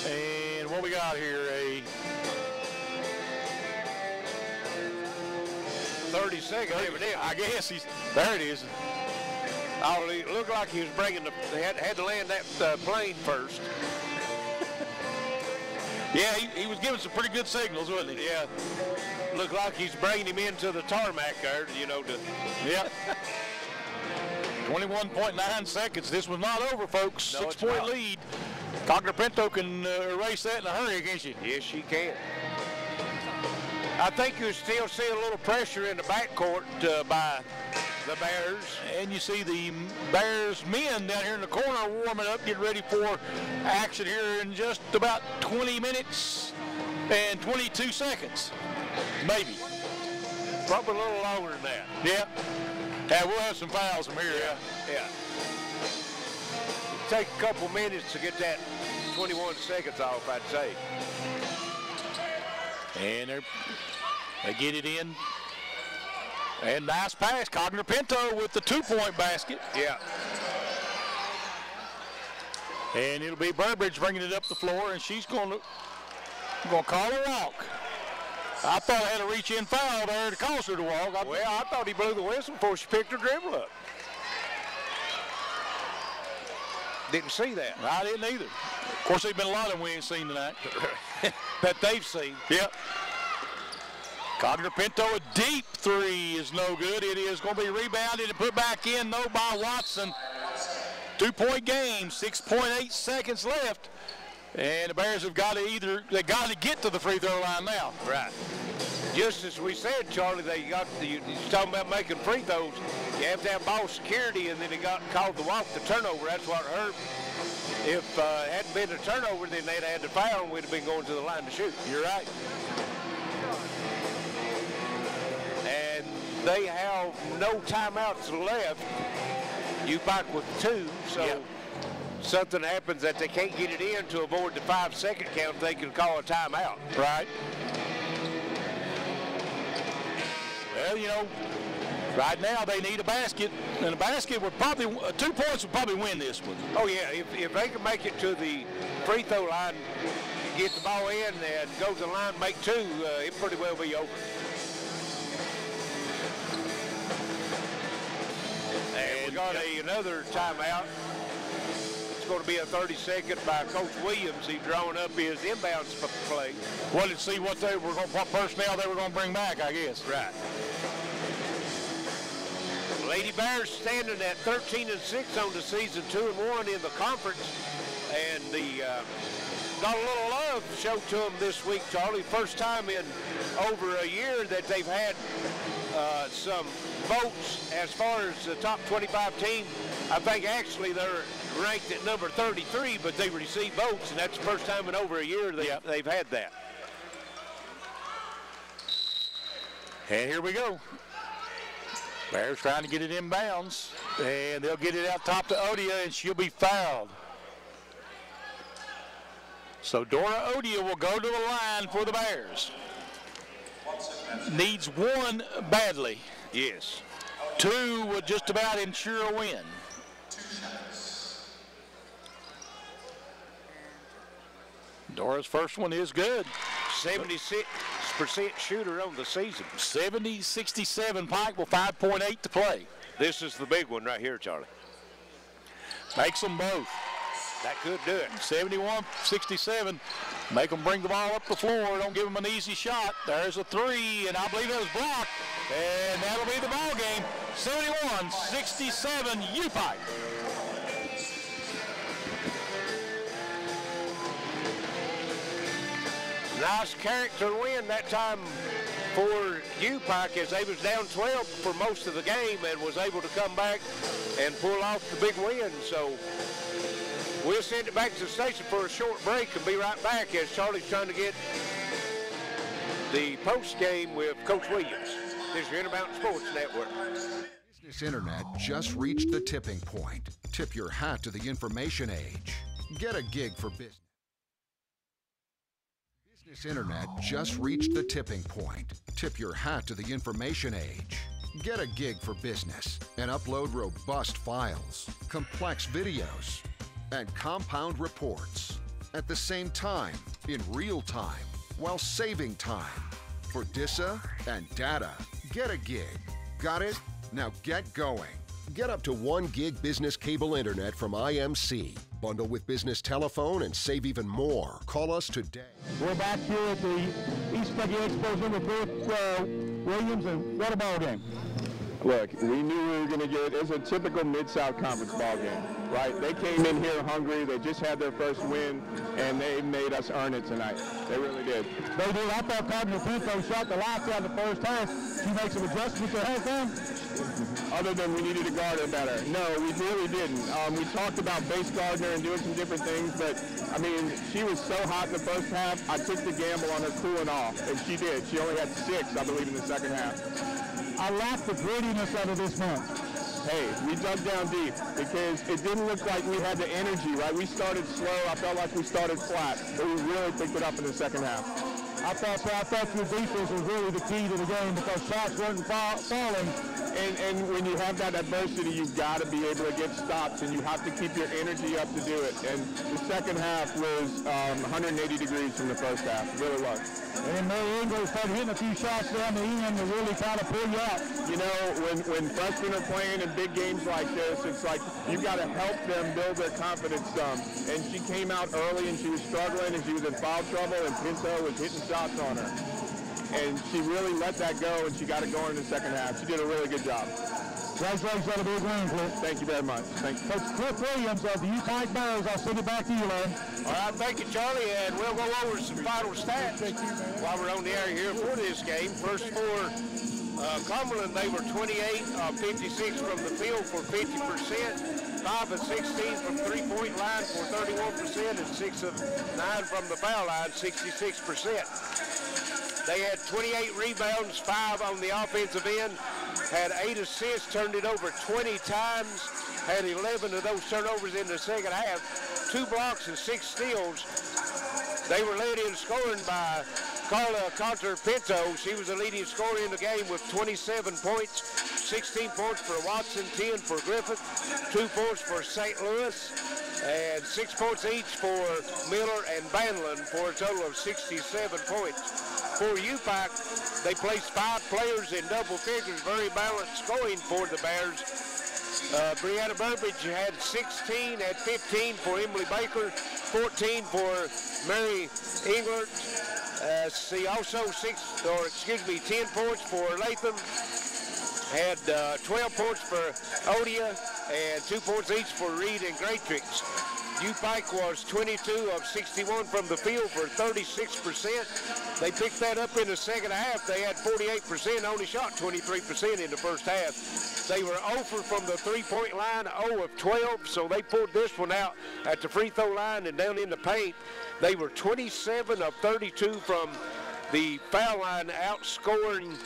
And what we got here, 30 seconds. I guess there it is. Oh, it looked like he was bringing they had to land that plane first. Yeah, he was giving some pretty good signals, wasn't he? Yeah. Looked like he's bringing him into the tarmac there, Yeah. 21.9 seconds. This was not over, folks. No, 6-point lead. Cogner-Pinto can erase that in a hurry, can't she? Yes, she can. I think you still see a little pressure in the backcourt by the Bears. And you see the Bears men down here in the corner warming up, getting ready for action here in just about 20 minutes and 22 seconds. Maybe. Probably a little longer than that. Yeah. Yeah, we'll have some fouls from here. Yeah. Take a couple minutes to get that 21 seconds off, I'd say. And they get it in. And nice pass. Cogner-Pinto with the 2-point basket. Yeah. And it'll be Burbridge bringing it up the floor, and she's going to call a walk. I thought I had a reach-in foul there to cause her to walk. I thought he blew the whistle before she picked her dribble up. Didn't see that. I didn't either. Of course, there's been a lot of them we ain't seen tonight. That they've seen. Yep. Cogner-Pinto, a deep 3 is no good. It is going to be rebounded and put back in, though, by Watson. 2-point game, 6.8 seconds left. And the Bears have got to get to the free throw line now. Right. Just as we said, Charlie, you're talking about making free throws. You have to have ball security, and then he got called the walk, the turnover. That's what hurt. If it hadn't been a turnover, then they'd had the foul, and we'd have been going to the line to shoot. You're right. And they have no timeouts left. UPIKE with 2, so something happens that they can't get it in to avoid the 5-second count, they can call a timeout. Right. Well, right now they need a basket, and a basket would probably, 2 points would probably win this one. Oh, yeah, if they can make it to the free throw line, get the ball in and go to the line, make 2, it pretty well be over. And we got another timeout. It's going to be a 30-second by Coach Williams. He's drawing up his inbounds play. Well, let's see what personnel they were going to bring back, I guess. Right. Lady Bears standing at 13-6 on the season, 2-1 in the conference, and got a little love showed to them this week, Charlie. First time in over a year that they've had some votes as far as the top 25 team. I think actually they're ranked at number 33, but they received votes, and that's the first time in over a year they've had that. And here we go. Bears trying to get it inbounds, and they'll get it out top to Odia, and she'll be fouled. So Dora Odia will go to the line for the Bears. Needs one badly. Yes. Two would just about ensure a win. Dora's first one is good. 76% shooter on the season. 70-67 Pike with 5.8 to play. This is the big one right here, Charlie. Makes them both. That could do it. 71-67. Make them bring the ball up the floor. Don't give them an easy shot. There's a three, and I believe it was blocked. And that'll be the ball game. 71-67 UPIKE. Nice character win that time for UPIKE, as they was down 12 for most of the game and was able to come back and pull off the big win. So we'll send it back to the station for a short break and be right back as Charlie's trying to get the post game with Coach Williams. This is your Intermountain Sports Network. Business Internet just reached the tipping point. Tip your hat to the information age. Get a gig for business. Business Internet just reached the tipping point. Tip your hat to the information age. Get a gig for business and upload robust files, complex videos, and compound reports at the same time, in real time, while saving time. For DISA and data, get a gig. Got it? Now get going. Get up to 1 gig business cable internet from IMC. Bundle with business telephone and save even more. Call us today. We're back here at the East Kentucky Expos number 4, Williams, and what a ball game. Look, we knew we were going to get, it's a typical Mid-South Conference ball game, right? They came in here hungry, they just had their first win, and they made us earn it tonight. They really did. They did. I thought Cardinal Pinto shot the lights out in the first half. She made some adjustments at halftime? Other than we needed to guard her better. No, we really didn't. We talked about base guarding her and doing some different things, but, I mean, she was so hot in the first half, I took the gamble on her cooling off, and she did. She only had 6, I believe, in the second half. I like the grittiness out of this month. Hey, we dug down deep because it didn't look like we had the energy, right? We started slow. I felt like we started flat, but we really picked it up in the second half. I thought your defense was really the key to the game because shots weren't falling. And when you have that adversity, you've got to be able to get stops, and you have to keep your energy up to do it. And the second half was 180 degrees from the first half. It really was. And Mary English started hitting a few shots down the end to really kind of pull you out. You know, when freshmen are playing in big games like this, it's like you've got to help them build their confidence some. And she came out early, and she was struggling, and she was in foul trouble, and Pinto was hitting shots on her. And she really let that go, and she got it going in the second half. She did a really good job. Congratulations on a big win, Cliff. Thank you very much. Thank you. Coach Cliff Williams of the UPIKE Bears. I'll send it back to you, Larry. All right, thank you, Charlie, and we'll go over some final stats while we're on the air here for this game. First for Cumberland, they were 28 of 56 from the field for 50%, 5 of 16 from three-point line for 31%, and 6 of 9 from the foul line, 66%. They had 28 rebounds, 5 on the offensive end, had 8 assists, turned it over 20 times, had 11 of those turnovers in the second half, 2 blocks and 6 steals. They were led in scoring by Carla Conter-Pinto. She was the leading scorer in the game with 27 points, 16 points for Watson, 10 for Griffith, 2 points for St. Louis, and 6 points each for Miller and Banlin for a total of 67 points. For UPIKE, they placed 5 players in double figures, very balanced scoring for the Bears. Brianna Burbridge had 16, had 15 for Emily Baker, 14 for Mary Englert. Also 10 points for Latham. Had 12 points for Odia and 2 points each for Reed and Greatrix. UPIKE was 22 of 61 from the field for 36%. They picked that up in the second half. They had 48%, only shot 23% in the first half. They were 0 from the three-point line, 0 of 12, so they pulled this one out at the free throw line and down in the paint. They were 27 of 32 from the foul line, outscoring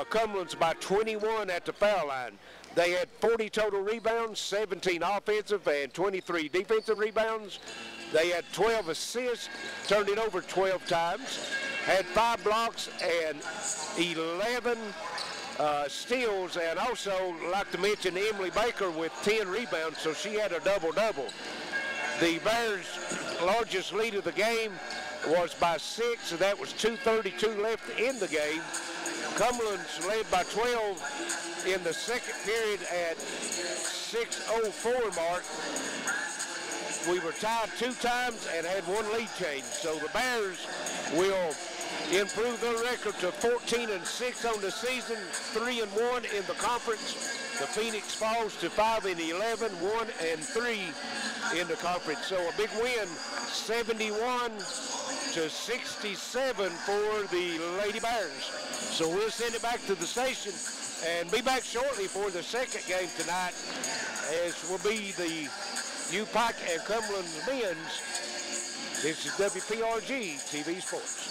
Cumberland's by 21 at the foul line. They had 40 total rebounds, 17 offensive and 23 defensive rebounds. They had 12 assists, turned it over 12 times, had 5 blocks and 11 steals, and also, like to mention, Emily Baker with 10 rebounds, so she had a double-double. The Bears' largest lead of the game was by 6, and that was 2:32 left in the game. Cumberland's led by 12 in the second period at 6:04 mark. We were tied 2 times and had 1 lead change. So the Bears will improve their record to 14-6 on the season, 3-1 in the conference. The Phoenix falls to 5-11, 1-3 in the conference. So a big win, 71-67 for the Lady Bears. So we'll send it back to the station and be back shortly for the second game tonight, as will be the UPIKE and Cumberland men's. This is WPRG TV Sports.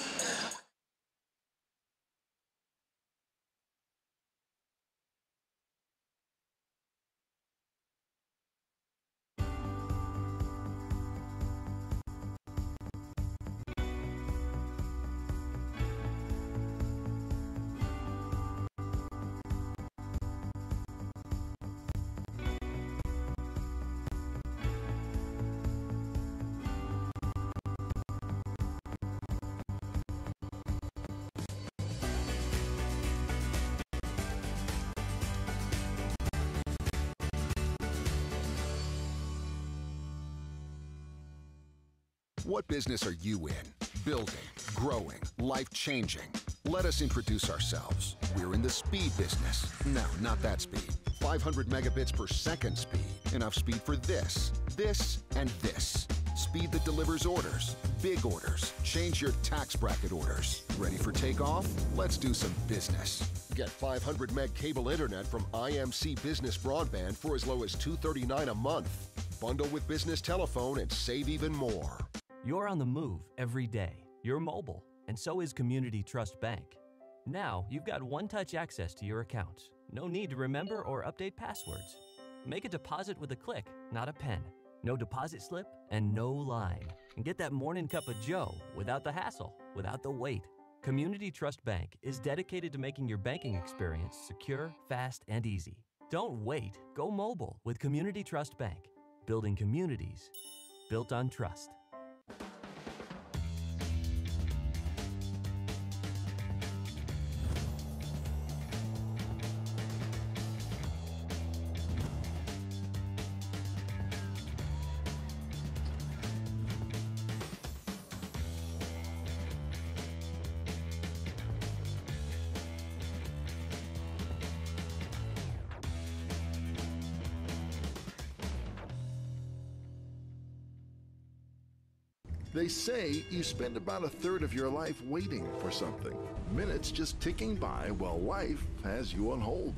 What business are you in? Building, growing, life-changing. Let us introduce ourselves. We're in the speed business. No, not that speed. 500 megabits per second speed. Enough speed for this, and this. Speed that delivers orders, big orders. Change your tax bracket orders. Ready for takeoff? Let's do some business. Get 500 meg cable internet from IMC Business Broadband for as low as $239 a month. Bundle with business telephone and save even more. You're on the move every day. You're mobile, and so is Community Trust Bank. Now, you've got one-touch access to your accounts. No need to remember or update passwords. Make a deposit with a click, not a pen. No deposit slip and no line. And get that morning cup of joe without the hassle, without the wait. Community Trust Bank is dedicated to making your banking experience secure, fast, and easy. Don't wait. Go mobile with Community Trust Bank. Building communities built on trust. They say you spend about 1/3 of your life waiting for something. Minutes just ticking by while life has you on hold.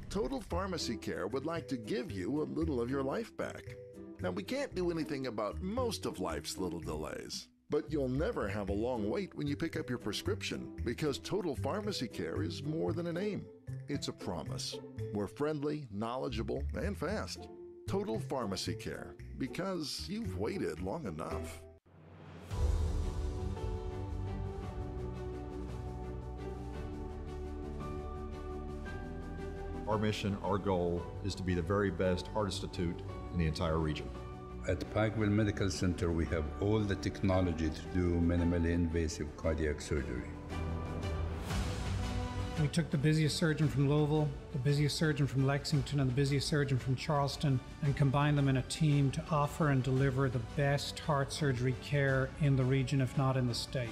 Total Pharmacy Care would like to give you a little of your life back. Now, we can't do anything about most of life's little delays, but you'll never have a long wait when you pick up your prescription, because Total Pharmacy Care is more than a name. It's a promise. We're friendly, knowledgeable, and fast. Total Pharmacy Care, because you've waited long enough. Our mission, our goal, is to be the very best heart institute in the entire region. At Pikeville Medical Center, we have all the technology to do minimally invasive cardiac surgery. We took the busiest surgeon from Louisville, the busiest surgeon from Lexington, and the busiest surgeon from Charleston and combined them in a team to offer and deliver the best heart surgery care in the region, if not in the state.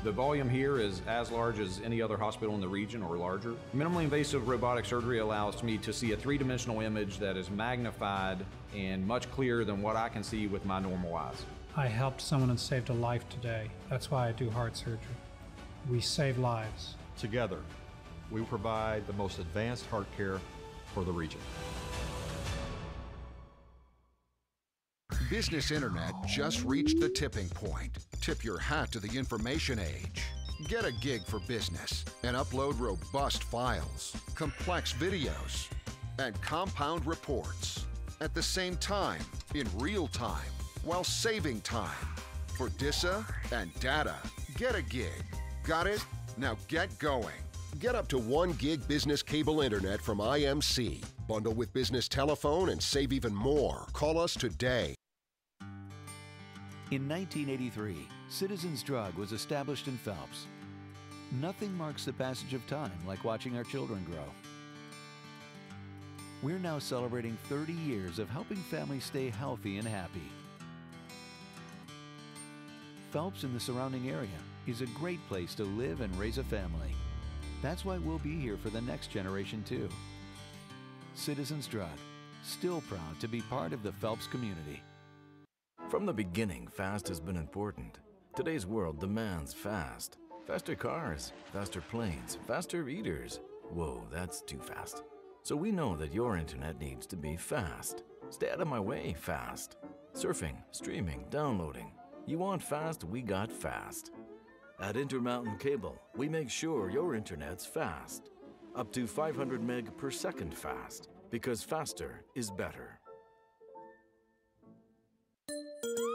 The volume here is as large as any other hospital in the region or larger. Minimally invasive robotic surgery allows me to see a three-dimensional image that is magnified and much clearer than what I can see with my normal eyes. I helped someone and saved a life today. That's why I do heart surgery. We save lives. Together, we provide the most advanced heart care for the region. Business Internet just reached the tipping point. Tip your hat to the information age. Get a gig for business and upload robust files, complex videos, and compound reports at the same time, in real time, while saving time. For DISA and data, get a gig. Got it? Now get going. Get up to 1 gig business cable internet from IMC. Bundle with business telephone and save even more. Call us today. In 1983, Citizens Drug was established in Phelps. Nothing marks the passage of time like watching our children grow. We're now celebrating 30 years of helping families stay healthy and happy. Phelps and the surrounding area is a great place to live and raise a family. That's why we'll be here for the next generation too. Citizens Drug, still proud to be part of the Phelps community. From the beginning, fast has been important. Today's world demands fast. Faster cars, faster planes, faster eaters. Whoa, that's too fast. So we know that your internet needs to be fast. Stay out of my way, fast. Surfing, streaming, downloading. You want fast, we got fast. At Intermountain Cable, we make sure your internet's fast. Up to 500 meg per second fast, because faster is better.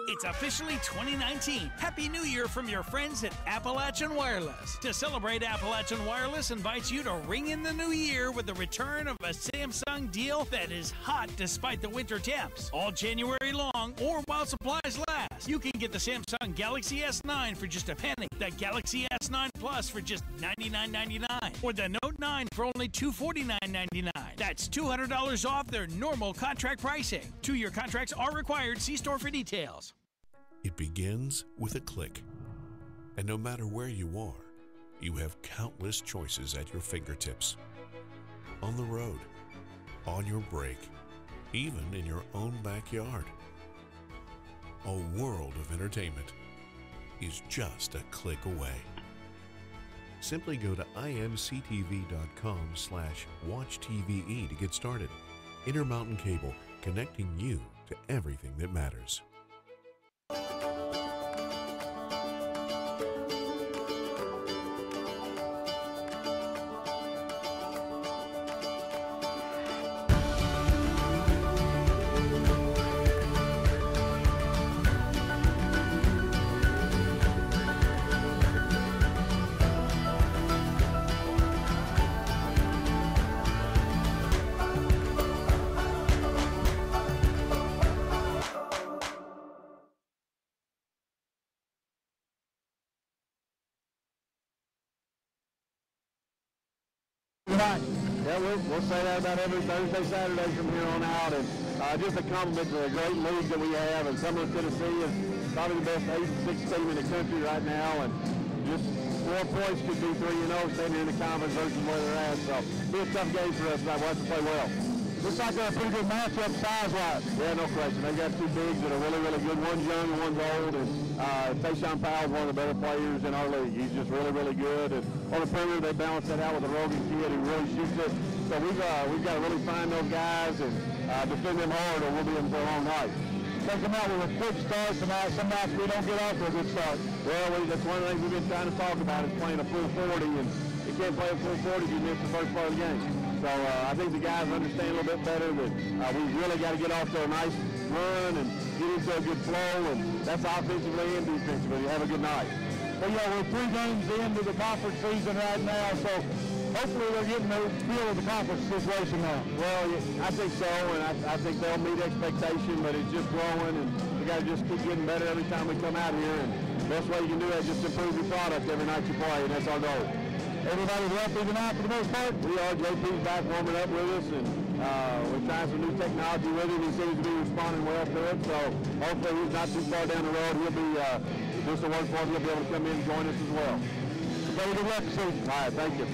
It's officially 2019. Happy New Year from your friends at Appalachian Wireless. To celebrate, Appalachian Wireless invites you to ring in the new year with the return of a Samsung deal that is hot despite the winter temps. All January long or while supplies last. You can get the Samsung Galaxy S9 for just a penny, the Galaxy S9 Plus for just $99.99, or the Note 9 for only $249.99. That's $200 off their normal contract pricing. 2-year contracts are required. See store for details. It begins with a click. And no matter where you are, you have countless choices at your fingertips. On the road, on your break, even in your own backyard. A world of entertainment is just a click away. Simply go to imctv.com/watchtve to get started. Intermountain Cable, connecting you to everything that matters. Yeah, we'll say that about every Thursday, Saturday from here on out. And just a compliment to the great league that we have. And Cumberland, Tennessee is probably the best 8 and 6 team in the country right now. And just 4 points could be 3-0 standing in the conference versus where they're at. So it'll be a tough game for us tonight. We'll have to play well. Looks like they're a pretty good matchup size-wise. Yeah, no question. They've got 2 bigs that are really, really good. One's young and one's old. And Tayshawn Powell's one of the better players in our league. He's just really, really good. And on the perimeter, they balance that out with a Rogan kid who really shoots it. So we've got to really find those guys and defend them hard, or we'll be in for a long night. They come out with a quick start tonight. Some nights we don't get off to a good start. Well, that's one of the things we've been trying to talk about is playing a full 40, and you can't play a full 40 if you miss the first part of the game. So I think the guys understand a little bit better that we've really got to get off to a nice run and get into a good flow, and that's offensively and defensively. Have a good night. Well, we're 3 games into the conference season right now, so hopefully they're getting the feel of the conference situation now. Well, I think so, and I think they'll meet expectation, but it's just growing, and we got to just keep getting better every time we come out here, and the best way you can do that is just improve your product every night you play, and that's our goal. Everybody's healthy tonight for the most part? We are. JP's back warming up with us, and we're trying some new technology with him. He seems to be responding well to it, so hopefully he's not too far down the road. He'll be doing some work for us. He'll be able to come in and join us as well. Very good luck, Steve. All right, thank you.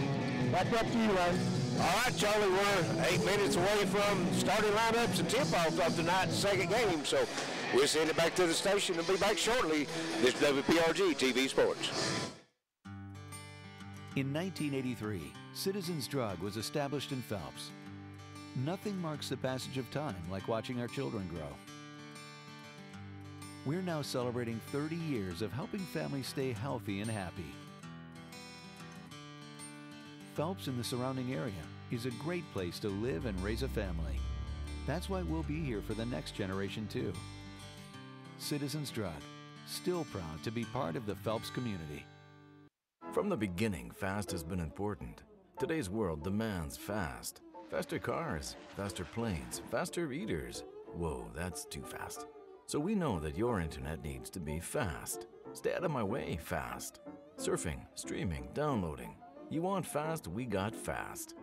Back up to you, Larry. All right, Charlie, we're 8 minutes away from starting lineups and tip-off of tonight's second game, so we'll send it back to the station and be back shortly. This is WPRG TV Sports. In 1983, Citizens Drug was established in Phelps. Nothing marks the passage of time like watching our children grow. We're now celebrating 30 years of helping families stay healthy and happy. Phelps and the surrounding area is a great place to live and raise a family. That's why we'll be here for the next generation too. Citizens Drug, still proud to be part of the Phelps community. From the beginning, fast has been important. Today's world demands fast. Faster cars, faster planes, faster eaters. Whoa, that's too fast. So we know that your internet needs to be fast. Stay out of my way, fast. Surfing, streaming, downloading. You want fast, we got fast.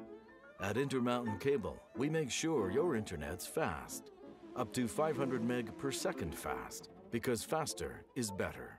At Intermountain Cable, we make sure your internet's fast. Up to 500 meg per second fast, because faster is better.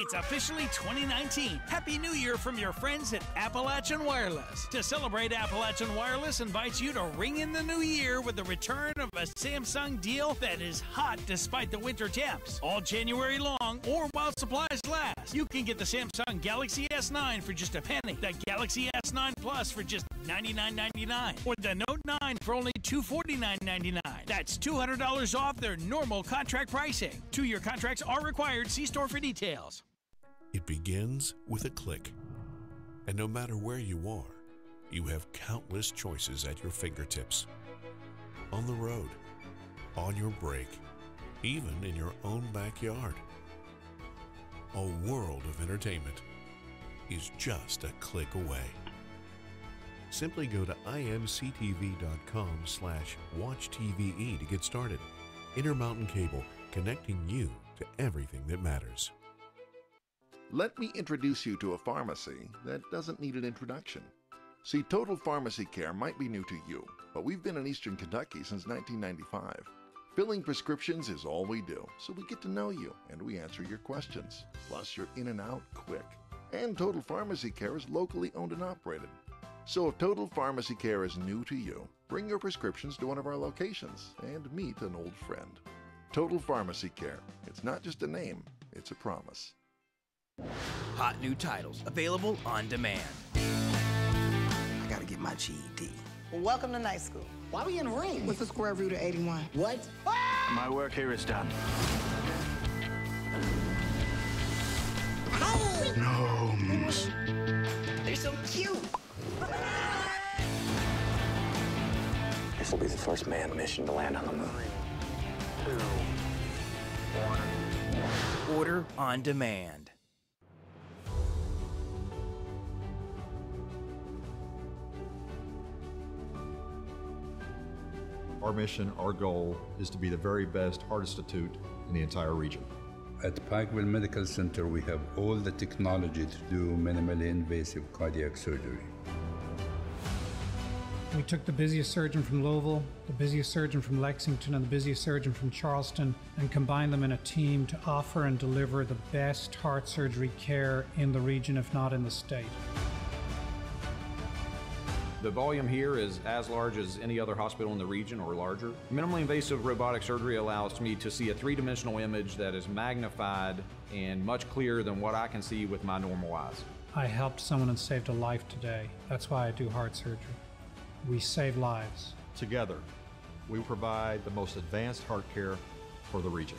It's officially 2019. Happy New Year from your friends at Appalachian Wireless. To celebrate, Appalachian Wireless invites you to ring in the new year with the return of a Samsung deal that is hot despite the winter temps. All January long or while supplies last. You can get the Samsung Galaxy S9 for just a penny, the Galaxy S9 Plus for just $99.99, or the Note 9 for only $249.99. That's $200 off their normal contract pricing. 2-year contracts are required. See store for details. It begins with a click. And no matter where you are, you have countless choices at your fingertips. On the road, on your break, even in your own backyard. A world of entertainment is just a click away. Simply go to imctv.com/watchtve to get started. Intermountain Cable, connecting you to everything that matters. Let me introduce you to a pharmacy that doesn't need an introduction. See, Total Pharmacy Care might be new to you, but we've been in Eastern Kentucky since 1995. Filling prescriptions is all we do, so we get to know you and we answer your questions. Plus, you're in and out quick. And Total Pharmacy Care is locally owned and operated. So if Total Pharmacy Care is new to you, bring your prescriptions to one of our locations and meet an old friend. Total Pharmacy Care. It's not just a name, it's a promise. Hot new titles available on demand. I gotta get my GED. Well, welcome to night school. Why are we in ring? What's the square root of 81? What? My work here is done. Gnomes. They're so cute. This will be the first manned mission to land on the moon. 3, 2, 1. Order on demand. Our mission, our goal, is to be the very best heart institute in the entire region. At Pikeville Medical Center, we have all the technology to do minimally invasive cardiac surgery. We took the busiest surgeon from Louisville, the busiest surgeon from Lexington, and the busiest surgeon from Charleston, and combined them in a team to offer and deliver the best heart surgery care in the region, if not in the state. The volume here is as large as any other hospital in the region or larger. Minimally invasive robotic surgery allows me to see a three-dimensional image that is magnified and much clearer than what I can see with my normal eyes. I helped someone and saved a life today. That's why I do heart surgery. We save lives. Together, we provide the most advanced heart care for the region.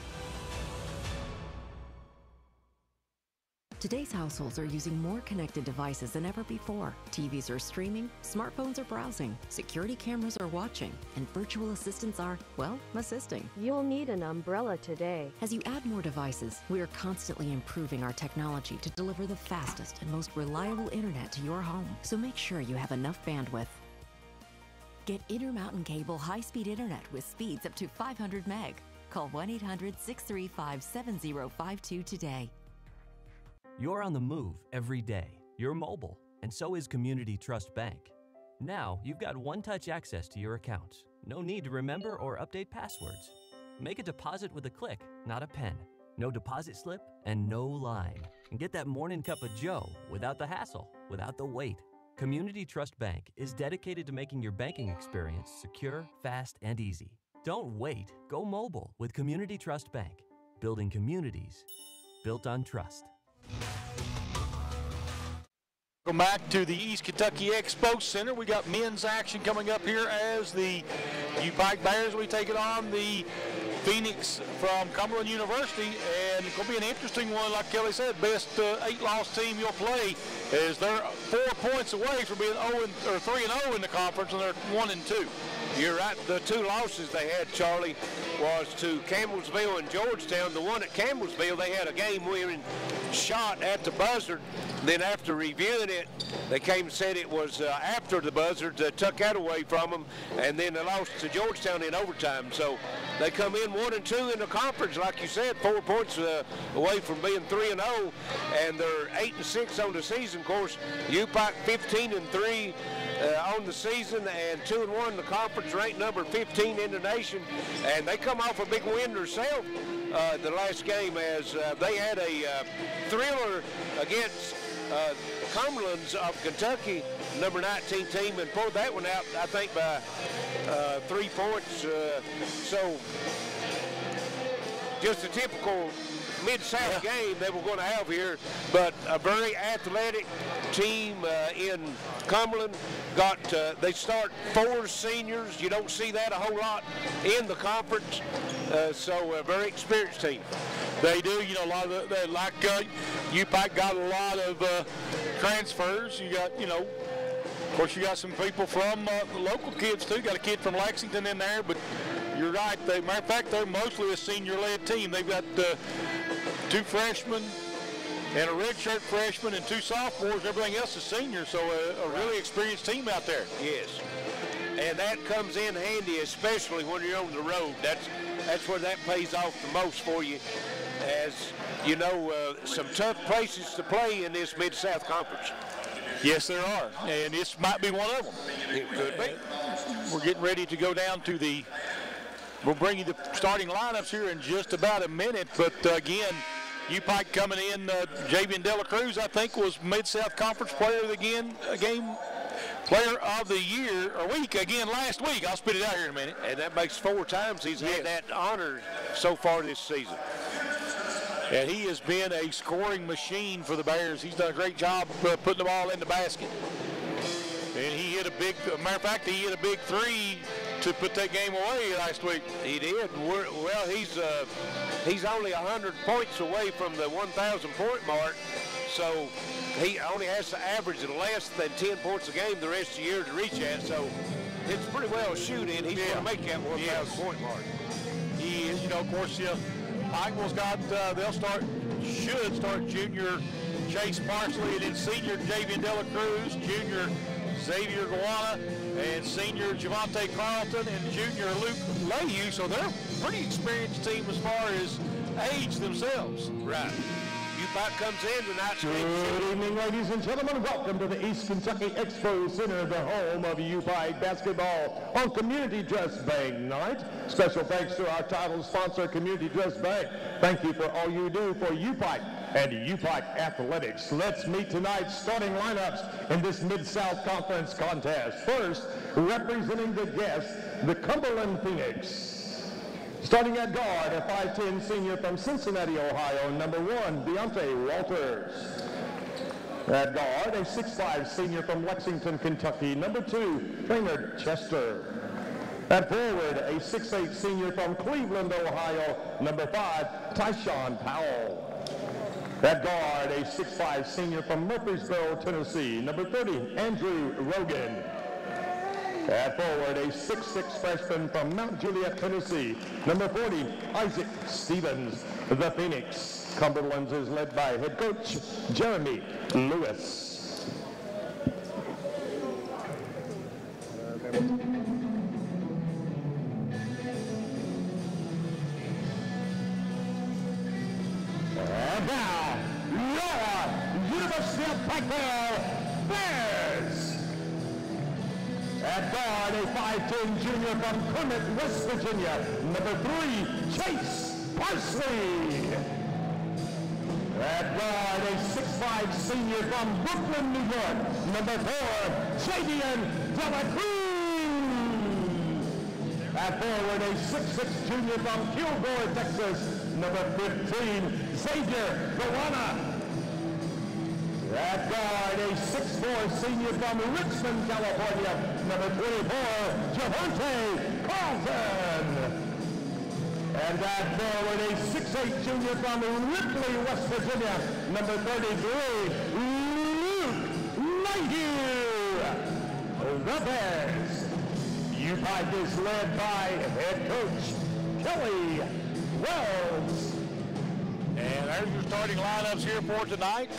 Today's households are using more connected devices than ever before. TVs are streaming, smartphones are browsing, security cameras are watching, and virtual assistants are, well, assisting. You'll need an umbrella today. As you add more devices, we are constantly improving our technology to deliver the fastest and most reliable internet to your home. So make sure you have enough bandwidth. Get Intermountain Cable high-speed internet with speeds up to 500 meg. Call 1-800-635-7052 today. You're on the move every day. You're mobile, and so is Community Trust Bank. Now, you've got one-touch access to your accounts. No need to remember or update passwords. Make a deposit with a click, not a pen. No deposit slip and no line. And get that morning cup of joe without the hassle, without the wait. Community Trust Bank is dedicated to making your banking experience secure, fast, and easy. Don't wait. Go mobile with Community Trust Bank. Building communities built on trust. Welcome back to the East Kentucky Expo Center. We got men's action coming up here as the UPIKE Bears we take it on the Phoenix from Cumberland University, and it's going to be an interesting one. Like Kelly said, best 8-loss team you'll play is they're 4 points away from being 3-0 in the conference, and they're 1-2. You're right. The 2 losses they had, Charlie, was to Campbellsville and Georgetown. The one at Campbellsville, they had a game-winning shot at the buzzer. Then after reviewing it, they came and said it was after the buzzer to tuck that away from them, and then they lost to Georgetown in overtime. So they come in 1-2 in the conference, like you said, 4 points away from being 3-0, and they're 8-6 on the season. Of course, UPIKE 15-3 on the season and 2-1 in the conference, ranked number 15 in the nation, and they come off a big win themselves the last game as they had a thriller against Cumberland's of Kentucky, number 19 team, and pulled that one out, I think, by 3 points. So just a typical Mid-South game that we're going to have here, but a very athletic team in Cumberland. They start 4 seniors. You don't see that a whole lot in the conference, so a very experienced team. They do, a lot of UPIKE got a lot of transfers. You got, of course, you got some people from the local kids too. Got a kid from Lexington in there, but you're right. Matter of fact, they're mostly a senior-led team. They've got 2 freshmen and a redshirt freshman and 2 sophomores. Everything else is seniors, so a really experienced team out there. Yes, and that comes in handy, especially when you're on the road. That's where that pays off the most for you, as you know, some tough places to play in this Mid-South Conference. Yes, there are, and this might be one of them. It could be. We're getting ready to go down to we'll bring you the starting lineups here in just about a minute, but again, UPIKE coming in, Javian Dela Cruz, I think, was Mid-South Conference Player of the Game Player of the Year, or week, again, last week. I'll spit it out here in a minute. And that makes 4 times he's had that honor so far this season. And he has been a scoring machine for the Bears. He's done a great job putting the ball in the basket. And he hit matter of fact, he hit a big 3 to put that game away last week. He did. Well, he's only 100 points away from the 1,000 point mark, so he only has to average less than 10 points a game the rest of the year to reach that. So it's pretty well shooting. He's going to make that 1,000 point mark. He is, of course, Pikeville's got, should start junior Chase Parsley, and then senior Javian Dela Cruz, junior Xavier Guana, and senior Javante Carlton, and junior Luke Layhew. So they're a pretty experienced team as far as age themselves. Right. UPIKE comes in tonight. Good evening, ladies and gentlemen. Welcome to the East Kentucky Expo Center, the home of UPIKE basketball on Community Trust Bank night. Special thanks to our title sponsor, Community Trust Bank. Thank you for all you do for UPIKE and UPIKE athletics. Let's meet tonight's starting lineups in this Mid-South Conference contest. First, representing the guests, the Cumberland Phoenix. Starting at guard, a 5'10 senior from Cincinnati, Ohio, number 1, Deontay Walters. At guard, a 6'5 senior from Lexington, Kentucky, number 2, Traynard Chester. At forward, a 6'8 senior from Cleveland, Ohio, number 5, Tyshawn Powell. At guard, a 6'5 senior from Murfreesboro, Tennessee, number 30, Andrew Rogan. At forward, a 6'6 freshman from Mount Juliet, Tennessee, number 40, Isaac Stevens. The Phoenix Cumberlands is led by head coach Jeremy Lewis. now, your University of Pikeville Bears. At guard, a 5'10" junior from Cumberland, West Virginia, number 3, Chase Parsley. At guard, a 6'5" senior from Brooklyn, New York, number 4, Javian De La Cruz. At forward, a 6'6" junior from Kilgore, Texas, number 15, Xavier Gowana. At guard, a 6'4" senior from Richmond, California, number 24, Javante Carlton. And at forward, a 6'8" junior from Ripley, West Virginia, number 33, Luke Mayhew. The Bears. UPIKE is led by head coach Kelly Wells. And there's your starting lineups here for tonight.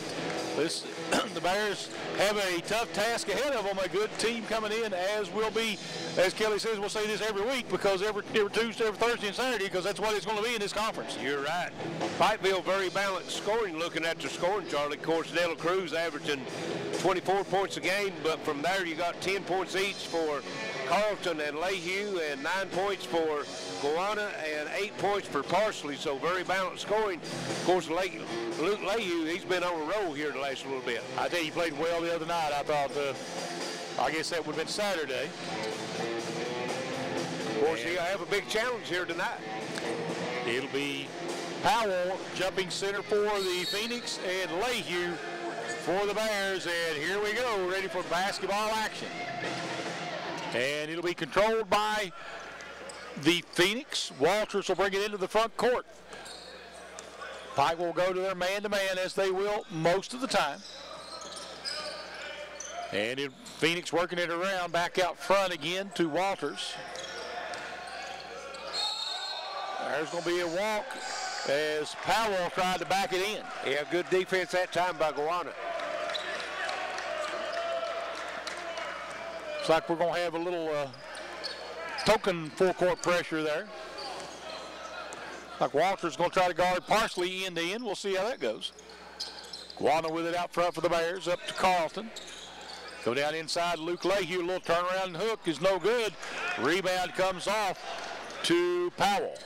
The Bears have a tough task ahead of them. A good team coming in, as will be, as Kelly says, we'll say this every week, because every Tuesday, every Thursday, and Saturday, because that's what it's going to be in this conference. You're right. Pikeville very balanced scoring. Looking at the scoring, Charlie, of course, De La Cruz averaging 24 points a game, but from there you got 10 points each for Carlton and Mayhew, and 9 points for Gowana, and 8 points for Parsley, so very balanced scoring. Of course, Luke Mayhew, he's been on a roll here the last little bit. I think he played well the other night. I thought, I guess that would have been Saturday. Of course, he'll have a big challenge here tonight. It'll be Powell jumping center for the Phoenix and Mayhew for the Bears, and here we go, ready for basketball action. And it'll be controlled by the Phoenix. Walters will bring it into the front court. Pike will go to their man-to-man, as they will most of the time. And Phoenix working it around back out front again to Walters. There's going to be a walk as Powell tried to back it in. Yeah, good defense that time by Gowana. Looks like we're going to have a little token full-court pressure there. Like Walter's going to try to guard Parsley end to end. We'll see how that goes. Gowana with it out front for the Bears, up to Carlton. Go down inside, Luke Mayhew, a little turnaround and hook is no good. Rebound comes off to Powell.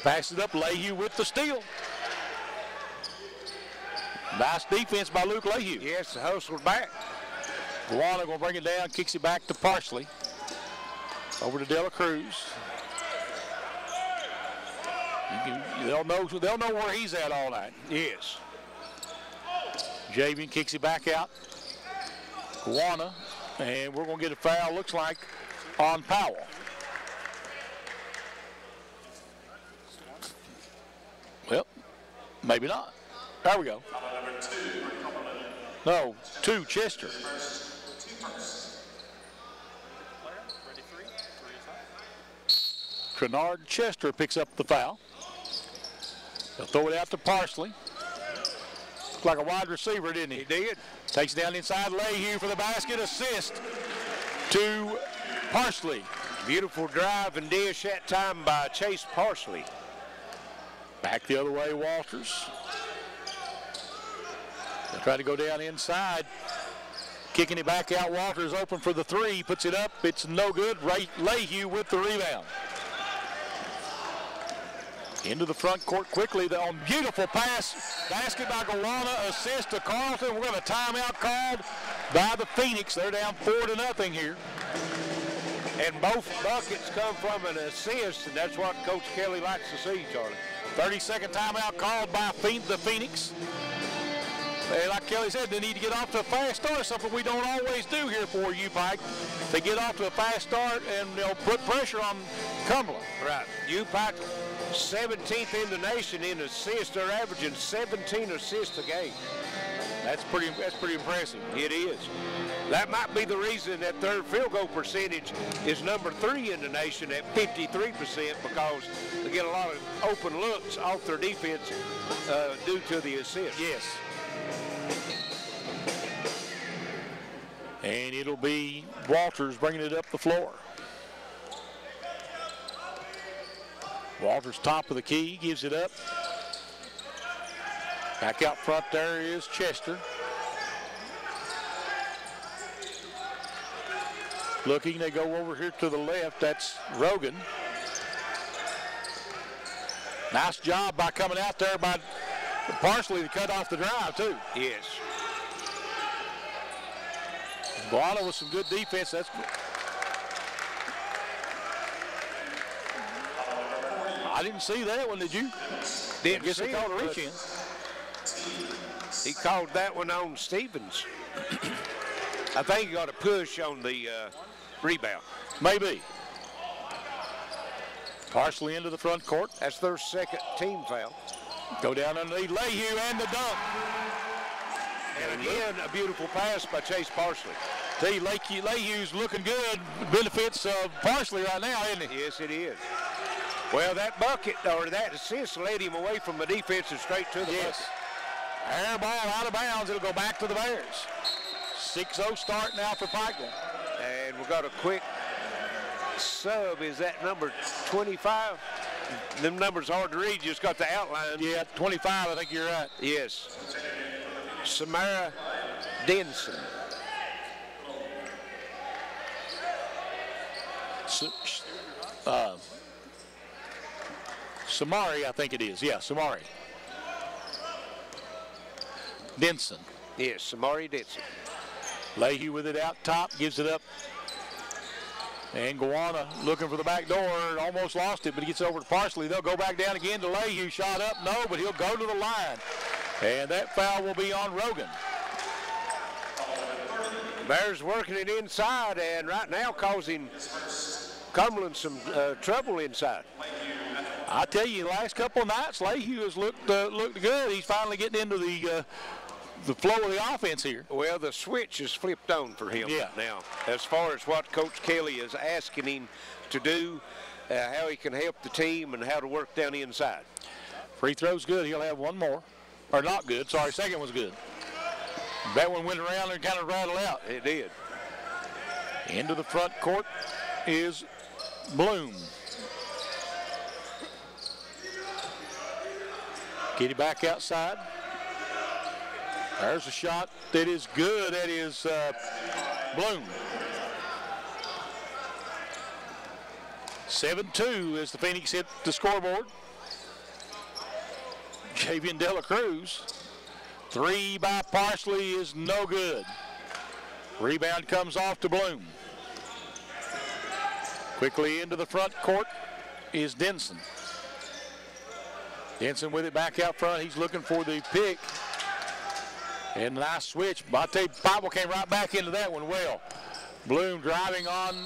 Passes it up, Mayhew with the steal. Nice defense by Luke Mayhew. Yes, the hustle's back. Gowana going to bring it down, kicks it back to Parsley. Over to De La Cruz. They'll know where he's at all night. Yes. Javian kicks it back out. Gowana, and we're going to get a foul, looks like, on Powell. Well, maybe not. There we go. No, 2, Chester. Kennard Chester picks up the foul. They'll throw it out to Parsley. Looked like a wide receiver, didn't he? He did. Takes it down inside, Mayhew for the basket, assist to Parsley. Beautiful drive and dish that time by Chase Parsley. Back the other way, Walters. They'll try to go down inside. Kicking it back out, Walters open for the 3, puts it up, it's no good. Mayhew with the rebound. Into the front court quickly, on beautiful pass, basket by Gowana, assist to Carlton. We're going to timeout called by the Phoenix. They're down 4-0 here. And both buckets come from an assist, and that's what Coach Kelly likes to see, Charlie. 30-second timeout called by the Phoenix. And like Kelly said, they need to get off to a fast start, something we don't always do here for UPIKE. They get off to a fast start and they'll put pressure on Cumberland. Right. UPIKE 17th in the nation in assists. They're averaging 17 assists a game. That's pretty impressive. It is. That might be the reason that their field goal percentage is number 3 in the nation at 53%, because they get a lot of open looks off their defense due to the assist. Yes. And it'll be Walters bringing it up the floor. Walters top of the key, gives it up. Back out front there is Chester. Looking, they go over here to the left. That's Rogan. Nice job by coming out there by Parsley to cut off the drive, too. Yes. Guana with some good defense. That's I didn't see that one, did you? Didn't guess see he called it, a reach in. He called that one on Stevens. I think he got a push on the rebound. Maybe. Parsley into the front court. That's their second team foul. Go down underneath Lehue and the dunk. And again, a beautiful pass by Chase Parsley. See, Lehue's looking good. Benefits of Parsley right now, isn't he? Yes, it is. Well, that bucket, or that assist, led him away from the defense and straight to the bucket. Air ball out of bounds. It'll go back to the Bears. 6-0 start now for Pikeville. And we've got a quick sub. Is that number 25? Them numbers hard to read. Just got the outline. Yeah, 25. I think you're right. Yes. Samara Denson. Samari, I think it is. Yeah, Samari. Denson. Yes, Samari Denson. Lehue with it out top, gives it up. And Guana looking for the back door, almost lost it, but he gets over to Parsley. They'll go back down again to Lehue. Shot up, no, but he'll go to the line. And that foul will be on Rogan. Bears working it inside, and right now causing Cumberland some trouble inside. I tell you, last couple of nights, Lehue has looked good. He's finally getting into the flow of the offense here. Well, the switch is flipped on for him now. As far as what Coach Kelly is asking him to do, how he can help the team and how to work down inside. Free throw's good. He'll have one more. Or not good. Sorry, second was good. That one went around and kind of rattled out. It did. Into the front court is Bloom. Get it back outside. There's a shot that is good. That is Bloom. 7-2 as the Phoenix hit the scoreboard. Javian De La Cruz. 3 by Parsley is no good. Rebound comes off to Bloom. Quickly into the front court is Denson. Denson with it back out front. He's looking for the pick. And nice switch. But I tell you, Bible came right back into that one well. Bloom driving on.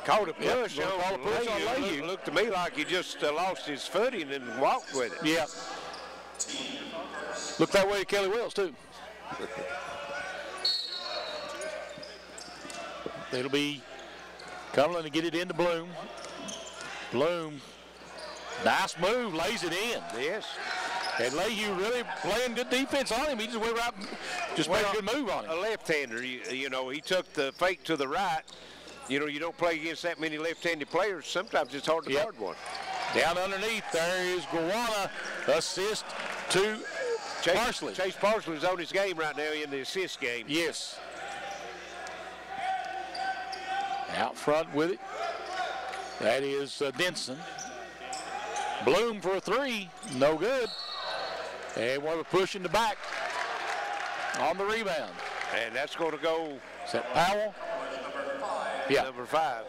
Called a push. Yep, called a push on Lehue. Looked to me like he just lost his footing and walked with it. Yeah. Looked that way to Kelly Wells, too. It'll be Cumberland to get it into Bloom. Bloom, nice move, lays it in. Yes. And Lehue really playing good defense on him. He just went right, just made a good move on him. A left-hander, you know, he took the fake to the right. You know, you don't play against that many left-handed players. Sometimes it's hard to guard one. Down underneath, there is Guana. Assist to Parsley. Chase Parsley's on his game right now in the assist game. Yes. Out front with it. That is Denson. Bloom for a 3. No good. And one of a push in the back on the rebound. And that's going to go. Is that Powell? Yeah. Number 5.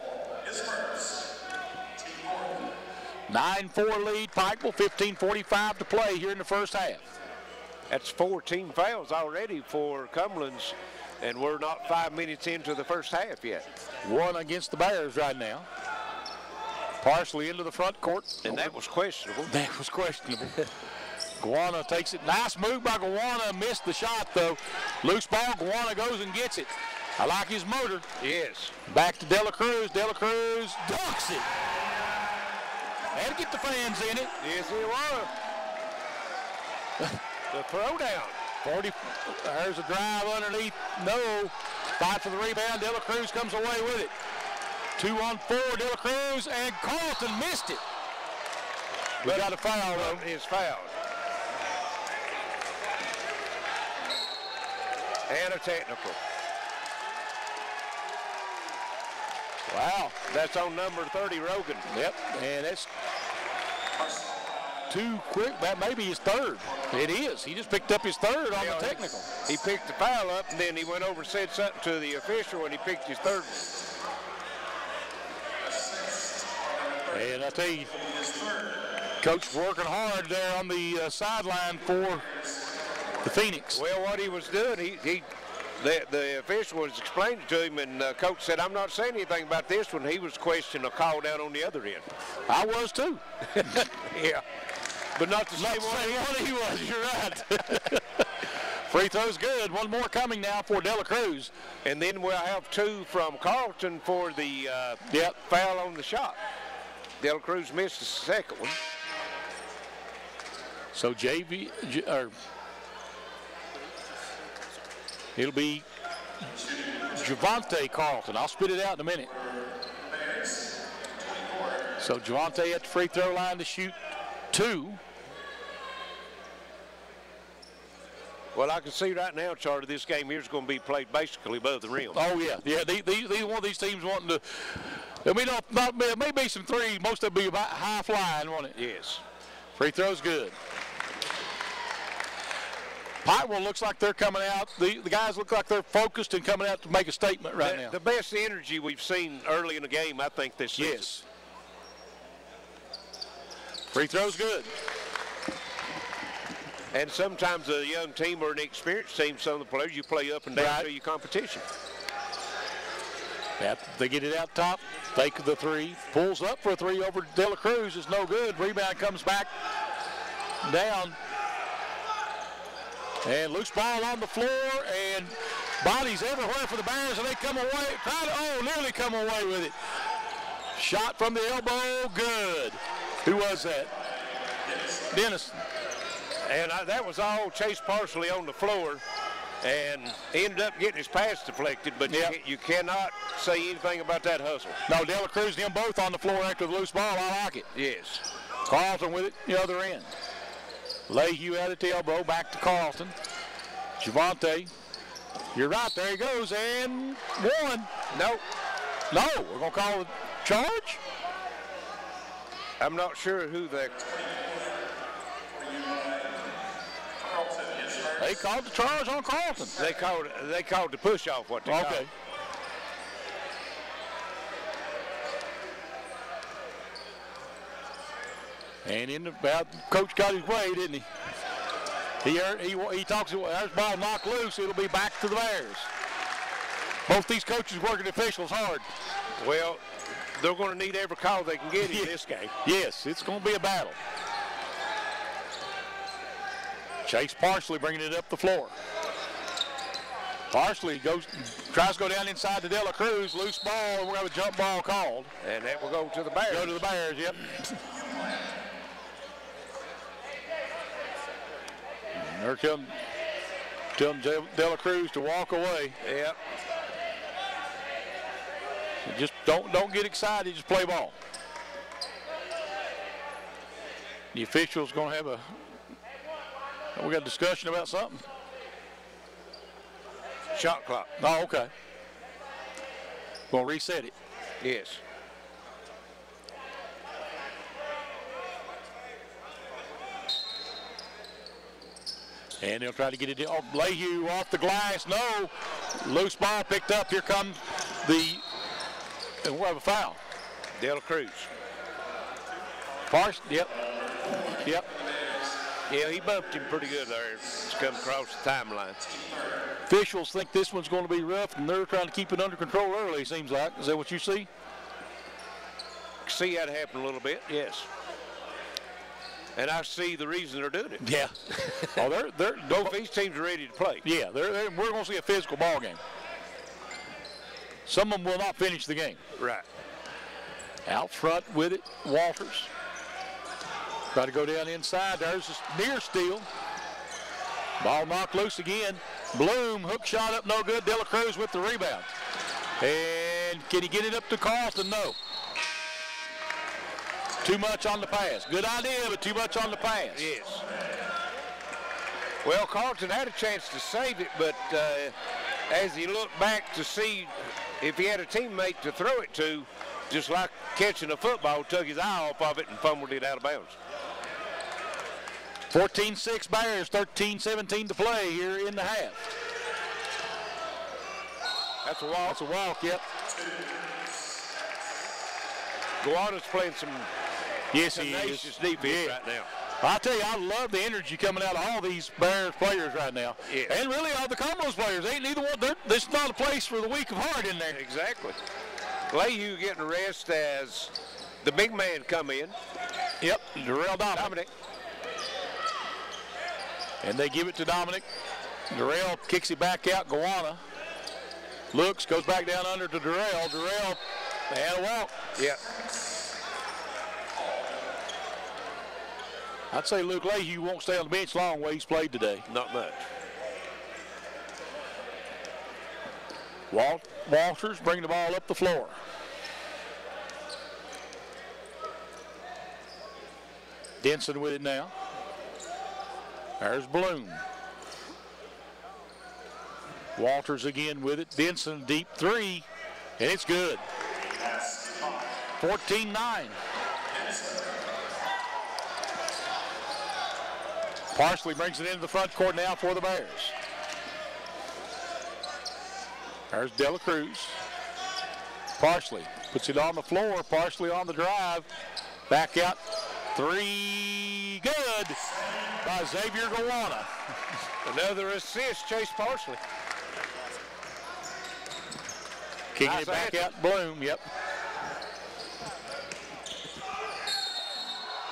9-4 lead, Pikeville, 15:45 to play here in the first half. That's 4 team fouls already for Cumberland's, and we're not 5 minutes into the first half yet. One against the Bears right now. Parsley into the front court. And that was questionable. That was questionable. Guana takes it. Nice move by Guana. Missed the shot, though. Loose ball. Guana goes and gets it. I like his motor. Yes. Back to De La Cruz. De La Cruz dunks it. Had to get the fans in it. Yes, he was. The throwdown. 40. There's a drive underneath. No. Fight for the rebound. De La Cruz comes away with it. 2-on-4. De La Cruz and Carlton missed it. We got a foul, though. Is fouled. And a technical. Wow. That's on number 30, Rogan. Yep, and that's too quick. That may be his third. It is. He just picked up his third on the technical. He picked the foul up, and then he went over and said something to the official, and he picked his third. And I tell you, Coach working hard there on the sideline for the Phoenix. Well, what he was doing, the official was explaining to him, and Coach said, I'm not saying anything about this one. He was questioning a call down on the other end. I was too. Yeah. But not the same one he was. You're right. Free throw's good. One more coming now for Dela Cruz. And then we'll have two from Carlton for the foul on the shot. Dela Cruz missed the second one. So it'll be Javante Carlton. I'll spit it out in a minute. So Javante at the free throw line to shoot 2. Well, I can see right now, Charlie, this game here is going to be played basically above the rim. Oh, yeah. Yeah, these one of these teams wanting to, there may be some three. Most of it be about high flying, won't it? Yes. Free throw's good. Pikeville looks like they're coming out. The guys look like they're focused and coming out to make a statement right now. The best energy we've seen early in the game, I think, this season. Yes. Free throw's good. And sometimes a young team or an experienced team, some of the players, you play up and down to your competition. They get it out top, fake the three, pulls up for a three over Dela Cruz. It's no good. Rebound comes back down. And loose ball on the floor, and bodies everywhere for the Bears, and they come away, nearly come away with it. Shot from the elbow, good. Who was that? Dennis. And that was all Chase Parsley on the floor, and ended up getting his pass deflected, but you cannot say anything about that hustle. No, Dela Cruz and him both on the floor after the loose ball. I like it. Yes. Carlton with it, the other end. Lehue out at the elbow, back to Carlton. Javante, you're right, there he goes, and one. No, we're going to call a charge? I'm not sure who that. They called the charge on Carlton. They called the push off. What they called. Okay. And Coach got his way, didn't he? He talks. There's ball knocked loose. It'll be back to the Bears. Both these coaches working officials hard. Well, they're going to need every call they can get in this game. Yes, it's going to be a battle. Chase Parsley bringing it up the floor. Parsley tries to go down inside to Dela Cruz, loose ball, and we're going to have a jump ball called. And that will go to the Bears. Go to the Bears, yep. They're telling Dela Cruz to walk away. Yep. So just don't get excited, just play ball. The official's going to have we got a discussion about something. Shot clock. Oh, okay. Going to reset it. Yes. And they'll try to get it in. Oh, Lehue off the glass. No. Loose ball picked up. Here comes and we'll have a foul. Dela Cruz. Yep. Yeah, he bumped him pretty good there. It's come across the timeline. Officials think this one's going to be rough, and they're trying to keep it under control early, it seems like. Is that what you see? See that happen a little bit, yes. And I see the reason they're doing it. Yeah. Both these teams are ready to play. Yeah, we're going to see a physical ball game. Some of them will not finish the game. Right. Out front with it, Walters. Try to go down inside. There's a near steal. Ball knocked loose again. Bloom, hook shot up, no good. Dela Cruz with the rebound. And can he get it up to Carlton? No. Too much on the pass. Good idea, but too much on the pass. Yes. Well, Carlton had a chance to save it, but as he looked back to see if he had a teammate to throw it to, just like catching a football, took his eye off of it and fumbled it out of bounds. 14-6 Bears, 13-17 to play here in the half. That's a walk. That's a walk, yep. Guana's playing some tenacious defense right now. I tell you, I love the energy coming out of all these Bears players right now. Yeah. And really all the Cumberland players. Ain't neither one. This is not a place for the weak of heart in there. Exactly. Leahy getting a rest as the big man come in. Yep, Darrell Dominic. And they give it to Dominic. Darrell kicks it back out. Guana looks, goes back down under to Darrell. Darrell had a walk. Yeah. I'd say Luke Leahy won't stay on the bench long the way he's played today. Not much. Walters bringing the ball up the floor. Denson with it now. There's Bloom. Walters again with it. Denson deep three, and it's good. 14-9. Parsley brings it into the front court now for the Bears. There's Dela Cruz. Parsley puts it on the floor. Parsley on the drive. Back out. Three. Good by Xavier Guana. Another assist, Chase Parsley. Kicking it back out. Bloom. Yep.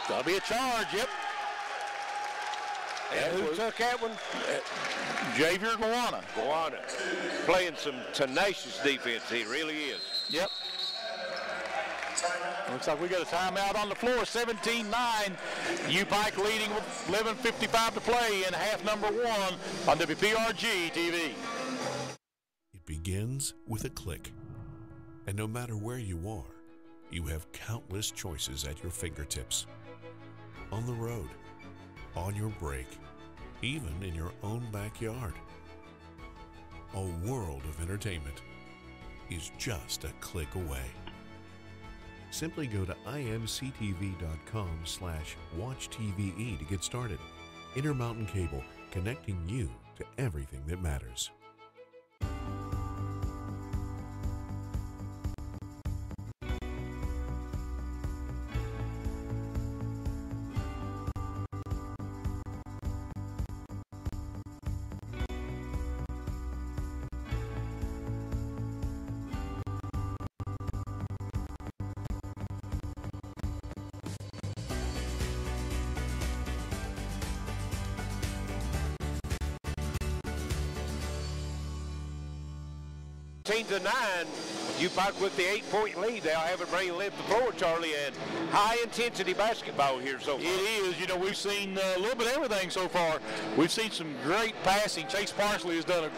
Gonna be a charge. Yep. And who took that one? Xavier Guana. Guana playing some tenacious defense. He really is. Yep. Looks like we got a timeout on the floor. 17-9. UPIKE leading with 11:55 to play in half number one on WPRG TV. It begins with a click. And no matter where you are, you have countless choices at your fingertips. On the road, on your break, even in your own backyard. A world of entertainment is just a click away. Simply go to imctv.com/watchtve to get started. Intermountain Cable, connecting you to everything that matters. To 9, UPIKE with the 8-point lead. They'll have it bring left the floor, Charlie, and high-intensity basketball here so far. It is. You know, we've seen a little bit of everything so far. We've seen some great passing. Chase Parsley has done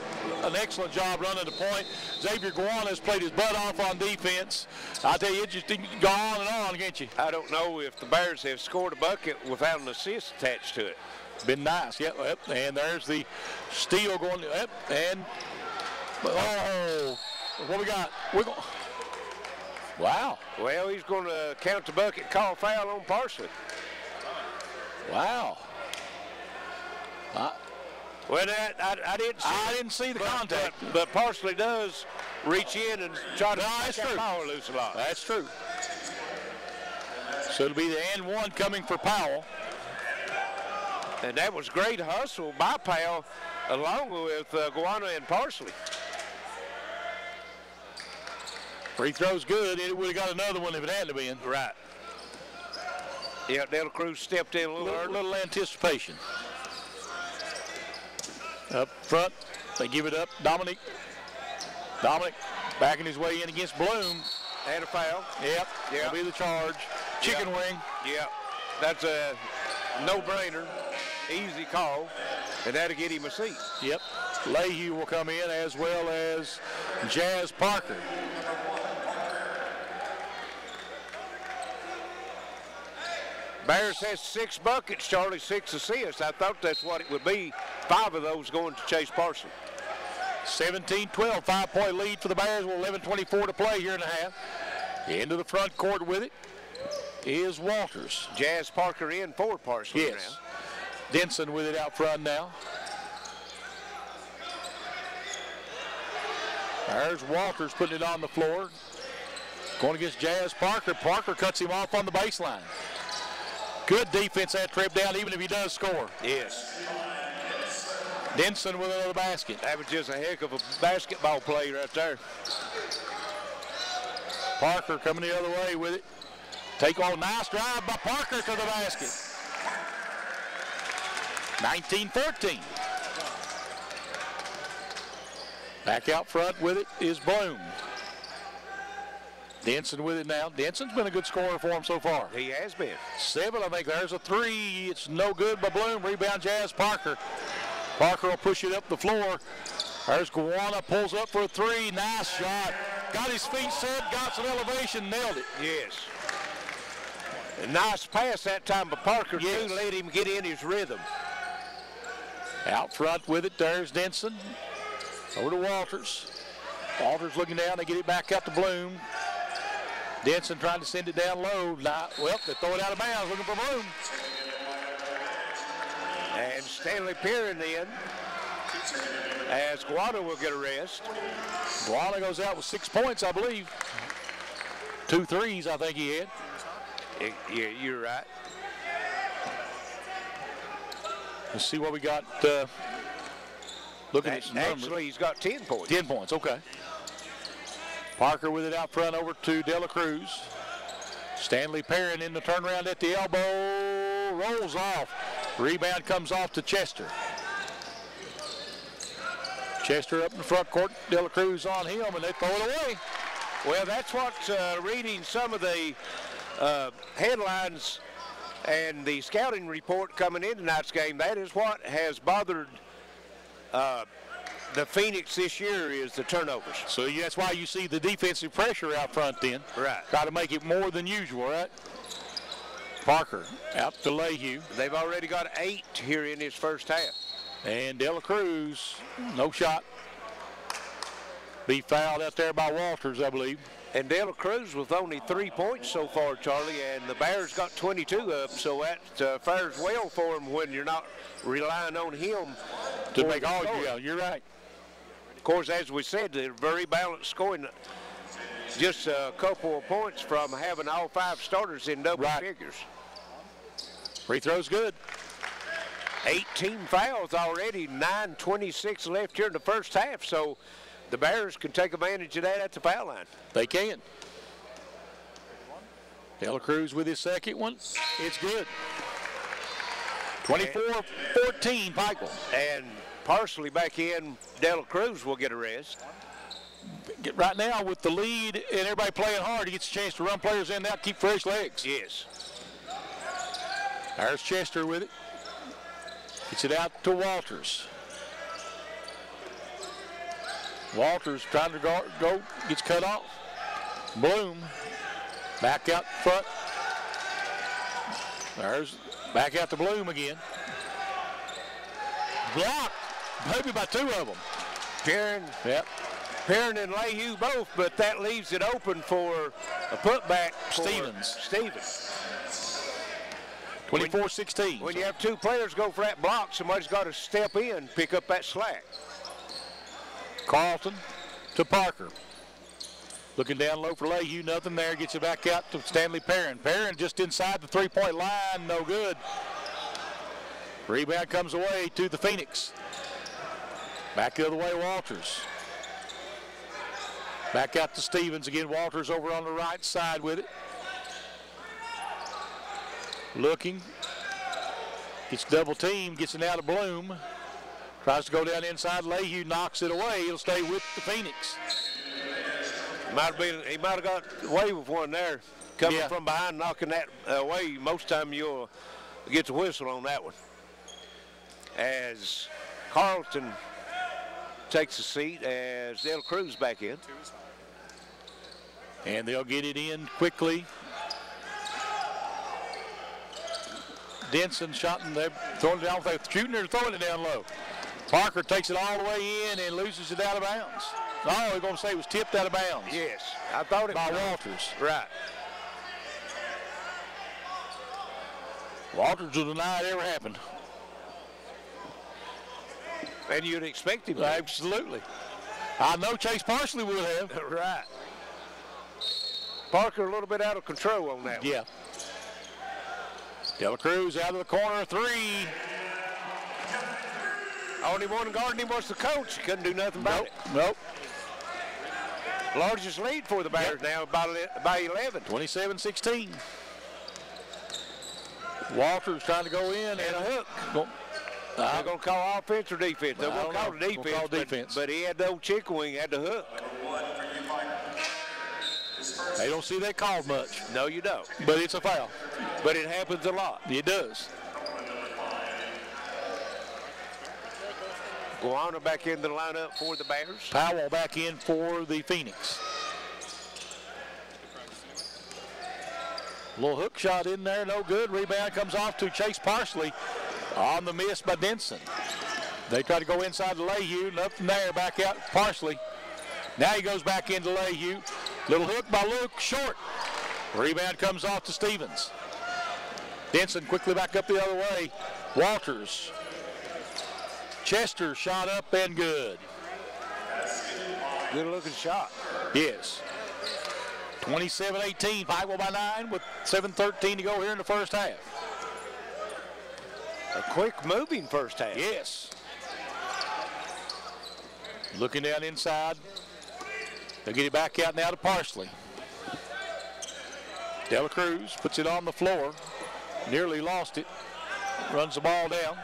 an excellent job running the point. Xavier Guana has played his butt off on defense. I tell you, it just didn't go on and on, can't you? I don't know if the Bears have scored a bucket without an assist attached to it. Been nice. Yep. And there's the steal going. Yep. And what we got? Wow. Well, he's going to count the bucket, call foul on Parsley. Wow. Well, I didn't see the contact. But Parsley does reach in and try to make that ball loose a lot. That's true. So it'll be the and one coming for Powell. And that was great hustle by Powell along with Guana and Parsley. Free throw's good. It would have got another one if it had to be in. Right. Yeah, Dela Cruz stepped in a little anticipation. Up front, they give it up. Dominic backing his way in against Bloom. And a foul. Yep. That'll be the charge. Chicken wing. Yeah. That's a no-brainer. Easy call. And that'll get him a seat. Yep. Leahy will come in as well as Jazz Parker. Bears has 6 buckets, Charlie, 6 assists. I thought that's what it would be. 5 of those going to Chase Parsley. 17-12, 5-point lead for the Bears with 11:24 to play here in the half. Into the front court with it is Walters. Jazz Parker in for Parsley yes. now. Denson with it out front now. There's Walters putting it on the floor. Going against Jazz Parker. Parker cuts him off on the baseline. Good defense that trip down, even if he does score. Yes. Denson with another basket. That was just a heck of a basketball play right there. Parker coming the other way with it. Take on, nice drive by Parker to the basket. 19-14. Back out front with it is Bloom. Denson with it now. Denson's been a good scorer for him so far. He has been. 7, I think there's a 3. It's no good by Bloom. Rebound Jazz Parker. Parker will push it up the floor. There's Guana, pulls up for a 3. Nice shot. Got his feet set, got some elevation, nailed it. Yes. A nice pass that time by Parker, yes. too. Let him get in his rhythm. Out front with it, there's Denson. Over to Walters. Walters looking down, they get it back up to Bloom. Denson trying to send it down low. Well, they throw it out of bounds, looking for Bloom. And Stanley Perrin in, as Guana will get a rest. Guana goes out with 6 points, I believe. 2 threes, I think he had. Yeah, you're right. Let's see what we got. Looking at some numbers. Actually, he's got 10 points. 10 points, okay. Parker with it out front over to De La Cruz. Stanley Perrin in the turnaround at the elbow. Rolls off. Rebound comes off to Chester. Chester up in the front court. De La Cruz on him, and they throw it away. Well, that's what reading some of the headlines and the scouting report coming in tonight's game, that is what has bothered the Phoenix this year is the turnovers. So that's why you see the defensive pressure out front then. Right. Got to make it more than usual, right? Parker out to Lehue. They've already got 8 here in his first half. And De La Cruz, no shot. Be fouled out there by Walters, I believe. And De La Cruz with only 3 points so far, Charlie, and the Bears got 22 up, so that fares well for him when you're not relying on him to make all you out. You're right. Of course, as we said, they're very balanced scoring. Just a couple of points from having all 5 starters in double figures. Free throw's good. 18 fouls already, 9:26 left here in the first half, so the Bears can take advantage of that at the foul line. They can. De La Cruz with his second one. It's good. 24-14 Pikeville. And Parsley back in. De La Cruz will get a rest. Right now with the lead and everybody playing hard, he gets a chance to run players in and out, keep fresh legs. Yes. There's Chester with it. Gets it out to Walters. Walters trying to go, gets cut off. Bloom back out front. There's back out to Bloom again. Blocked, maybe by 2 of them. Perrin. Yep. Perrin and Lehue both, but that leaves it open for a putback for Stevens. 24-16. When you have 2 players go for that block, somebody's got to step in, pick up that slack. Carlton to Parker. Looking down low for Lehue, nothing there. Gets it back out to Stanley Perrin. Perrin just inside the 3-point line, no good. Rebound comes away to the Phoenix. Back the other way, Walters. Back out to Stevens again. Walters over on the right side with it. Looking. Gets double teamed, gets it out of Bloom. Tries to go down inside. Lehue knocks it away. It'll stay with the Phoenix. He might have got away with one there. Coming from behind, knocking that away. Most time you'll get the whistle on that one. As Carlton takes a seat as De La Cruz back in. And they'll get it in quickly. Denson shot, and they're throwing it down. They're shooting or throwing it down low. Parker takes it all the way in and loses it out of bounds. Oh, we're going to say it was tipped out of bounds. Yes, I thought it by was. Walters. Right. Walters will deny it ever happened. And you'd expect him to. Absolutely. I know Chase Parsley would have. Right. Parker a little bit out of control on that one. Yeah. Dela Cruz out of the corner, 3. Only one guarding him was the coach. He couldn't do nothing about it. Nope. Largest lead for the Bears now by 11. 27-16. Walters trying to go in. And a hook. They're going to call offense or defense. They're going to call the defense. Call defense. But he had the old chicken wing, had the hook. They don't see that called much. No, you don't. But it's a foul. But it happens a lot. It does. Guana back in the lineup for the Bears. Powell back in for the Phoenix. Little hook shot in there, no good. Rebound comes off to Chase Parsley on the miss by Denson. They try to go inside to LeHue, nothing there, back out Parsley. Now he goes back into LeHue. Little hook by Luke, short. Rebound comes off to Stevens. Denson quickly back up the other way. Walters. Chester shot up and good. Good looking shot. Yes. 27-18, Pikeville by 9 with 7:13 to go here in the first half. A quick moving first half. Yes. Looking down inside. They'll get it back out now to Parsley. Dela Cruz puts it on the floor. Nearly lost it. Runs the ball down.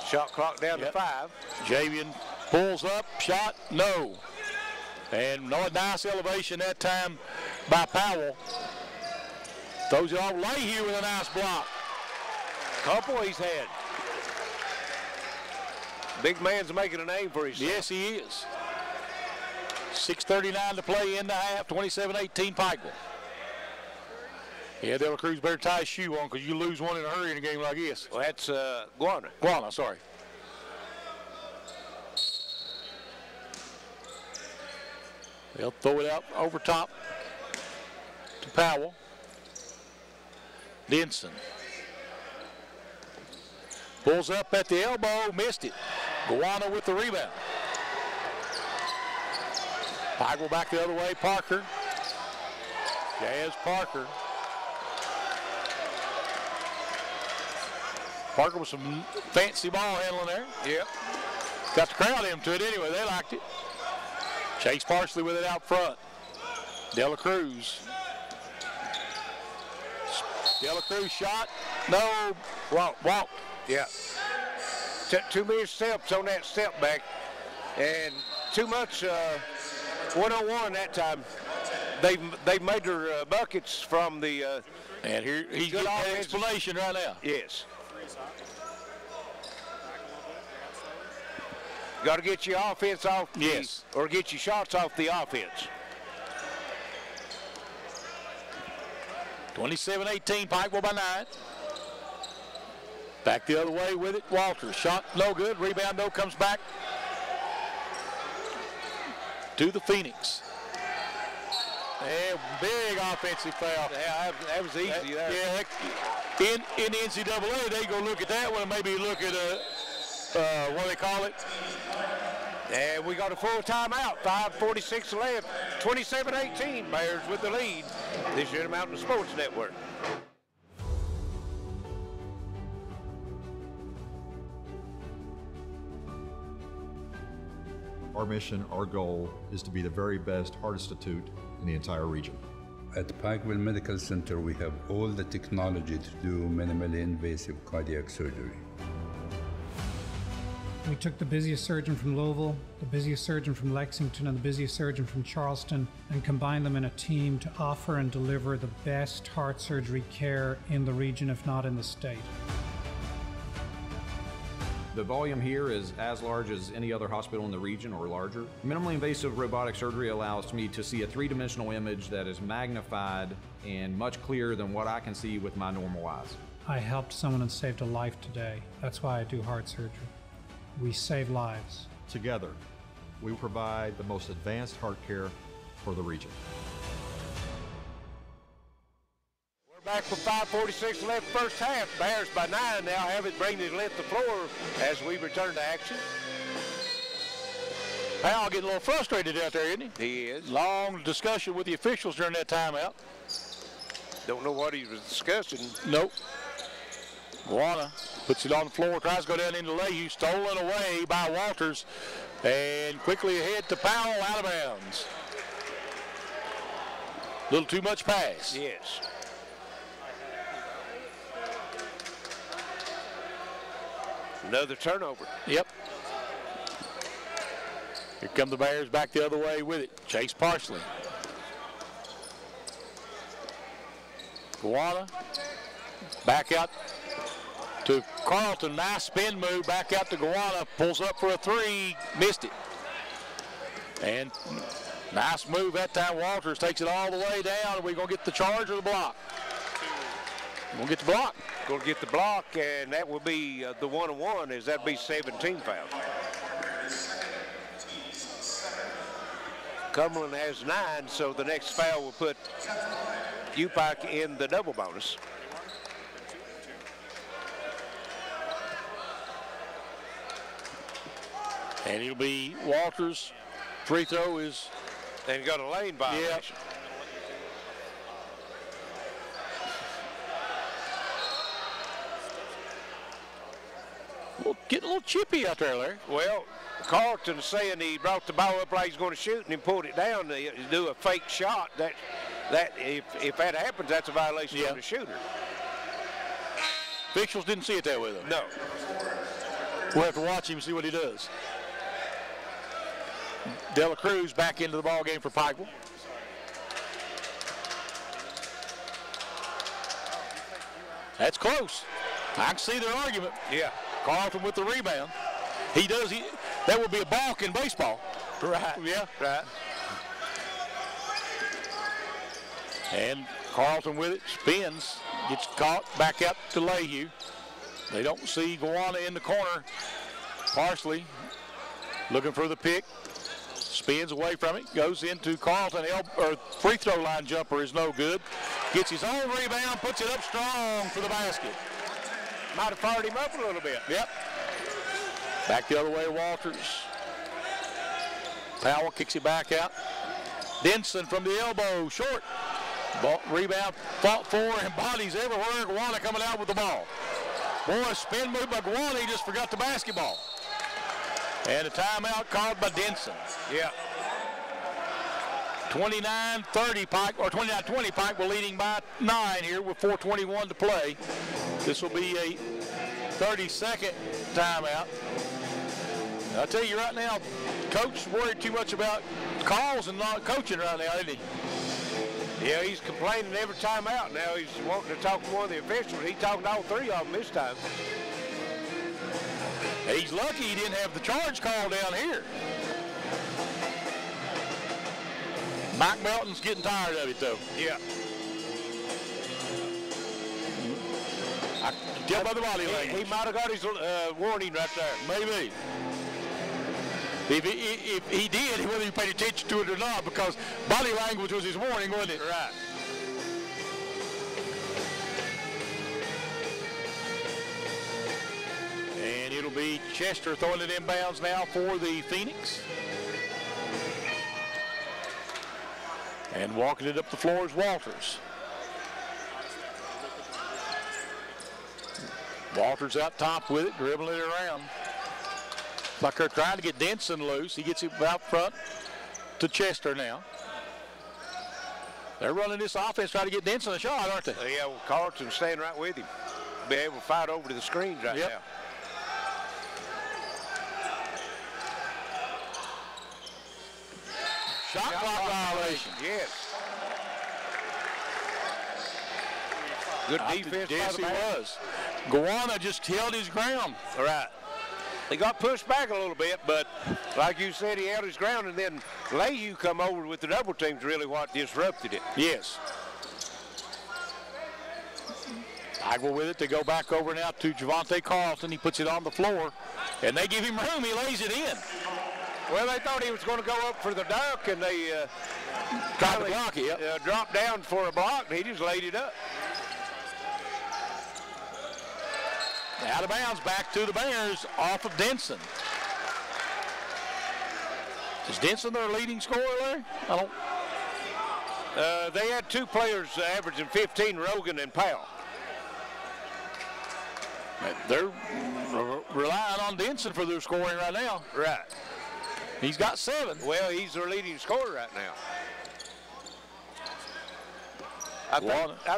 Shot clock down to 5. Javian pulls up, shot, no. And no, nice elevation that time by Powell. Throws it off LeHue with a nice block. Couple he's had. Big man's making a name for himself. Yes, he is. 6:39 to play in the half, 27-18 Pikeville. Yeah, Dela Cruz better tie his shoe on because you lose one in a hurry in a game like this. Well, that's Guana. Guana, sorry. They'll throw it out over top to Powell. Denson. Pulls up at the elbow, missed it. Guana with the rebound. Pikeville back the other way, Parker. Jazz Parker. Parker with some fancy ball handling there. Yep. Got the crowd into it anyway. They liked it. Chase Parsley with it out front. Dela Cruz. Dela Cruz shot. No. Walk. Yeah. Too many steps on that step back. And too much one-on-one that time. They made their buckets from the... and here he's getting an explanation right now. Yes. Got to get your offense off or get your shots off the offense. 27-18, Pikeville by 9. Back the other way with it, Walters. Shot no good, rebound no, comes back to the Phoenix. And big offensive foul. Yeah, that was easy there. Yeah, in the NCAA, they go look at that one and maybe look at what do they call it? And we got a full timeout. 5:46 left. 27-18. Bears with the lead. This is Intermountain Sports Network. Our mission, our goal, is to be the very best heart institute in the entire region. At Pikeville Medical Center, we have all the technology to do minimally invasive cardiac surgery. We took the busiest surgeon from Louisville, the busiest surgeon from Lexington, and the busiest surgeon from Charleston and combined them in a team to offer and deliver the best heart surgery care in the region, if not in the state. The volume here is as large as any other hospital in the region or larger. Minimally invasive robotic surgery allows me to see a three-dimensional image that is magnified and much clearer than what I can see with my normal eyes. I helped someone and saved a life today. That's why I do heart surgery. We save lives. Together, we provide the most advanced heart care for the region. We're back with 5:46 left first half. Bears by 9 now have it bringing it left the floor as we return to action. Powell getting a little frustrated out there, isn't he? He is. Long discussion with the officials during that timeout. Don't know what he was discussing. Nope. Guana puts it on the floor, tries to go down into Leahy, stolen away by Walters, and quickly ahead to Powell, out of bounds. A little too much pass. Yes. Another turnover. Yep. Here come the Bears back the other way with it. Chase Parsley. Guana back out to Carlton. Nice spin move back out to Guana. Pulls up for a three. Missed it. And nice move that time. Walters takes it all the way down. Are we going to get the charge or the block? We'll get the block. Going to get the block, and that will be the 1-on-1, as that'd be 17 fouls. Cumberland has 9, so the next foul will put UPIKE in the double bonus. And it'll be Walters. Free throw is. And got a lane violation. Yep. Well, getting a little chippy out there, Larry. Well, Carlton's saying he brought the ball up like he's going to shoot and he pulled it down to do a fake shot. That if that happens, that's a violation of the shooter. Officials didn't see it that way, though. No. We'll have to watch him and see what he does. Dela Cruz back into the ball game for Pikeville. That's close. I can see their argument. Yeah. Carlton with the rebound. That would be a balk in baseball. Right. Yeah. Right. And Carlton with it, spins, gets caught, back out to Leahy. They don't see Guana in the corner. Parsley looking for the pick. Spins away from it, goes into Carlton. Free throw line jumper is no good. Gets his own rebound, puts it up strong for the basket. Might have fired him up a little bit. Yep. Back the other way, Walters. Powell kicks it back out. Denson from the elbow, short. Ball, rebound, fought for, and bodies everywhere. Guana coming out with the ball. Boy, spin move by Guana, he just forgot the basketball. And a timeout called by Denson. Yeah. 29-30 Pike, or 29-20 Pike. We're leading by 9 here with 4:21 to play. This will be a 30-second timeout. I'll tell you right now, Coach worried too much about calls and not coaching right now, isn't he? Yeah, he's complaining every time out now. He's wanting to talk to one of the officials. He's talking to all three of them this time. And he's lucky he didn't have the charge call down here. Mike Melton's getting tired of it, though. Yeah. I can tell by the body language. He might have got his warning right there. Maybe. If he did, whether he paid attention to it or not, because body language was his warning, wasn't it? Right. And it'll be Chester throwing it inbounds now for the Phoenix. And walking it up the floor is Walters. Walters out top with it, dribbling it around. Like they're trying to get Denson loose. He gets it out front to Chester now. They're running this offense, trying to get Denson a shot, aren't they? Yeah, well, Carlton's staying right with him. Be able to fight over to the screens right now. Shot clock violation. Yes. Good defense. Yes, he was. Guana just held his ground. All right. He got pushed back a little bit, but like you said, he held his ground, and then Leahy come over with the double team's really what disrupted it. Yes. Bagwell with it. They go back over now to Javante Carlton. He puts it on the floor, and they give him room. He lays it in. Well, they thought he was going to go up for the dunk, and they tried to block it. Dropped down for a block, and he just laid it up. Out of bounds, back to the Bears off of Denson. Is Denson their leading scorer, Larry? I don't. They had two players averaging 15, Rogan and Powell. They're relying on Denson for their scoring right now. Right. He's got 7. Well, he's their leading scorer right now. I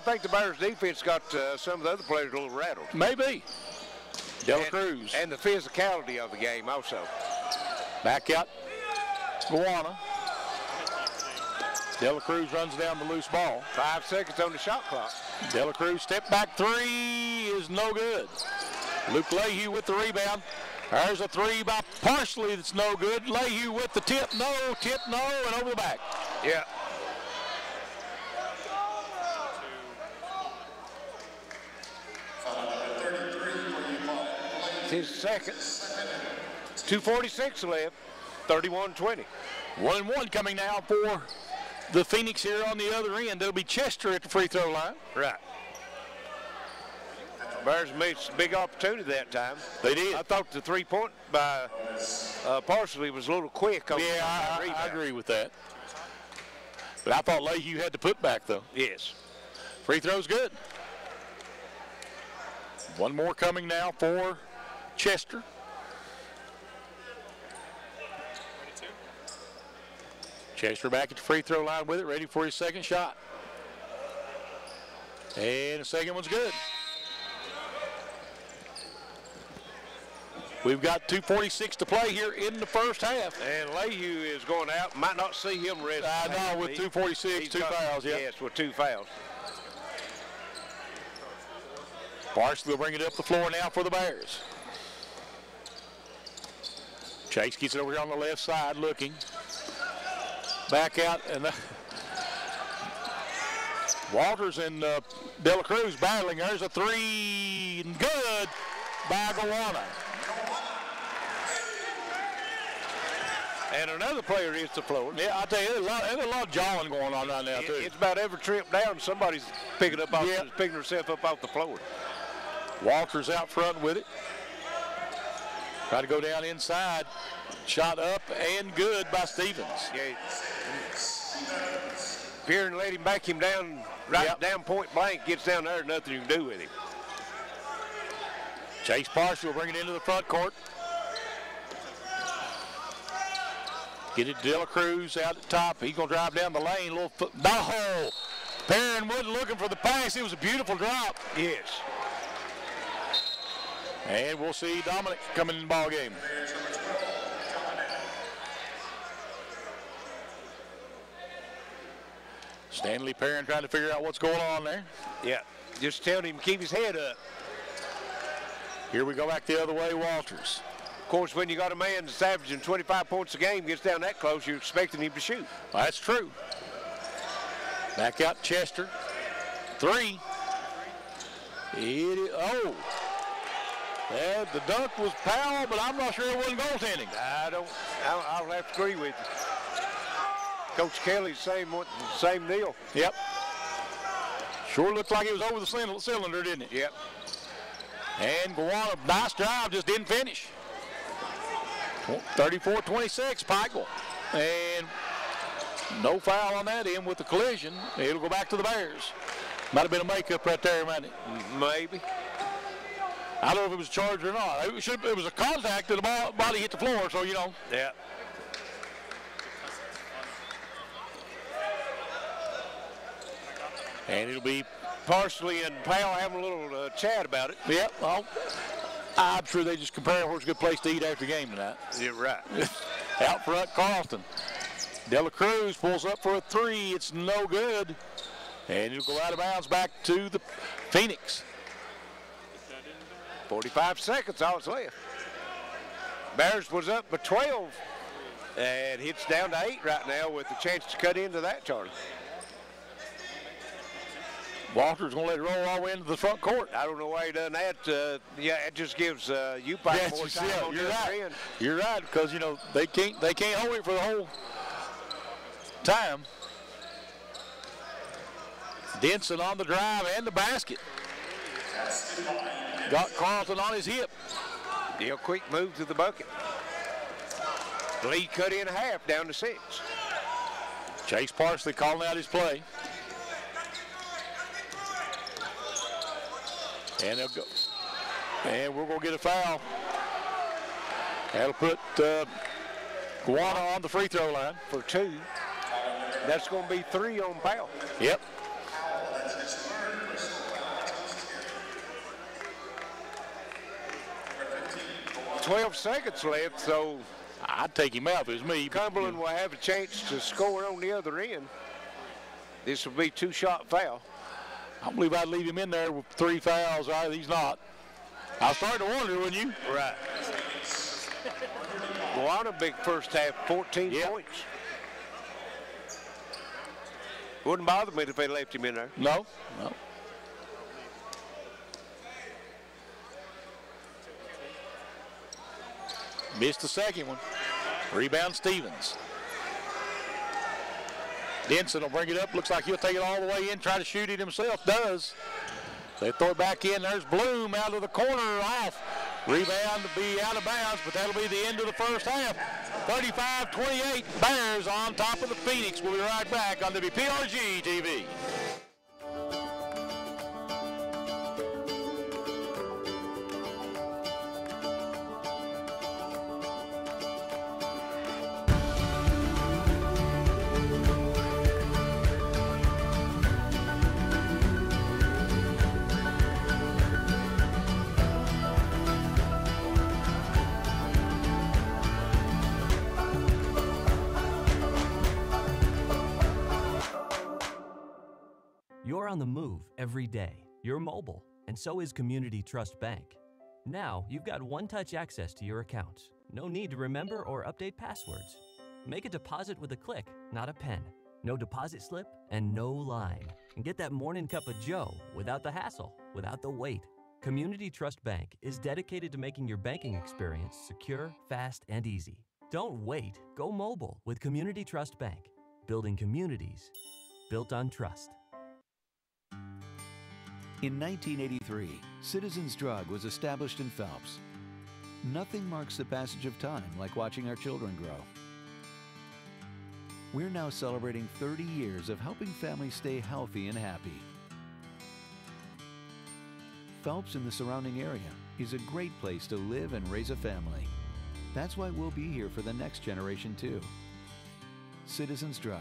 think the Bears defense got some of the other players a little rattled. Maybe. Dela Cruz. And the physicality of the game also. Back out. Guana. Dela Cruz runs down the loose ball. 5 seconds on the shot clock. Dela Cruz step back 3 is no good. Luke Leahy with the rebound. There's a 3 by Parsley that's no good. Leahy with the tip no, and over the back. Yeah. His second. 2:46 left. 31-20. 1-1 coming now for the Phoenix here on the other end. It'll be Chester at the free throw line. Right. Bears made a big opportunity that time. They did. I thought the 3-point by Parsley was a little quick. I agree with that. But I thought Leahy had to put back, though. Yes. Free throw's good. One more coming now for Chester. Chester back at the free throw line with it, ready for his second shot. And the second one's good. We've got 2:46 to play here in the first half. And Leahy is going out. Might not see him rest. I know, with 2:46, 2 fouls, yeah. Yes, with 2 fouls. Parsley will bring it up the floor now for the Bears. Chase gets it over here on the left side looking. Back out, and Walters and Dela Cruz battling. There's a 3, and good by Guana. And another player hits the floor. Yeah, I tell you, there's a lot of jawing going on right now, too. It's about every trip down, somebody's picking herself up off the floor. Walters out front with it. Try to go down inside. Shot up and good by Stevens. Yeah. Pierre let him back him down, down point blank, gets down there, nothing you can do with him. Chase Parsley will bring it into the front court. Get it to Dela Cruz out at the top. He's going to drive down the lane. No! Perrin Wood looking for the pass. It was a beautiful drop. Yes. And we'll see Dominic coming in the ball game. Stanley Perrin trying to figure out what's going on there. Yeah, just telling him to keep his head up. Here we go back the other way, Walters. Of course, when you got a man that's averaging 25 points a game, gets down that close, you're expecting him to shoot. Well, that's true. Back out Chester. 3. Oh. Yeah, the dunk was Powell, but I'm not sure it wasn't goaltending. I'll have to agree with you. Coach Kelly's same deal. Yep. Sure looked like it was over the cylinder, didn't it? Yep. And Guana, nice drive, just didn't finish. 34-26, Pikeville. And no foul on that end with the collision. It'll go back to the Bears. Might have been a makeup right there, mightn't it? Maybe. I don't know if it was charged or not. It was a contact and the body hit the floor, so you know. Yeah. And it'll be Parsley and Powell having a little chat about it. Yeah, well, I'm sure they just compare where's a good place to eat after the game tonight. You're right. Out front, Carlton. Dela Cruz pulls up for a 3. It's no good. And it'll go out of bounds back to the Phoenix. 45 seconds, all that's left. Bears was up by 12, and it's down to 8 right now with a chance to cut into that, Charlie. Walter's going to let it roll all the way into the front court. I don't know why he done that. Yeah, it just gives UPIKE more time on the other end. You're right, because, you know, they can't hold it for the whole time. Denson on the drive and the basket. Got Carlton on his hip. Deal quick move to the bucket. Lead cut in half, down to 6. Chase Parsley calling out his play. And they'll go. And we're going to get a foul. That'll put Guana on the free throw line for 2. That's going to be 3 on Powell. Yep. $12 seconds left, so I'd take him out if it was me. Cumberland will have a chance to score on the other end. This will be 2-shot foul. I believe I'd leave him in there with 3 fouls. All right, he's not. I was starting to wonder, wouldn't you? Right. Guana, big first half, 14 points. Wouldn't bother me if they left him in there. No. Missed the second one. Rebound Stevens. Denson will bring it up. Looks like he'll take it all the way in, try to shoot it himself. Does. They throw it back in. There's Bloom out of the corner off. Rebound to be out of bounds, but that'll be the end of the first half. 35-28, Bears on top of the Phoenix. We'll be right back on WPRG TV. You're on the move every day. You're mobile, and so is Community Trust Bank. Now, you've got one-touch access to your accounts. No need to remember or update passwords. Make a deposit with a click, not a pen. No deposit slip and no line. And get that morning cup of joe without the hassle, without the wait. Community Trust Bank is dedicated to making your banking experience secure, fast, and easy. Don't wait. Go mobile with Community Trust Bank. Building communities built on trust. In 1983, Citizens Drug was established in Phelps. Nothing marks the passage of time like watching our children grow. We're now celebrating 30 years of helping families stay healthy and happy. Phelps and the surrounding area is a great place to live and raise a family. That's why we'll be here for the next generation too. Citizens Drug,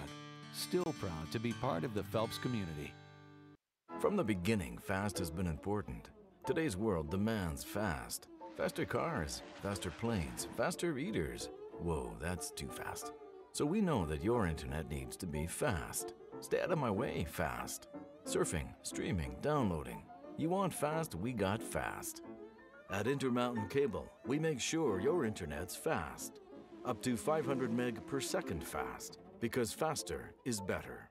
still proud to be part of the Phelps community. From the beginning, fast has been important. Today's world demands fast. Faster cars, faster planes, faster eaters. Whoa, that's too fast. So we know that your internet needs to be fast. Stay out of my way, fast. Surfing, streaming, downloading. You want fast, we got fast. At Intermountain Cable, we make sure your internet's fast. Up to 500 meg per second fast, because faster is better.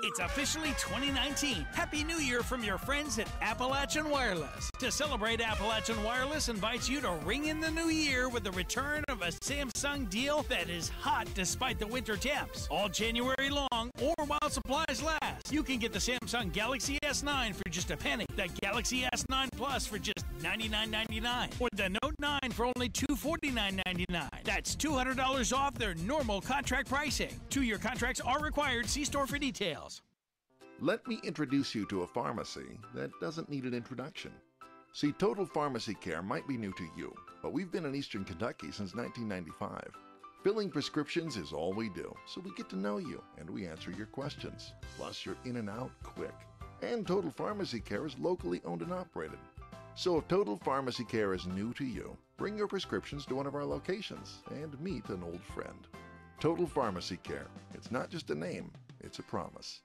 It's officially 2019. Happy New Year from your friends at Appalachian Wireless. To celebrate, Appalachian Wireless invites you to ring in the new year with the return of a Samsung deal that is hot despite the winter temps. All January long or while supplies last. You can get the Samsung Galaxy S9 for just a penny, the Galaxy S9 Plus for just $99.99, or the Note 9 for only $249.99. That's $200 off their normal contract pricing. 2-year contracts are required. See store for details. Let me introduce you to a pharmacy that doesn't need an introduction. See, Total Pharmacy Care might be new to you, but we've been in Eastern Kentucky since 1995. Filling prescriptions is all we do, so we get to know you and we answer your questions. Plus, you're in and out quick. And Total Pharmacy Care is locally owned and operated. So if Total Pharmacy Care is new to you, bring your prescriptions to one of our locations and meet an old friend. Total Pharmacy Care. It's not just a name, it's a promise.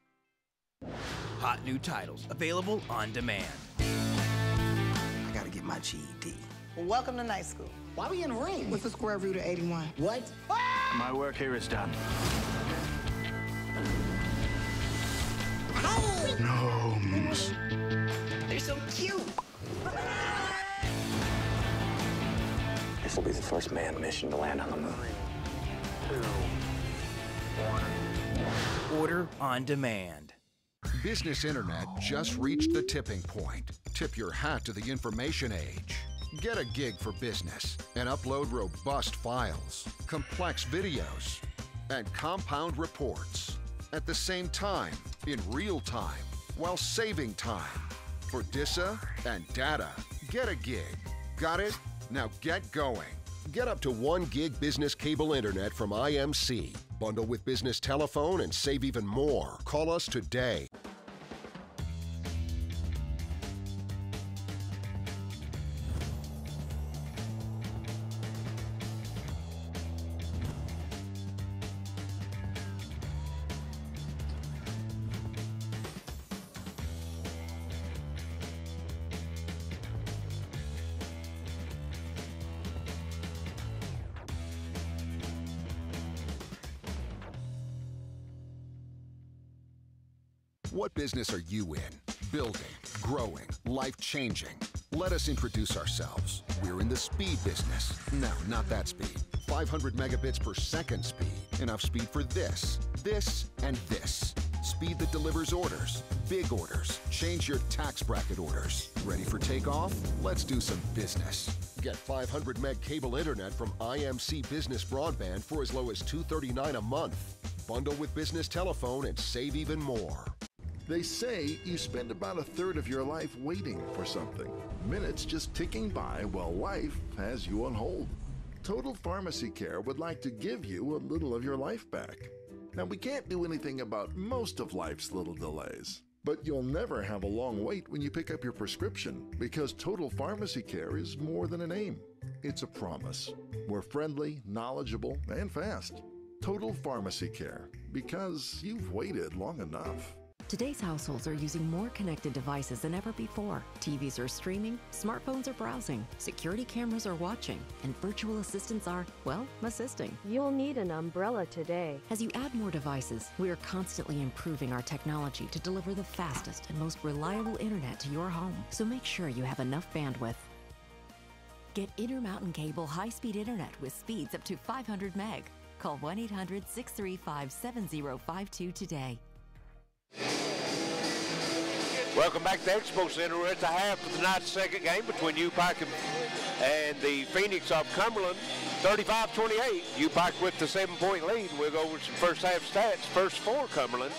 Hot new titles available on demand. I gotta get my GED. Well, welcome to night school. Why we in the ring? What's the square root of 81? What? My work here is done. Gnomes. They're so cute. This will be the first manned mission to land on the moon. 3, 2, 1. Order on demand. Business Internet just reached the tipping point. Tip your hat to the information age. Get a gig for business and upload robust files, complex videos, and compound reports at the same time, in real time, while saving time. For DISA and data, get a gig. Got it? Now get going. Get up to 1 gig business cable internet from IMC. Bundle with business telephone and save even more. Call us today. What business are you in? Building, growing, life-changing. Let us introduce ourselves. We're in the speed business. No, not that speed. 500 megabits per second speed. Enough speed for this, and this. Speed that delivers orders, big orders. Change your tax bracket orders. Ready for takeoff? Let's do some business. Get 500 meg cable internet from IMC Business Broadband for as low as $239 a month. Bundle with business telephone and save even more. They say you spend about 1/3 of your life waiting for something. Minutes just ticking by while life has you on hold. Total Pharmacy Care would like to give you a little of your life back. Now, we can't do anything about most of life's little delays, but you'll never have a long wait when you pick up your prescription, because Total Pharmacy Care is more than a name. It's a promise. We're friendly, knowledgeable, and fast. Total Pharmacy Care, because you've waited long enough. Today's households are using more connected devices than ever before. TVs are streaming, smartphones are browsing, security cameras are watching, and virtual assistants are, well, assisting. You'll need an umbrella today. As you add more devices, we are constantly improving our technology to deliver the fastest and most reliable internet to your home. So make sure you have enough bandwidth. Get Intermountain Cable high-speed internet with speeds up to 500 meg. Call 1-800-635-7052 today. Welcome back to Expo Center. We're at the half of tonight's second game between UPIKE and the Phoenix of Cumberland. 35-28. UPIKE with the 7-point lead. We'll go over some first half stats. First for Cumberland.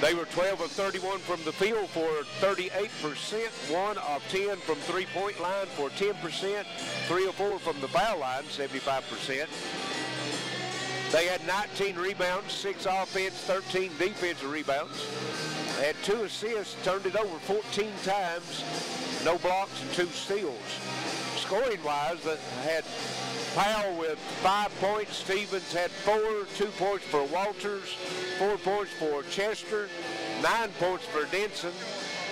They were 12 of 31 from the field for 38%. 1 of 10 from three-point line for 10%. 3 of 4 from the foul line, 75%. They had 19 rebounds, 6 offense, 13 defensive rebounds. They had 2 assists, turned it over 14 times, no blocks and 2 steals. Scoring-wise, they had Powell with 5 points. Stevens had 4, 2 points for Walters, 4 points for Chester, 9 points for Denson,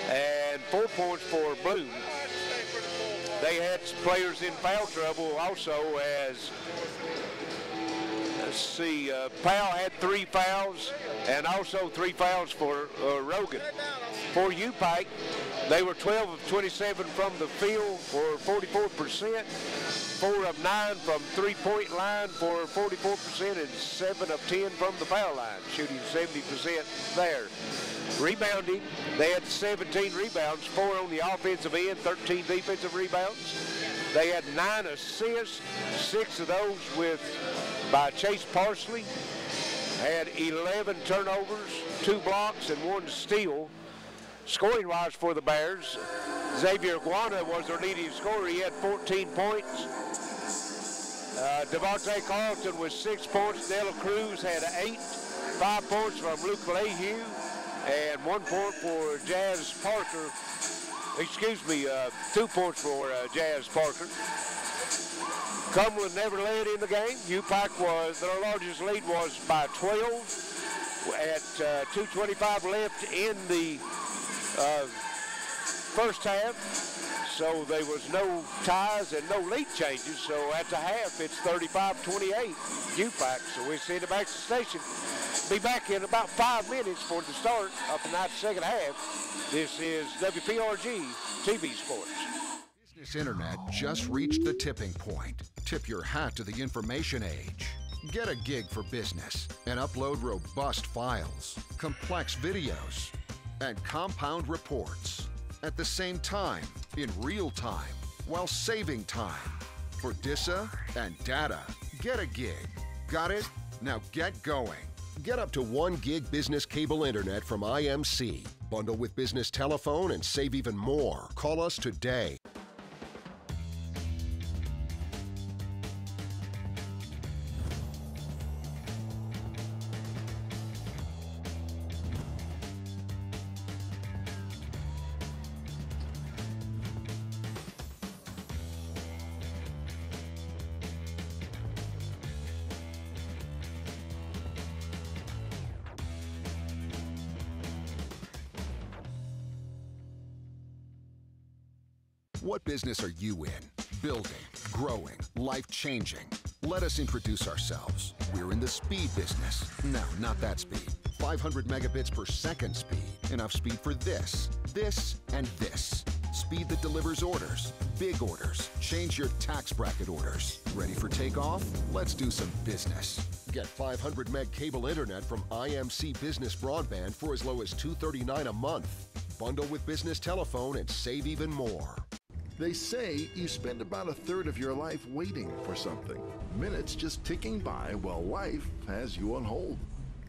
and 4 points for Bloom. They had players in foul trouble also, as Powell had 3 fouls, and also 3 fouls for Rogan. For UPIKE, they were 12 of 27 from the field for 44%, 4 of 9 from three-point line for 44%, and 7 of 10 from the foul line, shooting 70% there. Rebounding, they had 17 rebounds, 4 on the offensive end, 13 defensive rebounds. They had 9 assists, 6 of those by Chase Parsley. Had 11 turnovers, 2 blocks, and 1 steal. Scoring-wise for the Bears, Xavier Guana was their leading scorer. He had 14 points. Devontae Carlton with 6 points. Dela Cruz had 8. 5 points from Luke Lehue, and 1 point for Jazz Parker. 2 points for Jazz Parker. Cumberland never led in the game. UPIKE their largest lead was by 12 at 2:25 left in the first half, so there was no ties and no lead changes. So at the half, it's 35-28 UPIKE. So we'll see the back to the station. Be back in about 5 minutes for the start of tonight's second half. This is WPRG TV Sports. Business Internet just reached the tipping point. Tip your hat to the information age. Get a gig for business and upload robust files, complex videos, and compound reports at the same time, in real time, while saving time. For DISA and data, get a gig. Got it? Now get going. Get up to 1 gig business cable internet from IMC. Bundle with business telephone and save even more. Call us today. What business are you in? Building, growing, life-changing. Let us introduce ourselves. We're in the speed business. No, not that speed. 500 megabits per second speed. Enough speed for this, and this. Speed that delivers orders, big orders. Change your tax bracket orders. Ready for takeoff? Let's do some business. Get 500 meg cable internet from IMC Business Broadband for as low as $239 a month. Bundle with business telephone and save even more. They say you spend about a third of your life waiting for something. Minutes just ticking by while life has you on hold.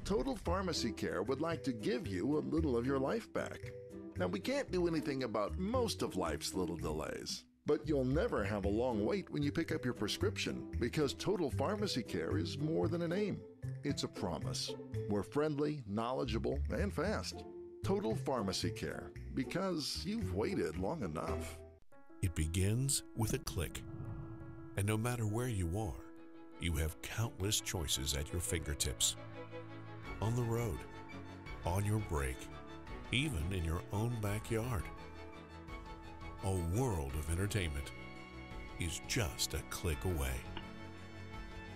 Total Pharmacy Care would like to give you a little of your life back. Now, we can't do anything about most of life's little delays, but you'll never have a long wait when you pick up your prescription because Total Pharmacy Care is more than a name. It's a promise. We're friendly, knowledgeable, and fast. Total Pharmacy Care, because you've waited long enough. It begins with a click. And no matter where you are, you have countless choices at your fingertips. On the road, on your break, even in your own backyard. A world of entertainment is just a click away.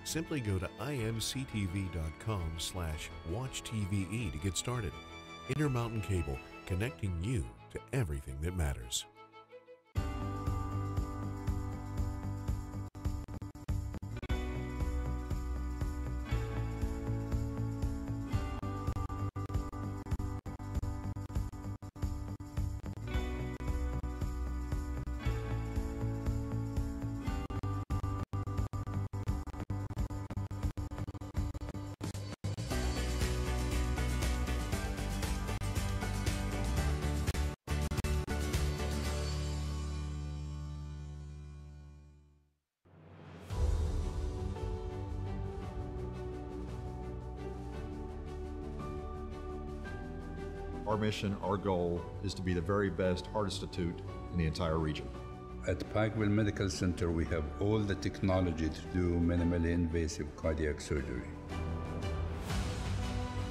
Simply go to imctv.com/watchtve to get started. Intermountain Cable, connecting you to everything that matters. Our mission, our goal, is to be the very best heart institute in the entire region. At Pikeville Medical Center, we have all the technology to do minimally invasive cardiac surgery.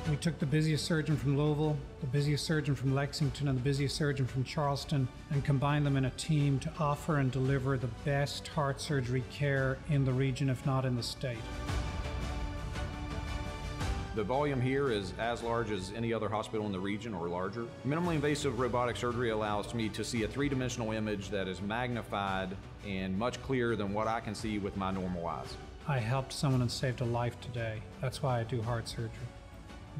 We took the busiest surgeon from Louisville, the busiest surgeon from Lexington, and the busiest surgeon from Charleston and combined them in a team to offer and deliver the best heart surgery care in the region, if not in the state. The volume here is as large as any other hospital in the region or larger. Minimally invasive robotic surgery allows me to see a three-dimensional image that is magnified and much clearer than what I can see with my normal eyes. I helped someone and saved a life today. That's why I do heart surgery.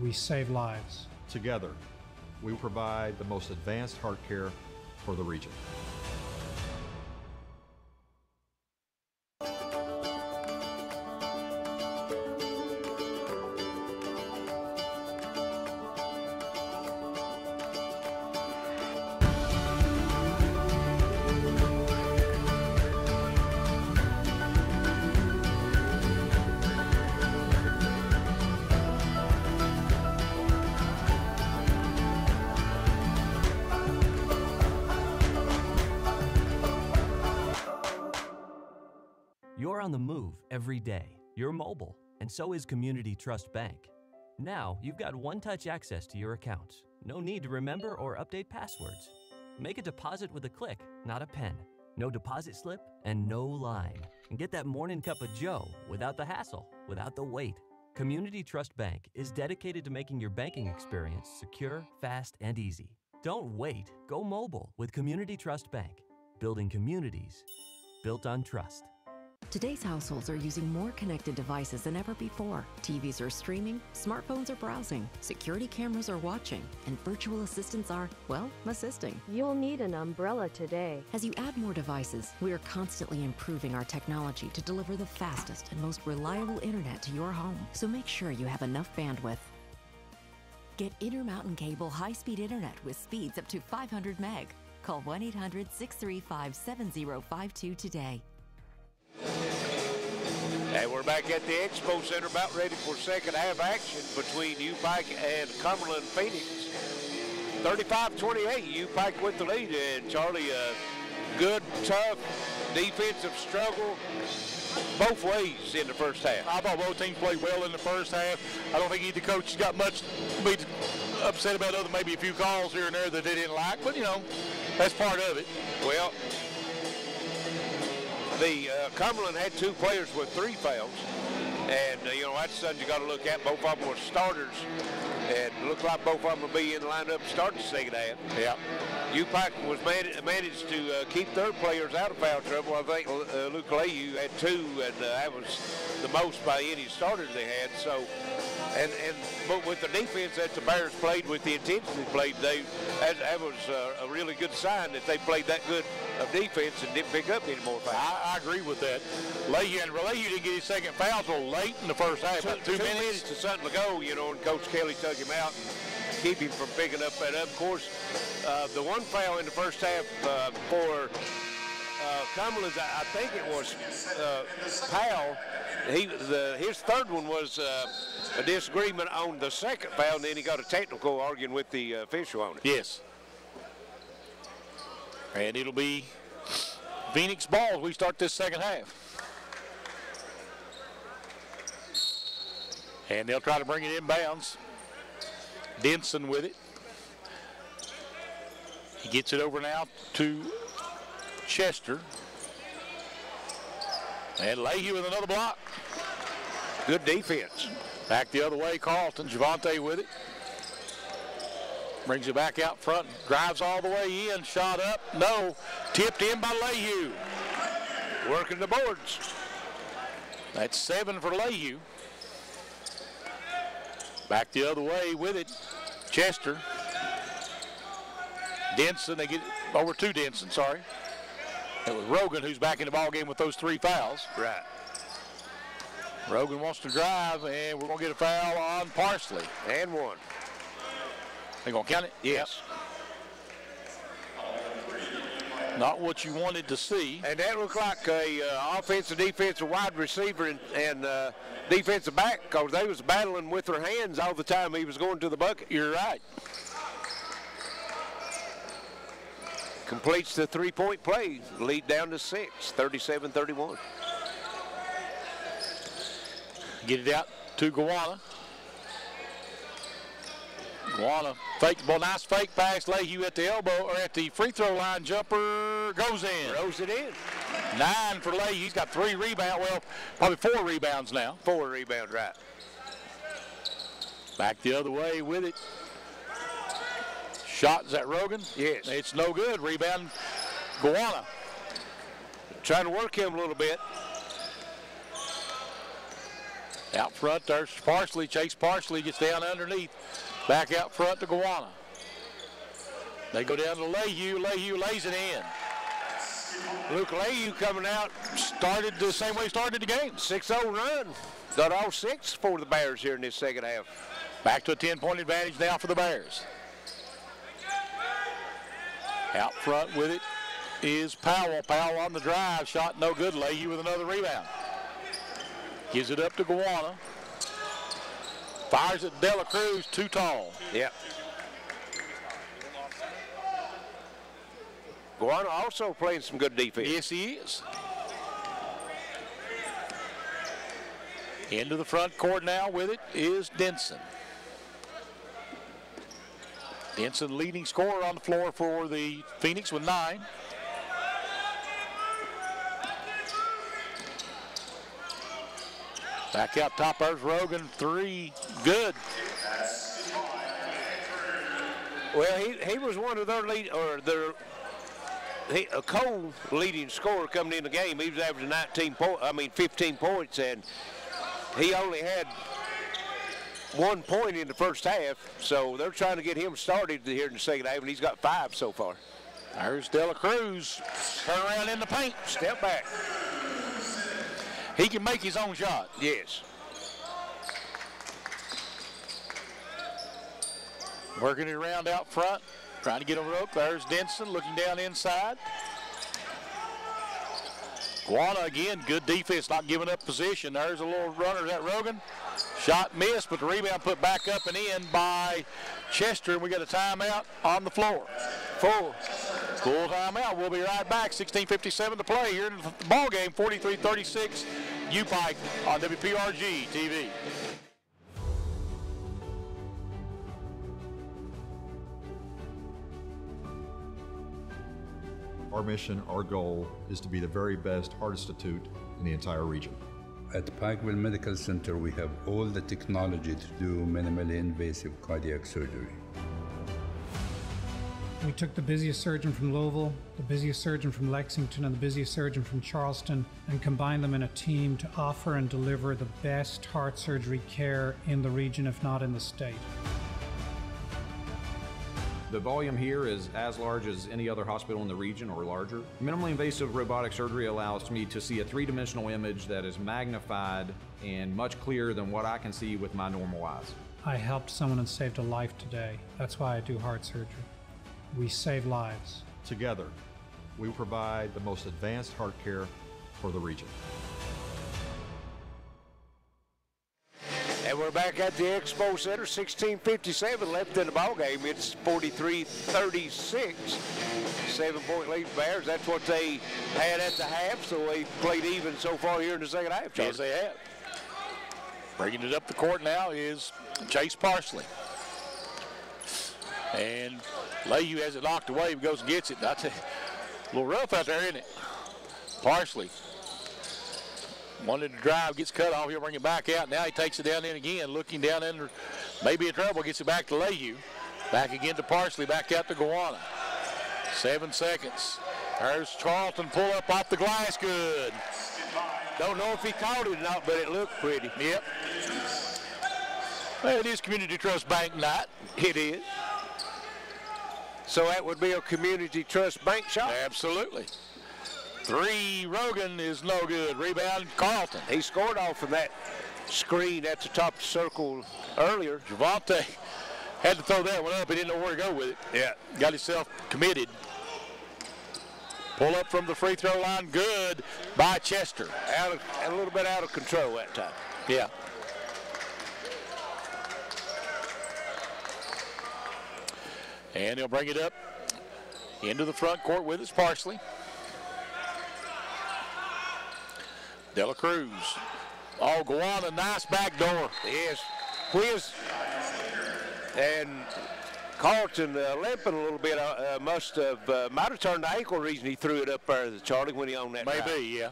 We save lives. Together, we provide the most advanced heart care for the region. You're on the move every day. You're mobile, and so is Community Trust Bank. Now, you've got one-touch access to your accounts. No need to remember or update passwords. Make a deposit with a click, not a pen. No deposit slip and no line. And get that morning cup of joe without the hassle, without the wait. Community Trust Bank is dedicated to making your banking experience secure, fast, and easy. Don't wait. Go mobile with Community Trust Bank. Building communities built on trust. Today's households are using more connected devices than ever before. TVs are streaming, smartphones are browsing, security cameras are watching, and virtual assistants are, well, assisting. You'll need an umbrella today. As you add more devices, we are constantly improving our technology to deliver the fastest and most reliable internet to your home. So make sure you have enough bandwidth. Get Intermountain Cable high-speed internet with speeds up to 500 meg. Call 1-800-635-7052 today. And we're back at the Expo Center, about ready for second half action between UPIKE and Cumberland Phoenix. 35-28, UPIKE with the lead, and Charlie, good, tough, defensive struggle both ways in the first half. I thought both teams played well in the first half. I don't think either coach has got much to be upset about, other maybe a few calls here and there that they didn't like, but, you know, that's part of it. Well, the Cumberland had two players with 3 fouls, and you know, that's something you got to look at. Both of them were starters, and it looked like both of them will be in the lineup to start the second half. Yeah. UPIKE was managed to keep their players out of foul trouble. I think Luke Leahy had 2, and that was the most by any starters they had. So, but with the defense that the Bears played, with the intensity they played, that was a really good sign that they played that good of defense and didn't pick up any more fouls. I agree with that. Leahy didn't get his second foul until late in the first half, about 2 minutes to something to go, you know, and Coach Kelly took him out and keep him from picking up that up. Of course, the one foul in the first half for Cumberland, I think it was Powell. His third one was a disagreement on the second foul, and then he got a technical arguing with the official on it. Yes. And it'll be Phoenix ball as we start this second half. And they'll try to bring it inbounds. Denson with it. He gets it over now to Chester. And Leahy with another block. Good defense. Back the other way, Carlton. Javante with it. Brings it back out front. Drives all the way in. Shot up. No. Tipped in by Leahy. Working the boards. That's 7 for Leahy. Back the other way with it. Chester. Denson. They get over to Denson, sorry. It was Rogan who's back in the ball game with those 3 fouls. Right. Rogan wants to drive, and we're going to get a foul on Parsley. And 1. They going to count it? Yes. Not what you wanted to see. And that looked like a offensive, defensive, wide receiver and defensive back, because they was battling with their hands all the time he was going to the bucket. You're right. Completes the 3-point play. Lead down to 6, 37-31. Get it out to Gowana. Gowana fake the ball. Nice fake pass. Leahy at the elbow, or at the free throw line. Jumper goes in. Throws it in. 9 for Leahy. He's got 3 rebounds. Well, probably 4 rebounds now. 4 rebounds, right. Back the other way with it. Shot, is that Rogan? Yes. It's no good. Rebound, Gowana. Trying to work him a little bit. Out front, there's Parsley. Chase Parsley gets down underneath. Back out front to Gowana. They go down to Leahy. Leahy lays it in. Luke Leahy coming out. Started the same way he started the game. 6-0 run. Got all 6 for the Bears here in this second half. Back to a 10-point advantage now for the Bears. Out front with it is Powell. Powell on the drive. Shot no good. Leahy with another rebound. Gives it up to Gowana. Fires at Dela Cruz, too tall. Yep. Gowana also playing some good defense. Yes, he is. Into the front court now with it is Denson. Denson leading scorer on the floor for the Phoenix with 9. Back out top, there's Rogan, 3, good. Well, he was one of their lead, or a co-leading scorer coming in the game. He was averaging 15 points, and he only had 1 point in the first half. So they're trying to get him started here in the second half, and he's got 5 so far. There's Dela Cruz, turn around in the paint, step back. He can make his own shot. Yes. Working it around out front, trying to get a rope. There's Denson looking down inside. Guana again, good defense, not giving up position. There's a little runner, that Rogan. Shot missed, but the rebound put back up and in by Chester, and we got a timeout on the floor. Full timeout. We'll be right back. 16:57 to play here in the ball game. 43-36, UPIKE on WPRG TV. Our mission, our goal, is to be the very best heart institute in the entire region. At Pikeville Medical Center, we have all the technology to do minimally invasive cardiac surgery. We took the busiest surgeon from Louisville, the busiest surgeon from Lexington, and the busiest surgeon from Charleston, and combined them in a team to offer and deliver the best heart surgery care in the region, if not in the state. The volume here is as large as any other hospital in the region or larger. Minimally invasive robotic surgery allows me to see a three-dimensional image that is magnified and much clearer than what I can see with my normal eyes. I helped someone and saved a life today. That's why I do heart surgery. We save lives. Together, we provide the most advanced heart care for the region. And we're back at the Expo Center, 16:57 left in the ball game. It's 43-36, 7-point lead for Bears. That's what they had at the half, so they played even so far here in the second half. Yes, they have. Bringing it up the court now is Chase Parsley. And Leahy has it knocked away, goes and gets it. That's a little rough out there, isn't it? Parsley wanted to drive, gets cut off. He'll bring it back out. Now he takes it down in again, looking down in, maybe in trouble, gets it back to Leahy. Back again to Parsley, back out to Guana. 7 seconds. There's Charlton, pull up off the glass, good. Don't know if he caught it or not, but it looked pretty. Yep. Well, it is Community Trust Bank night. It is. So that would be a Community Trust Bank shot? Absolutely. 3, Rogan is no good. Rebound, Carlton. He scored off of that screen at the top of the circle earlier. Javante had to throw that one up. He didn't know where to go with it. Yeah. Got himself committed. Pull up from the free throw line, good by Chester. A little bit out of control that time. Yeah. And he'll bring it up into the front court with his Parsley. Dela Cruz. Oh, Guana, nice back door. Yes. Whiz. And Carlton limping a little bit. Might have turned the ankle reason he threw it up there, Charlie, when he owned that. Maybe, drive. Yeah.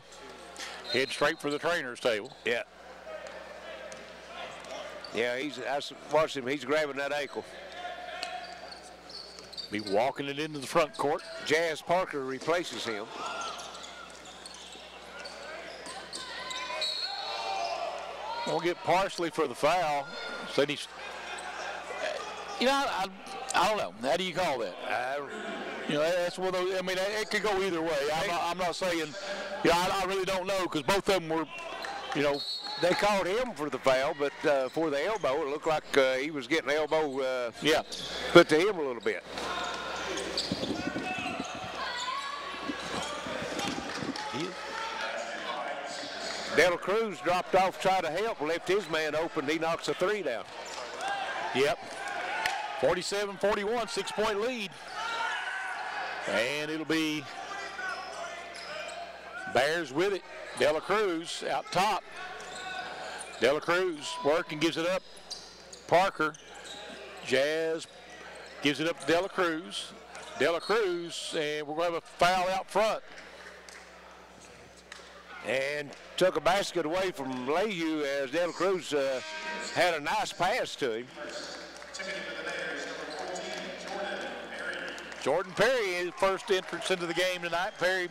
Head straight for the trainer's table. Yeah. Yeah, I watched him. He's grabbing that ankle. Be walking it into the front court. Jazz Parker replaces him. We'll get Parsley for the foul. Said he's, you know, I don't know. How do you call that? You know, that's one of those. I mean, it could go either way. I'm not saying. You know, I really don't know because both of them were, you know. They called him for the foul, but for the elbow, it looked like he was getting the elbow put to him a little bit. Dela Cruz dropped off, tried to help, left his man open. He knocks a 3 down. Yep. 47-41, 6-point lead. And it'll be Bears with it. Dela Cruz out top. Dela Cruz working, gives it up. Parker. Jazz Gives it up to Dela Cruz. Dela Cruz, and we're going to have a foul out front. And took a basket away from Leahy as Dela Cruz had a nice pass to him. Jordan Perry, his first entrance into the game tonight. Perry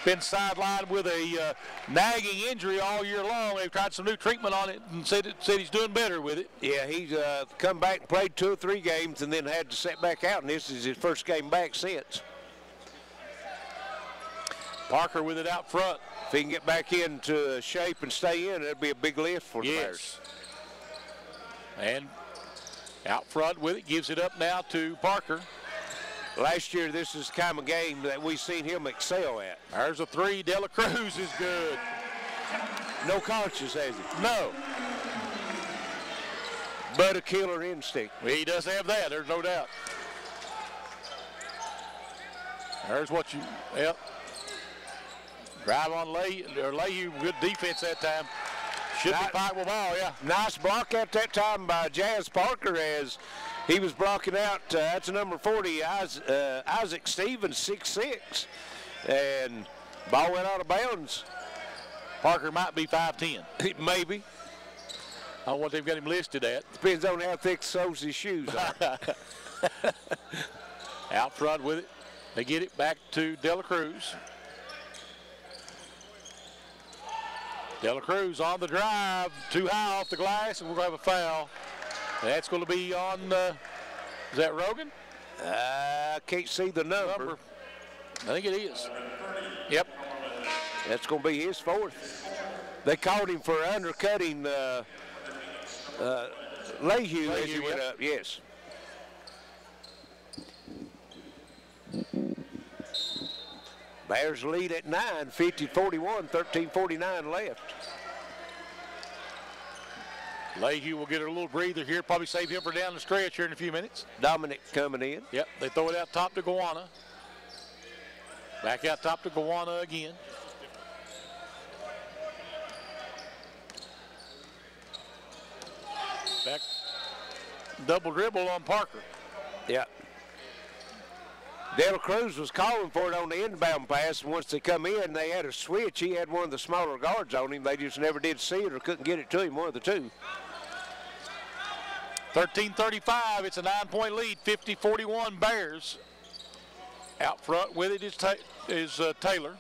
been sidelined with a nagging injury all year long. They've tried some new treatment on it and said he's doing better with it. Yeah, he's come back and played 2 or 3 games and then had to sit back out, and this is his first game back since. Parker with it out front. If he can get back into shape and stay in, it'll be a big lift for the Bears. And out front with it, gives it up now to Parker. Last year, this is the kind of game that we've seen him excel at. There's a 3. Dela Cruz is good. No conscience, has he? No. But a killer instinct. He does have that, there's no doubt. There's what you, yep. Drive on Leahy, good defense that time. Should be Pikeville ball, yeah. Nice block at that time by Jazz Parker as he was blocking out. That's a number 40, Isaac Stevens, 6'6". And ball went out of bounds. Parker might be 5'10". Maybe. I don't know what they've got him listed at. Depends on how thick soles his shoes are. Out front with it. They get it back to Dela Cruz. Dela Cruz on the drive, too high off the glass, and we're going to have a foul. That's going to be on, is that Rogan? I can't see the number. I think it is. Yep. That's going to be his 4th. They called him for undercutting Leahy as he went up, yes. Bears lead at 9, 50-41, 13:49 left. Leahy will get a little breather here, probably save him for down the stretch here in a few minutes. Dominic coming in. Yep, they throw it out top to Gowana. Back out top to Gowana again. Back, double dribble on Parker. Yeah. Dela Cruz was calling for it on the inbound pass, and once they come in, they had a switch. He had one of the smaller guards on him. They just never did see it or couldn't get it to him, one of the two. 13:35, it's a 9-point lead, 50-41 Bears. Out front with it is Taylor.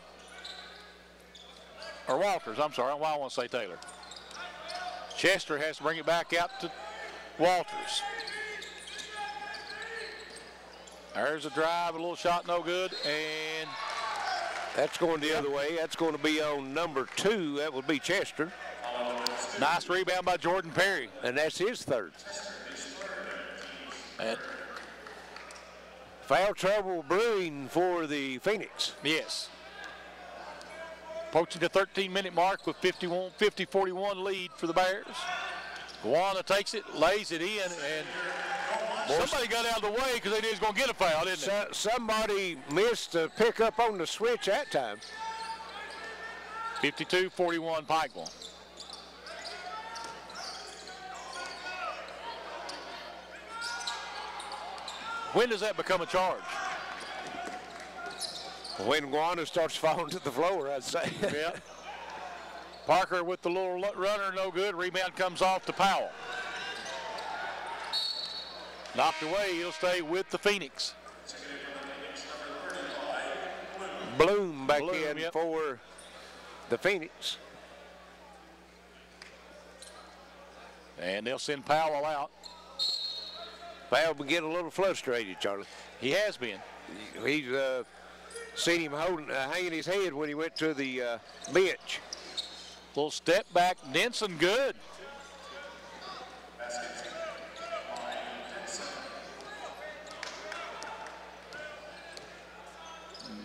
Or Walters, I'm sorry, I want to say Taylor. Chester has to bring it back out to Walters. There's a drive, a little shot, no good, and that's going the other way. That's going to be on number 2. That would be Chester. Nice rebound by Jordan Perry. And that's his 3rd. And foul trouble brewing for the Phoenix. Yes. Approaching the 13-minute mark with 50-41 lead for the Bears. Gowana takes it, lays it in, and somebody got out of the way because they knew he was going to get a foul, didn't they? Somebody missed a pickup on the switch that time. 52-41 Pikeville. When does that become a charge? When Gowana starts falling to the floor, I'd say. Yeah. Parker with the little runner, no good. Rebound comes off to Powell. Knocked away, he'll stay with the Phoenix. Bloom back in for the Phoenix. And they'll send Powell out. Powell been getting a little frustrated, Charlie. He has been. He's seen him hanging his head when he went to the bench. Little step back, Denson good.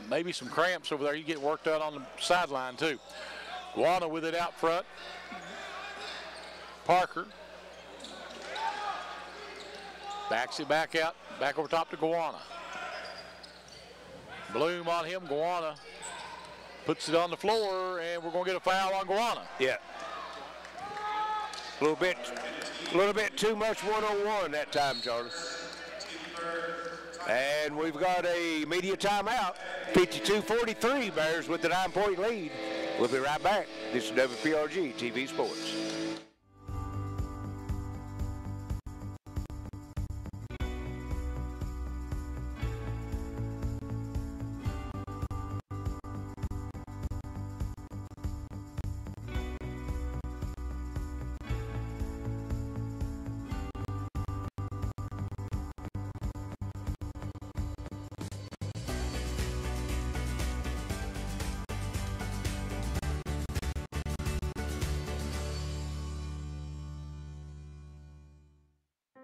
Maybe some cramps over there. You get worked out on the sideline too. Gowana with it out front. Parker. Backs it back out, back over top to Gowana. Bloom on him, Gowana puts it on the floor, and we're going to get a foul on Gowana. Yeah. A little bit too much one-on-one that time, Charlie. And we've got a media timeout. 52-43, Bears with the 9-point lead. We'll be right back. This is WPRG TV Sports.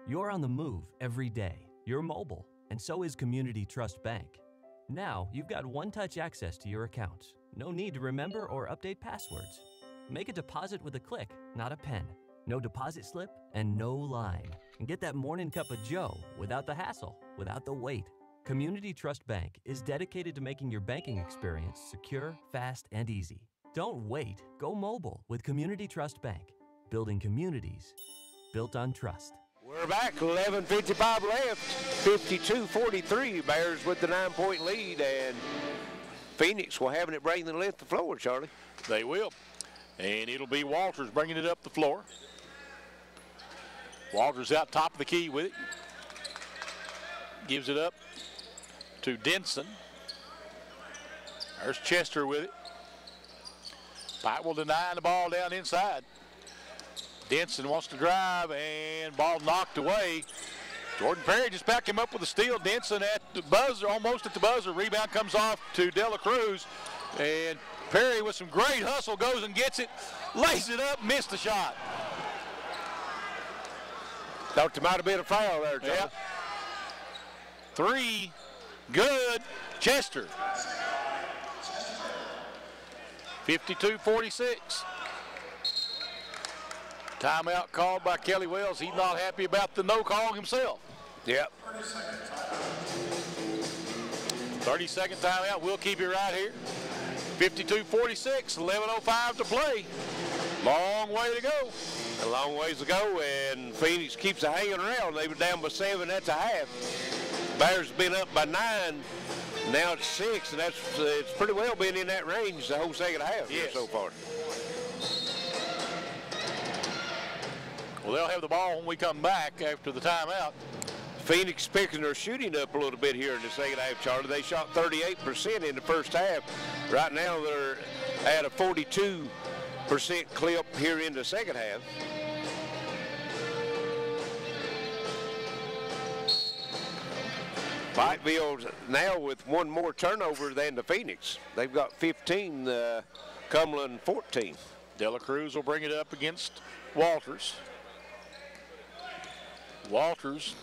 You're on the move every day. You're mobile, and so is Community Trust Bank. Now, you've got one-touch access to your accounts. No need to remember or update passwords. Make a deposit with a click, not a pen. No deposit slip and no line. And get that morning cup of joe without the hassle, without the wait. Community Trust Bank is dedicated to making your banking experience secure, fast, and easy. Don't wait. Go mobile with Community Trust Bank. Building communities built on trust. We're back, 11:55 left, 52-43, Bears with the 9-point lead, and Phoenix will have it bring the length of the floor, Charlie. They will, and it'll be Walters bringing it up the floor. Walters out top of the key with it. Gives it up to Denson. There's Chester with it. Pike will deny the ball down inside. Denson wants to drive, and ball knocked away. Jordan Perry just back him up with a steal. Denson at the buzzer, almost at the buzzer. Rebound comes off to Dela Cruz, and Perry with some great hustle goes and gets it, lays it up, missed the shot. Thought there might have been a foul there, John. Yep. 3, good, Chester. 52-46. Timeout called by Kelly Wells. He's not happy about the no call himself. Yep. 30-second timeout. We'll keep you right here. 52-46, 11:05 to play. Long way to go. A long ways to go, and Phoenix keeps it hanging around. They were down by 7 at the half. Bears been up by 9. Now it's 6, and it's pretty well been in that range the whole second half here so far. Well, they'll have the ball when we come back after the timeout. Phoenix picking their shooting up a little bit here in the second half, Charlie. They shot 38% in the first half. Right now they're at a 42% clip here in the second half. Pikeville's now with one more turnover than the Phoenix. They've got 15, Cumberland 14. Dela Cruz will bring it up against Walters. Walters,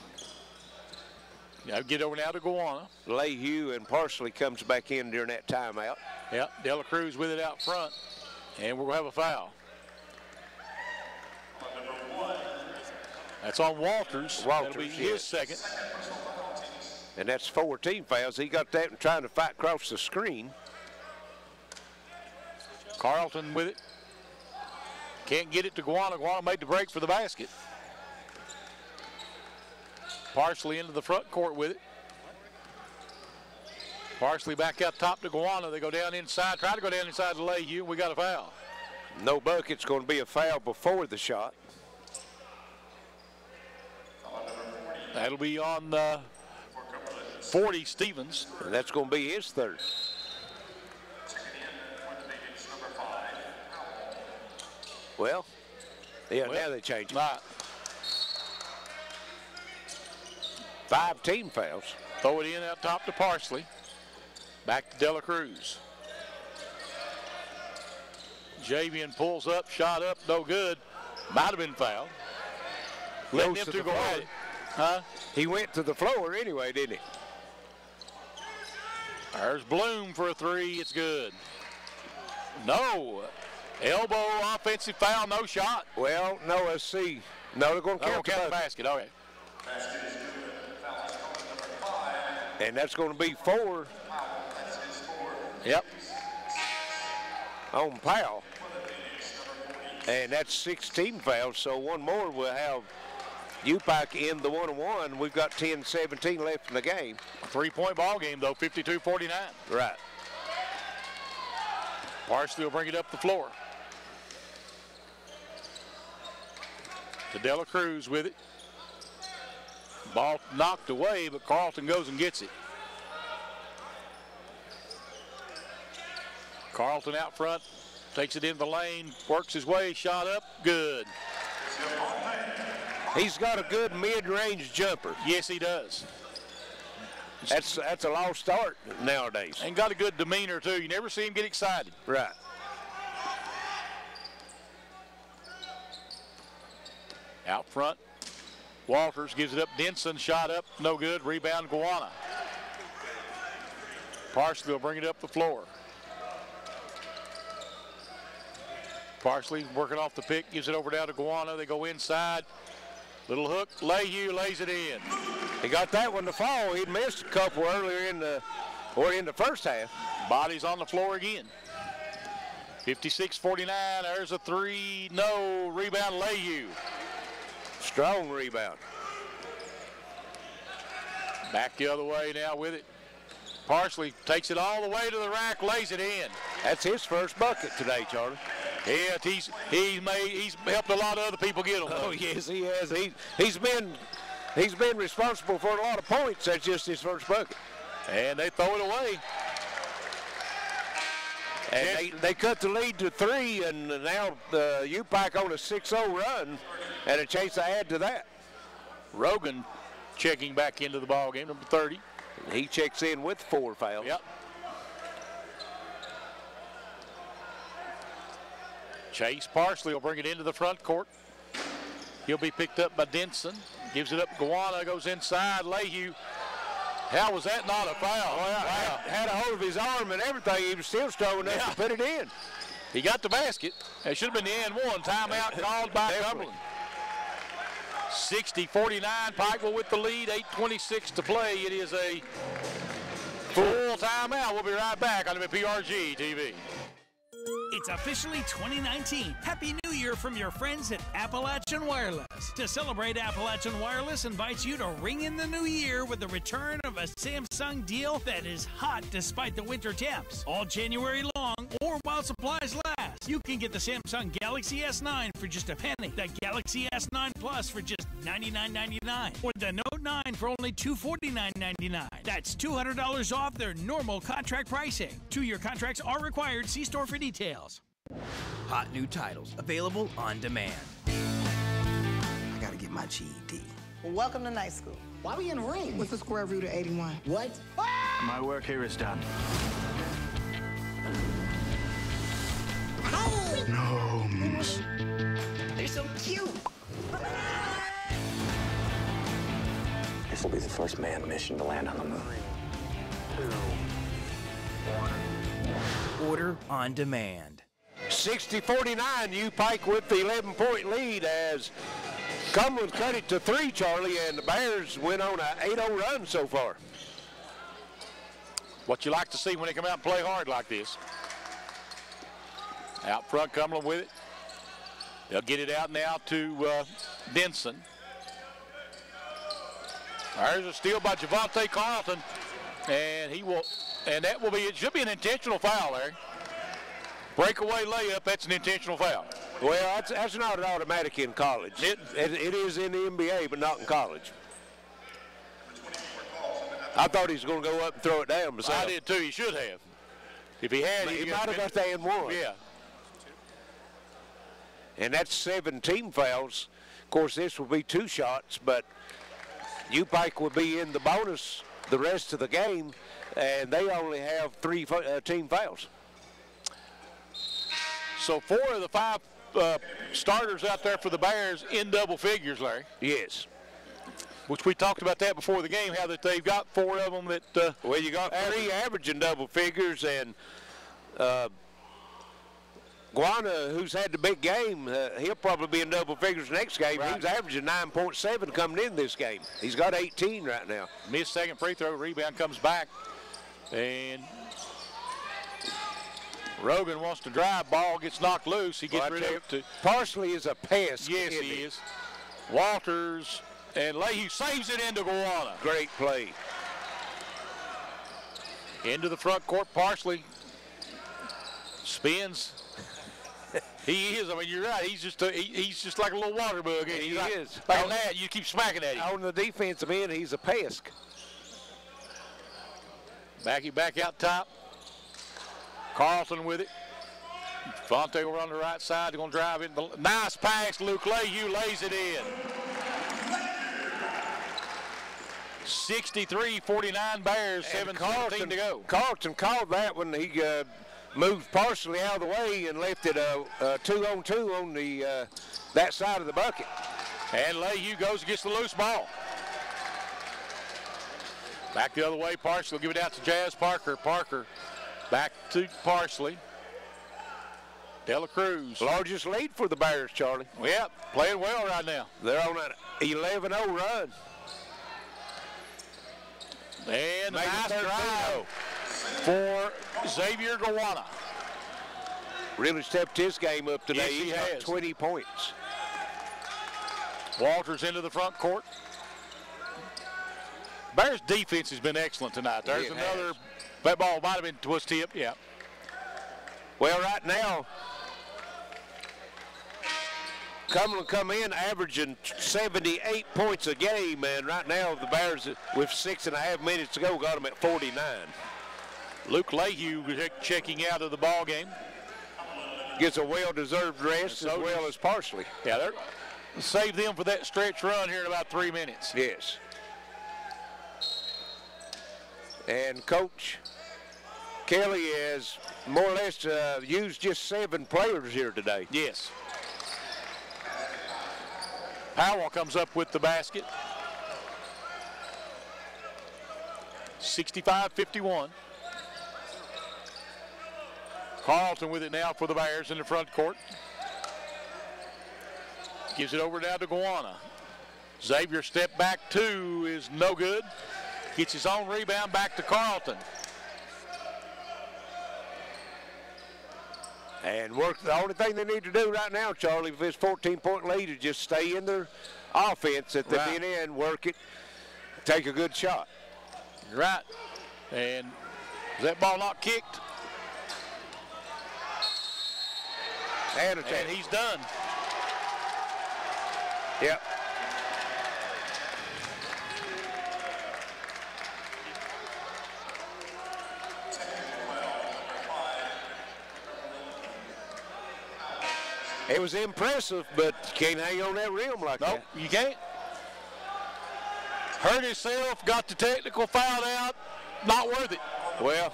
get over now to Gowanna. Lehue and Parsley comes back in during that timeout. Yep, Dela Cruz with it out front, and we're going to have a foul. That's on Walters. That'll be his second. And that's 14 fouls. He got that and trying to fight across the screen. Carlton with it. Can't get it to Gowanna. Gowanna made the break for the basket. Parsley into the front court with it. Parsley back out top to Gowanna. They go down inside, try to go down inside to Lehue. We got a foul. No bucket's going to be a foul before the shot. That'll be on 40, Stevens. And that's going to be his third. Well, now they change it. Right. 5 team fouls. Throw it in out top to Parsley. Back to Dela Cruz. Javian pulls up, shot up, no good. Might have been fouled. Letting them two go at it. Huh? He went to the floor anyway, didn't he? There's Bloom for a 3. It's good. No. Elbow, offensive foul, no shot. Well, no, let's see. No, they're going to count the basket. Okay. And that's going to be 4. Yep. On Powell. And that's 16 fouls, so one more will have UPIKE in the 1-on-1. We've got 10-17 left in the game. 3-point ball game, though, 52-49. Right. Parsley will bring it up the floor. To Dela Cruz with it. Ball knocked away, but Carlton goes and gets it. Carlton out front, takes it in the lane, works his way, shot up, good. He's got a good mid-range jumper. Yes, he does. That's a lost start nowadays. And got a good demeanor, too. You never see him get excited. Right. Out front, Walters gives it up. Denson, shot up, no good. Rebound, Guana. Parsley will bring it up the floor. Parsley working off the pick, gives it over down to Guana. They go inside. Little hook, Leyhew lays it in. He got that one to fall. He'd missed a couple earlier in the first half. Bodies on the floor again. 56-49, there's a three, no, rebound Leyhew. Strong rebound. Back the other way now with it. Parsley takes it all the way to the rack, lays it in. That's his first bucket today, Charlie. Yeah, he's helped a lot of other people get them. Oh yes, he has. He's been responsible for a lot of points. That's just his first bucket. And they throw it away. And they cut the lead to 3, and now the UPIKE on a 6-0 run, and a chance to add to that. Rogan checking back into the ball game, number 30. He checks in with 4 fouls. Yep. Chase Parsley will bring it into the front court. He'll be picked up by Denson. Gives it up. Guana goes inside. Leyhew. How was that not a foul? Well, wow. Had a hold of his arm and everything. He was still strong enough to put it in. He got the basket. It should have been the N1. Timeout called by Cumberland. 60-49. Pikeville with the lead. 8:26 to play. It is a full timeout. We'll be right back on WPRG TV. It's officially 2019. Happy New Year from your friends at Appalachian Wireless. To celebrate, Appalachian Wireless invites you to ring in the new year with the return of a Samsung deal that is hot despite the winter temps. All January long or while supplies last. You can get the Samsung Galaxy S9 for just a penny, the Galaxy S9 Plus for just $99.99, or the Note 9 for only $249.99. That's $200 off their normal contract pricing. 2-year contracts are required. See store for details. Hot new titles available on demand. I gotta get my GED. Well, welcome to night school. Why we in the ring? What's the square root of 81? What? My work here is done. Gnomes. They're so cute. This will be the first manned mission to land on the moon. 3, 2, 1. Order on demand. 60-49, UPIKE with the 11-point lead as Cumberland cut it to 3, Charlie, and the Bears went on an 8-0 run so far. What you like to see when they come out and play hard like this. Out front, Cumberland with it. They'll get it out now to Denson. There's a steal by Javante Carlton, and that will be, it should be an intentional foul there. Breakaway layup, that's an intentional foul. Well, that's not an automatic in college. It is in the NBA, but not in college. I thought he was going to go up and throw it down himself. I did too, he should have. If he had, he might have got that in one. Yeah. And that's 17 fouls. Of course, this will be 2 shots, but UPIKE will be in the bonus the rest of the game, and they only have 3 team fouls. So 4 of the 5 starters out there for the Bears in double figures, Larry. Yes. Which we talked about that before the game, how that they've got 4 of them that... well, you got 3 averaging double figures, and Guana, who's had the big game, he'll probably be in double figures next game. Right. He was averaging 9.7 coming in this game. He's got 18 right now. Missed second free throw, rebound comes back, and Rogan wants to drive, ball gets knocked loose. He gets rid of it. Parsley is a pest. Yes, he is. Walters and Leyhew saves it into Guana. Great play. Into the front court, Parsley spins. He is. I mean, you're right. He's just like a little water bug. He is. Like that, you keep smacking at him. On the defensive end, he's a pest. Back out top. Carlton with it. Fonte over on the right side. They're going to drive it. Nice pass. Luke Lehue lays it in. 63-49 Bears, 7:17 to go. Carlton called that when he moved Parsley out of the way and left it a 2-on-2 on the that side of the bucket. And Lehue goes and gets the loose ball. Back the other way, Parsley will give it out to Jazz Parker. Parker back to Parsley. Dela Cruz. Largest lead for the Bears, Charlie. Yep, playing well right now. They're on an 11-0 run. And a nice drive for Xavier Gowana. Really stepped his game up today. Yes, he He's got has. 20 points. Walters into the front court. Bears defense has been excellent tonight. There's another. That ball might have been was tipped. Yeah. Well, right now, Cumberland come in averaging 78 points a game, and right now the Bears, with 6.5 minutes to go, got them at 49. Luke Lehue checking out of the ball game. Gets a well-deserved rest as well as Parsley. Yeah, they're save them for that stretch run here in about 3 minutes. Yes. And Coach Kelly has more or less used just 7 players here today. Yes. Powell comes up with the basket. 65-51. Carlton with it now for the Bears in the front court. Gives it over now to Gowana. Xavier step back 2 is no good. Gets his own rebound back to Carlton. And work. The only thing they need to do right now, Charlie, with this 14-point lead, is just stay in their offense at the bin end, work it, take a good shot. You're right. And is that ball not kicked? And he's done. Yep. It was impressive, but you can't hang on that rim like that. Nope, you can't. Hurt himself, got the technical foul out, not worth it. Well,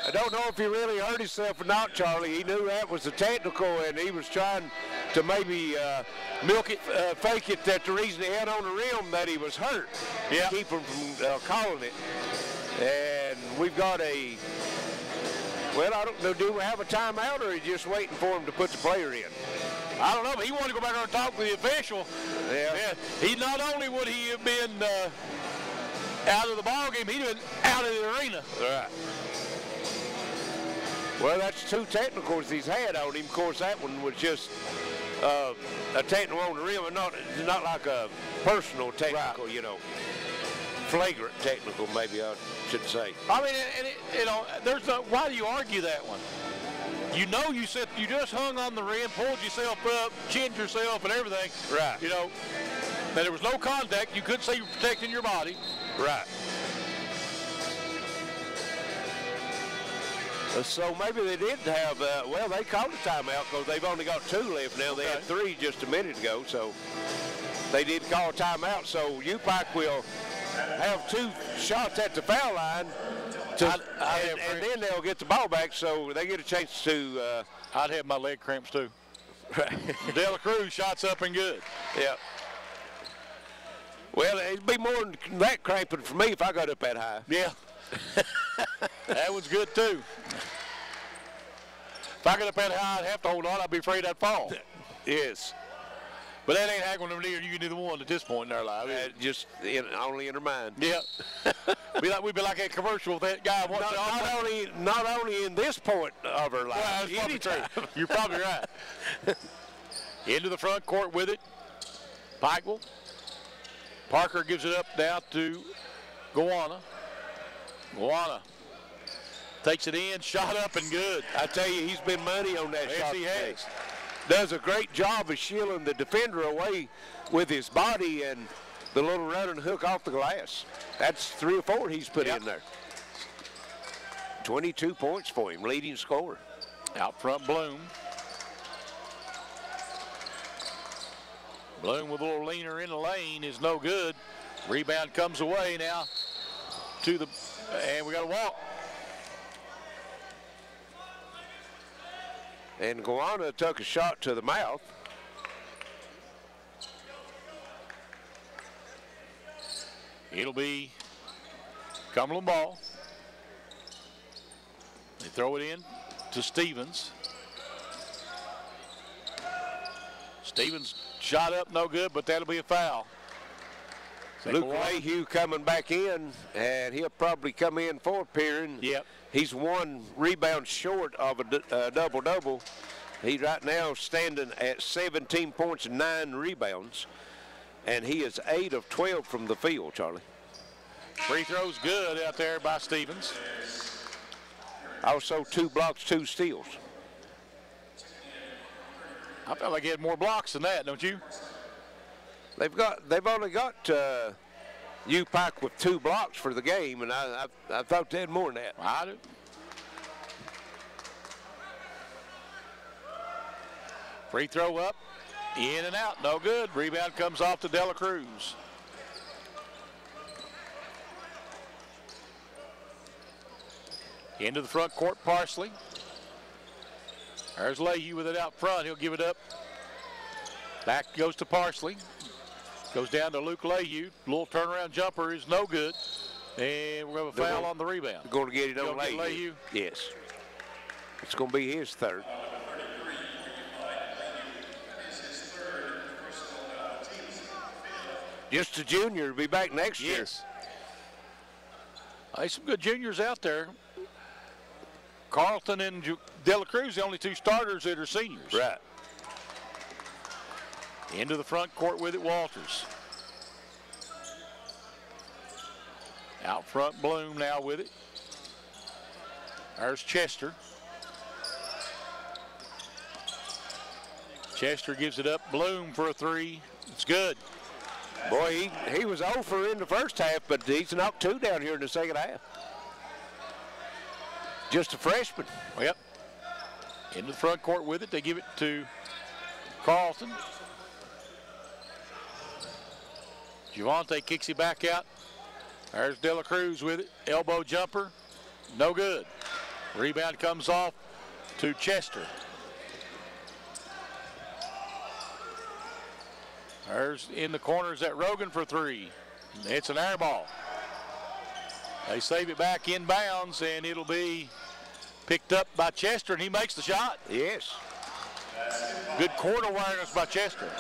I don't know if he really hurt himself or not, Charlie. He knew that was the technical, and he was trying to maybe milk it, fake it that the reason he had on the rim that he was hurt. Yeah. Keep him from calling it. And we've got a, well, I don't know, do we have a timeout, or are you just waiting for him to put the player in? I don't know, but he wanted to go back there and talk with the official. Yeah. He not only would he have been out of the ball game, he'd have been out of the arena. Right. Well, that's 2 technicals he's had on him. Of course, that one was just a technical on the rim, and not like a personal technical, you know. Flagrant technical, maybe I should say. I mean, there's no, why do you argue that one? You know, you just hung on the rim, pulled yourself up, chinned yourself and everything. Right. You know, that there was no contact. You couldn't say you were protecting your body. Right. So maybe they did have, well, they called a timeout because they've only got 2 left now. They had 3 just a minute ago, so they did call a timeout. So UPIKE will have 2 shots at the foul line, and then they'll get the ball back, so they get a chance to. I'd have my leg cramps too. Dela Cruz shots up and good. Yeah. Well, it'd be more than that cramping for me if I got up that high. Yeah. That was good too. If I got up that high, I'd have to hold on. I'd be afraid I'd fall. Yes. But that ain't happening over there. You can do the one at this point in our life. Just only in her mind. Yeah. We'd be like that commercial with that guy. Not only in this point of her life. Well, that's probably true. You're probably right. Into the front court with it. Pikeville. Parker gives it up now to Gowana. Guana takes it in, shot up and good. I tell you, he's been money on that shot. Yes, he has. Does a great job of shielding the defender away with his body and the little run and hook off the glass. That's 3 or 4 he's put in there. 22 points for him, leading scorer. Out front, Bloom. Bloom with a little leaner in the lane is no good. Rebound comes away now to the, and we got a walk. And Guana took a shot to the mouth. It'll be Cumberland ball. They throw it in to Stevens. Stevens shot up, no good, but that'll be a foul. Luke Mayhew coming back in, and he'll probably come in for Perrin. Yep. He's 1 rebound short of a double-double. He's right now standing at 17 points and 9 rebounds, and he is 8 of 12 from the field, Charlie. Free throw's good out there by Stevens. Also 2 blocks, 2 steals. I felt like he had more blocks than that, don't you? They've only got UPIKE with 2 blocks for the game, and I thought they had more than that. I do. Free throw up, in and out, no good. Rebound comes off to Dela Cruz. Into the front court, Parsley. There's Leahy with it out front. He'll give it up. Back goes to Parsley. Goes down to Luke Leahy. Little turnaround jumper is no good. And we're going to have a foul on the rebound. They're going to get it on Leahy. Yes. It's going to be his 3rd. Just a junior, be back next year. Yes. There's some good juniors out there. Carlton and Dela Cruz, the only 2 starters that are seniors. Right. Into the front court with it, Walters. Out front, Bloom now with it. There's Chester. Chester gives it up. Bloom for a 3. It's good. Boy, he was 0 for in the first half, but he's knocked 2 down here in the second half. Just a freshman. Yep. Into the front court with it. They give it to Carlton. Javante kicks it back out. There's Dela Cruz with it. Elbow jumper. No good. Rebound comes off to Chester. There's in the corners at Rogan for 3. It's an air ball. They save it back inbounds, and it'll be picked up by Chester, and he makes the shot. Yes. Good court awareness by Chester.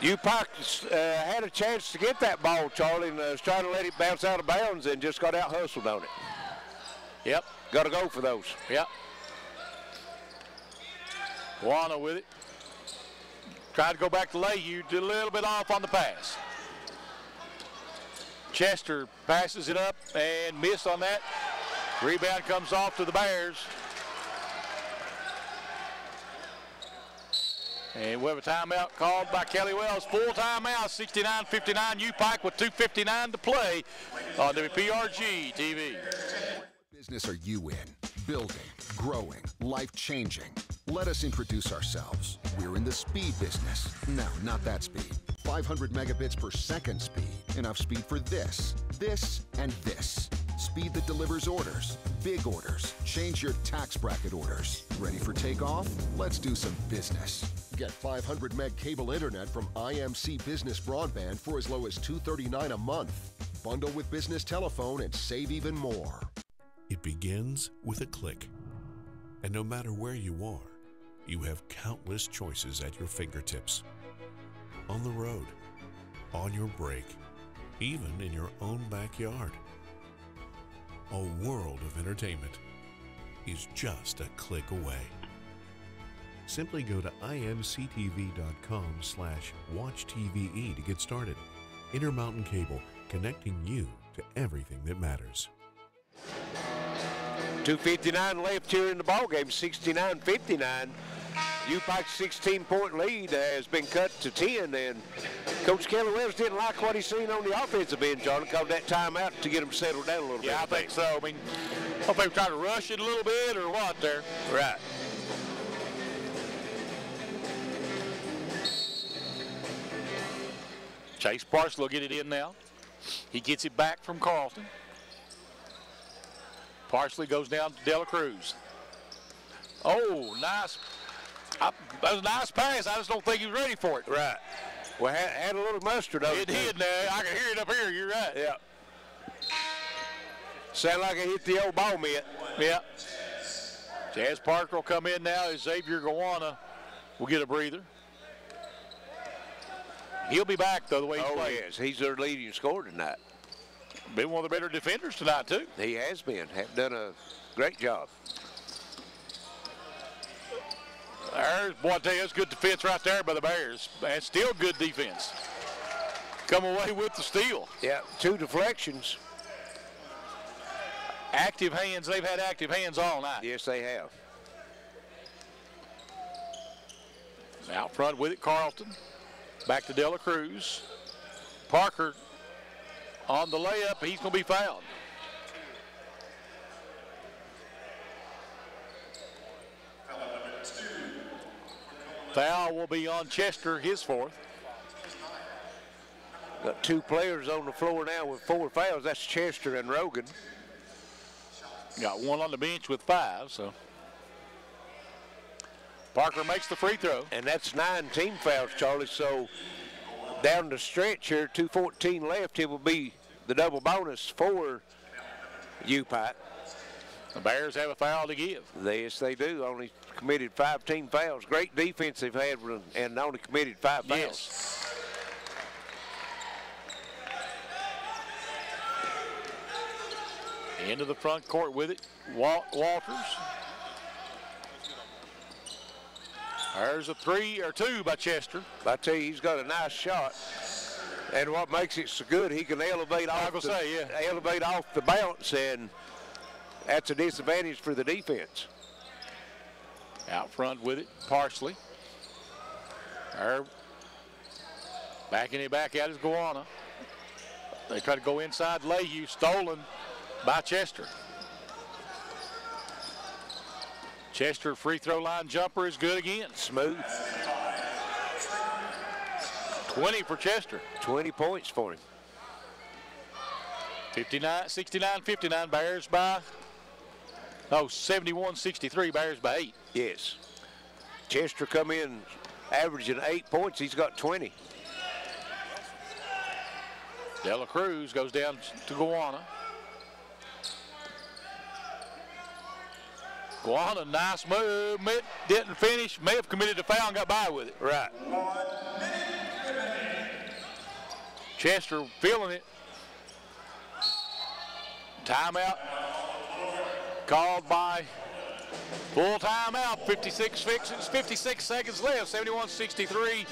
UPIKE had a chance to get that ball, Charlie, and was trying to let it bounce out of bounds and just got out hustled on it. Yep. Got to go for those. Yep. Guana with it. Tried to go back to Leahy, did a little bit off on the pass. Chester passes it up and missed on that. Rebound comes off to the Bears. And we have a timeout called by Kelly Wells. Full timeout, 69-59. UPIKE with 2:59 to play on WPRG TV. What business are you in? Building, growing, life-changing. Let us introduce ourselves. We're in the speed business. No, not that speed. 500 megabits per second speed. Enough speed for this, and this. Speed that delivers orders, big orders. Change your tax bracket orders. Ready for takeoff? Let's do some business. Get 500 meg cable internet from IMC Business Broadband for as low as $239 a month. Bundle with business telephone and save even more. It begins with a click. And no matter where you are, you have countless choices at your fingertips. On the road, on your break, even in your own backyard. A world of entertainment is just a click away. Simply go to imctv.com/watchtve to get started. Intermountain Cable, connecting you to everything that matters. 2:59 left here in the ballgame, 69-59. UPIKE's 16-point lead has been cut to 10, and Coach Kelly Wells didn't like what he seen on the offensive end, Charlie. Called that timeout to get them settled down a little bit. Yeah, I think so. I mean, I hope they were trying to rush it a little bit or what there. Right. Chase Parsley will get it in now. He gets it back from Carlton. Parsley goes down to Dela Cruz. Oh, nice. That was a nice pass. I just don't think he was ready for it. Right. Well, had a little mustard over it. It did now. I can hear it up here. You're right. Yeah. Sound like it hit the old ball mitt. Yeah. Jazz Parker will come in now. Xavier Gawana will get a breather. He'll be back, though, the way he's playing. Yes. He's their leading scorer tonight. Been one of the better defenders tonight, too. He has been. Have done a great job. There's, boy, I tell you, that's good defense right there by the Bears. And still good defense. Come away with the steal. Yeah, 2 deflections. Active hands. They've had active hands all night. Yes, they have. Out front with it, Carlton. Back to Dela Cruz. Parker on the layup. He's going to be fouled. Foul will be on Chester, his 4th. Got 2 players on the floor now with 4 fouls. That's Chester and Rogan. Got 1 on the bench with 5, so. Parker makes the free throw. And that's 9 team fouls, Charlie. So down the stretch here, 2:14 left, it will be the double bonus for UPIKE. The Bears have a foul to give. Yes, they do. Only committed 5 team fouls. Great defense they've had and only committed 5 fouls. Yes. Into the front court with it, Walters. There's a 3 or 2 by Chester. I tell you, he's got a nice shot. And what makes it so good, he can elevate off the bounce, and that's a disadvantage for the defense. Out front with it, Parsley. Backing it back out is Gawana. They try to go inside Leahy, stolen by Chester. Chester free throw line jumper is good again. Smooth. 20 for Chester. 20 points for him. 69-59, Bears by, 71-63, Bears by 8. Yes. Chester come in averaging 8 points. He's got 20. Dela Cruz goes down to Gawana. Gawana, nice move. Didn't finish. May have committed a foul and got by with it. Right. Chester feeling it. Timeout called by full timeout. 56 seconds left. 71-63.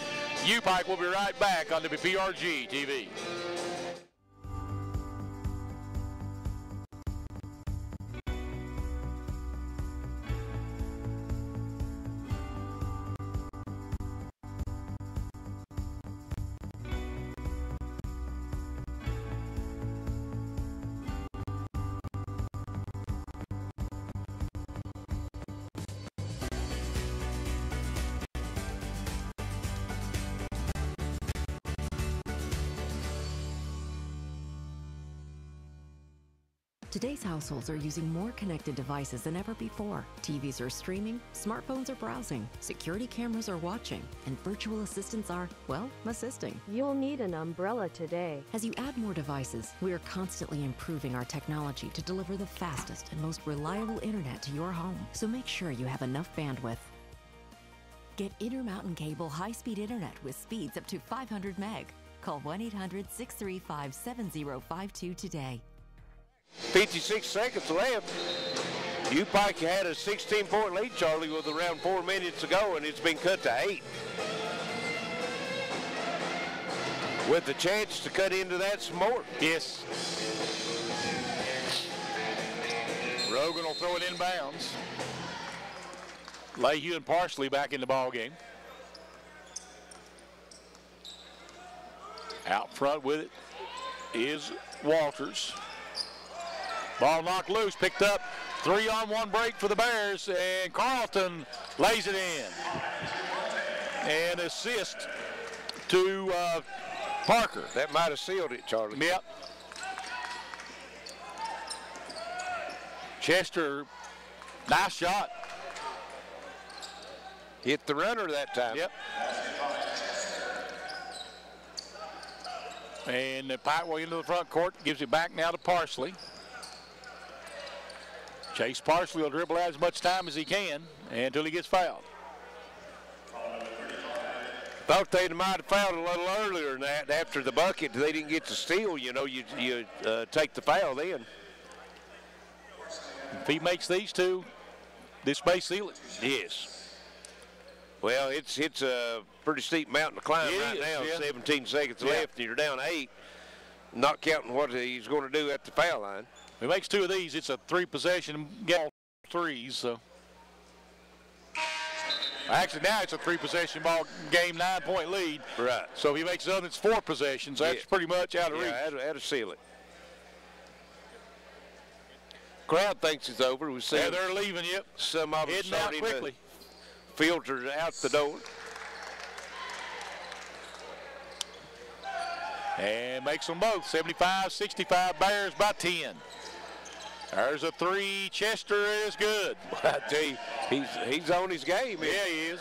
UPIKE will be right back on WPRG TV. Today's households are using more connected devices than ever before. TVs are streaming, smartphones are browsing, security cameras are watching, and virtual assistants are, well, assisting. You'll need an umbrella today. As you add more devices, we are constantly improving our technology to deliver the fastest and most reliable internet to your home. So make sure you have enough bandwidth. Get Intermountain Cable high-speed internet with speeds up to 500 meg. Call 1-800-635-7052 today. 56 seconds left. UPIKE had a 16-point lead, Charlie, with around 4 minutes to go, and it's been cut to 8. With the chance to cut into that some more. Yes. Rogan will throw it inbounds. Lehue and Parsley back in the ball game. Out front with it is Walters. Ball knocked loose, picked up. 3-on-1 break for the Bears, and Carlton lays it in. And assist to Parker. That might have sealed it, Charlie. Yep. Chester, nice shot. Hit the runner that time. Yep. And the Pikeway into the front court, gives it back now to Parsley. Chase Parsley will dribble out as much time as he can until he gets fouled. Thought they might have fouled a little earlier than that. After the bucket, they didn't get the steal. You know, you take the foul then. If he makes these two, this may seal it. Yes. Well, it's a pretty steep mountain to climb right now. Yeah. 17 seconds left, and you're down 8. Not counting what he's going to do at the foul line. If he makes 2 of these, it's a 3-possession game, 3s. So. Actually, now it's a 3-possession ball game, 9-point lead. Right. So if he makes other, it's 4 possessions. That's pretty much out of reach. Yeah, that'll seal it. Crowd thinks it's over. We see they're leaving. Yep. Some of them heading out starting quickly. to filter out the door. And makes them both. 75-65, Bears by 10. There's a 3. Chester is good. I tell you, he's on his game. Yeah, he is.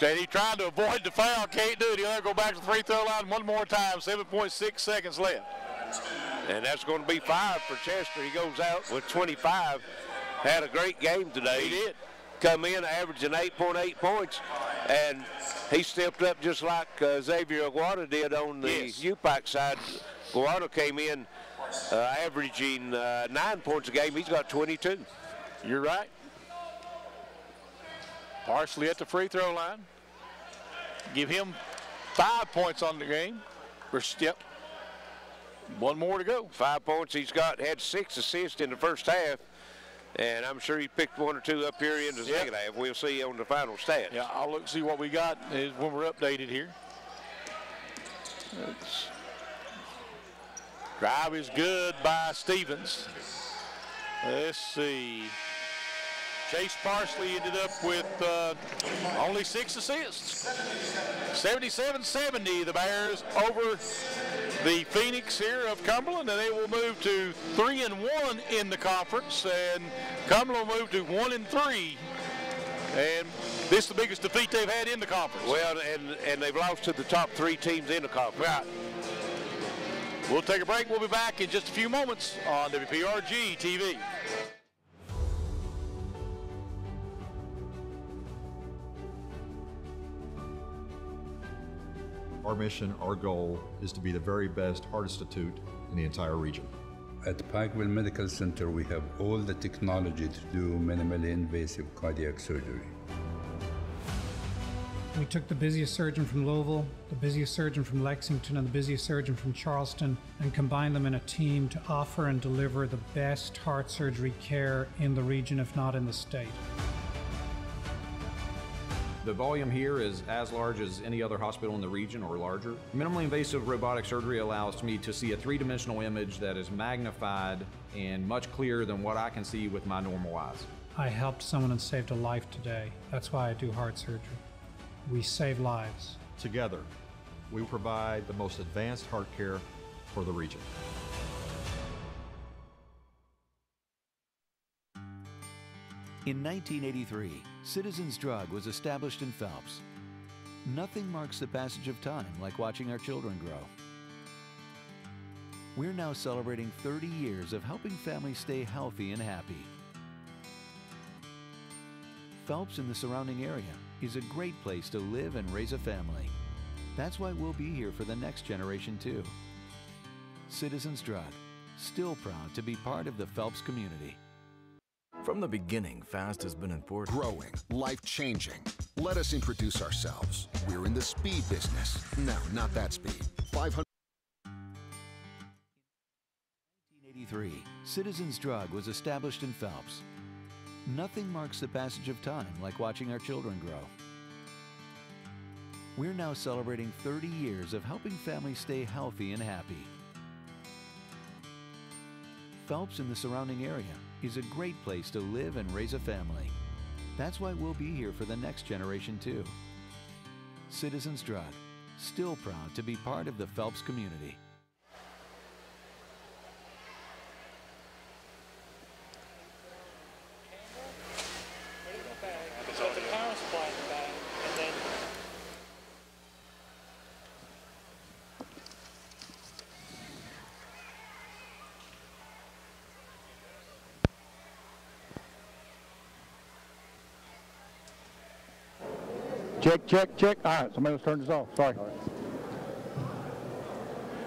And he's trying to avoid the foul. Can't do it. He'll go back to the free throw line one more time. 7.6 seconds left. And that's going to be 5 for Chester. He goes out with 25. Had a great game today. He did. Come in averaging 8.8 points. And he stepped up just like Xavier Aguado did on the UPIKE side. Aguado came in averaging 9 points a game. He's got 22. You're right. Parsley at the free throw line. Give him 5 points on the game. Yep. 1 more to go. 5 points. Had 6 assists in the first half. And I'm sure he picked 1 or 2 up here in the second half. We'll see on the final stats. Yeah, I'll look and see what we got when we're updated here. Drive is good by Stevens. Let's see. Chase Parsley ended up with only 6 assists. 77-70, the Bears over the Phoenix here of Cumberland, and they will move to 3-1 in the conference, and Cumberland will move to 1-3. And this is the biggest defeat they've had in the conference. Well, and they've lost to the top 3 teams in the conference. Right. We'll take a break. We'll be back in just a few moments on WPRG TV. Our mission, our goal, is to be the very best heart institute in the entire region. At Pikeville Medical Center, we have all the technology to do minimally invasive cardiac surgery. We took the busiest surgeon from Louisville, the busiest surgeon from Lexington, and the busiest surgeon from Charleston, and combined them in a team to offer and deliver the best heart surgery care in the region, if not in the state. The volume here is as large as any other hospital in the region or larger. Minimally invasive robotic surgery allows me to see a 3-dimensional image that is magnified and much clearer than what I can see with my normal eyes. I helped someone and saved a life today. That's why I do heart surgery. We save lives. Together, we provide the most advanced heart care for the region. In 1983, Citizens Drug was established in Phelps. Nothing marks the passage of time like watching our children grow. We're now celebrating 30 years of helping families stay healthy and happy. Phelps and the surrounding area is a great place to live and raise a family. That's why we'll be here for the next generation too. Citizens Drug, still proud to be part of the Phelps community. From the beginning, fast has been important. Growing, life-changing. Let us introduce ourselves. We're in the speed business. No, not that speed. 500. 1993, Citizens Drug was established in Phelps. Nothing marks the passage of time like watching our children grow. We're now celebrating 30 years of helping families stay healthy and happy. Phelps and the surrounding area is a great place to live and raise a family. That's why we'll be here for the next generation too. Citizens Drug, still proud to be part of the Phelps community. Check, check, check. All right, somebody let's turn this off. Sorry.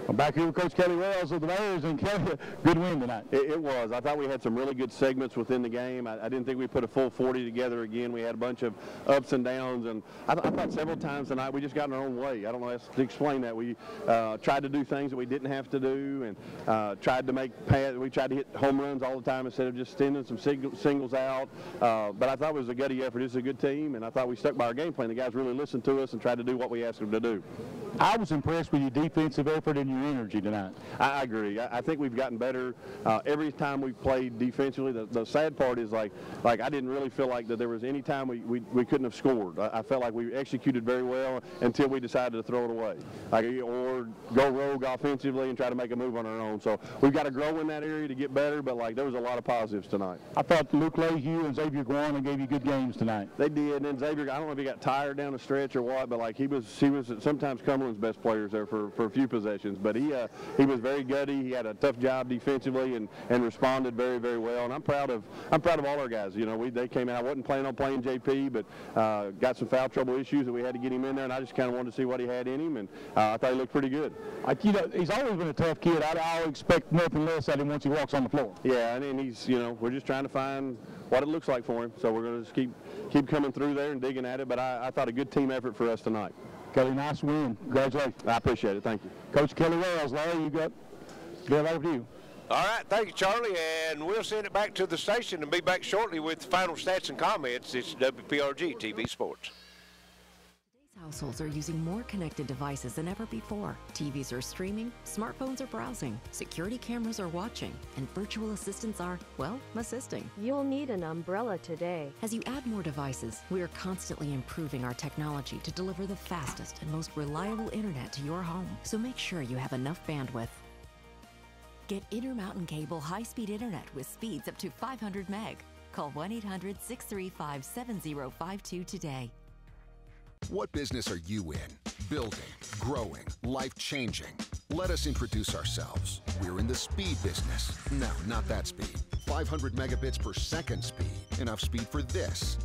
I'm back here with Coach Kelly Wells of the Bears, and Kelly, good win tonight. It was. I thought we had some really good segments within the game. I didn't think we put a full 40 together again. We had a bunch of ups and downs, and I thought several times tonight we just got in our own way. I don't know how to explain that. We tried to do things that we didn't have to do, and tried to make pads. We tried to hit home runs all the time instead of just sending some singles out. But I thought it was a gutty effort. It's a good team, and I thought we stuck by our game plan. The guys really listened to us and tried to do what we asked them to do. I was impressed with your defensive effort and your energy tonight. I agree. I think we've gotten better every time we've played defensively. The sad part is like I didn't really feel like that there was any time we couldn't have scored. I felt like we executed very well until we decided to throw it away, or go rogue offensively and try to make a move on our own. So we've got to grow in that area to get better. But there was a lot of positives tonight. I thought Luke Lehue and Xavier Guana gave you good games tonight. They did. And then Xavier, I don't know if he got tired down the stretch or what, but he was sometimes Cumberland's best players there for a few possessions. But he was very gutty. He had a tough job defensively and responded very, very well. And I'm proud of all our guys. They came out. I wasn't planning on playing JP, but got some foul trouble issues that we had to get him in there, and I just kind of wanted to see what he had in him, and I thought he looked pretty good. He's always been a tough kid. I expect nothing less out of him once he walks on the floor. Yeah, and he's we're just trying to find what it looks like for him. So we're going to just keep coming through there and digging at it. But I thought a good team effort for us tonight. Kelly, nice win. Congratulations. I appreciate it. Thank you. Coach Kelly Wells, Larry, you got over to you. All right, thank you, Charlie, and we'll send it back to the station and be back shortly with final stats and comments. It's WPRG TV Sports. Today's households are using more connected devices than ever before. TVs are streaming, smartphones are browsing, security cameras are watching, and virtual assistants are, assisting. You'll need an umbrella today. As you add more devices, we are constantly improving our technology to deliver the fastest and most reliable internet to your home. So make sure you have enough bandwidth. Get Intermountain Cable high-speed internet with speeds up to 500 meg. Call 1-800-635-7052 today. What business are you in? Building, growing, life-changing. Let us introduce ourselves. We're in the speed business. No, not that speed. 500 megabits per second speed. Enough speed for this,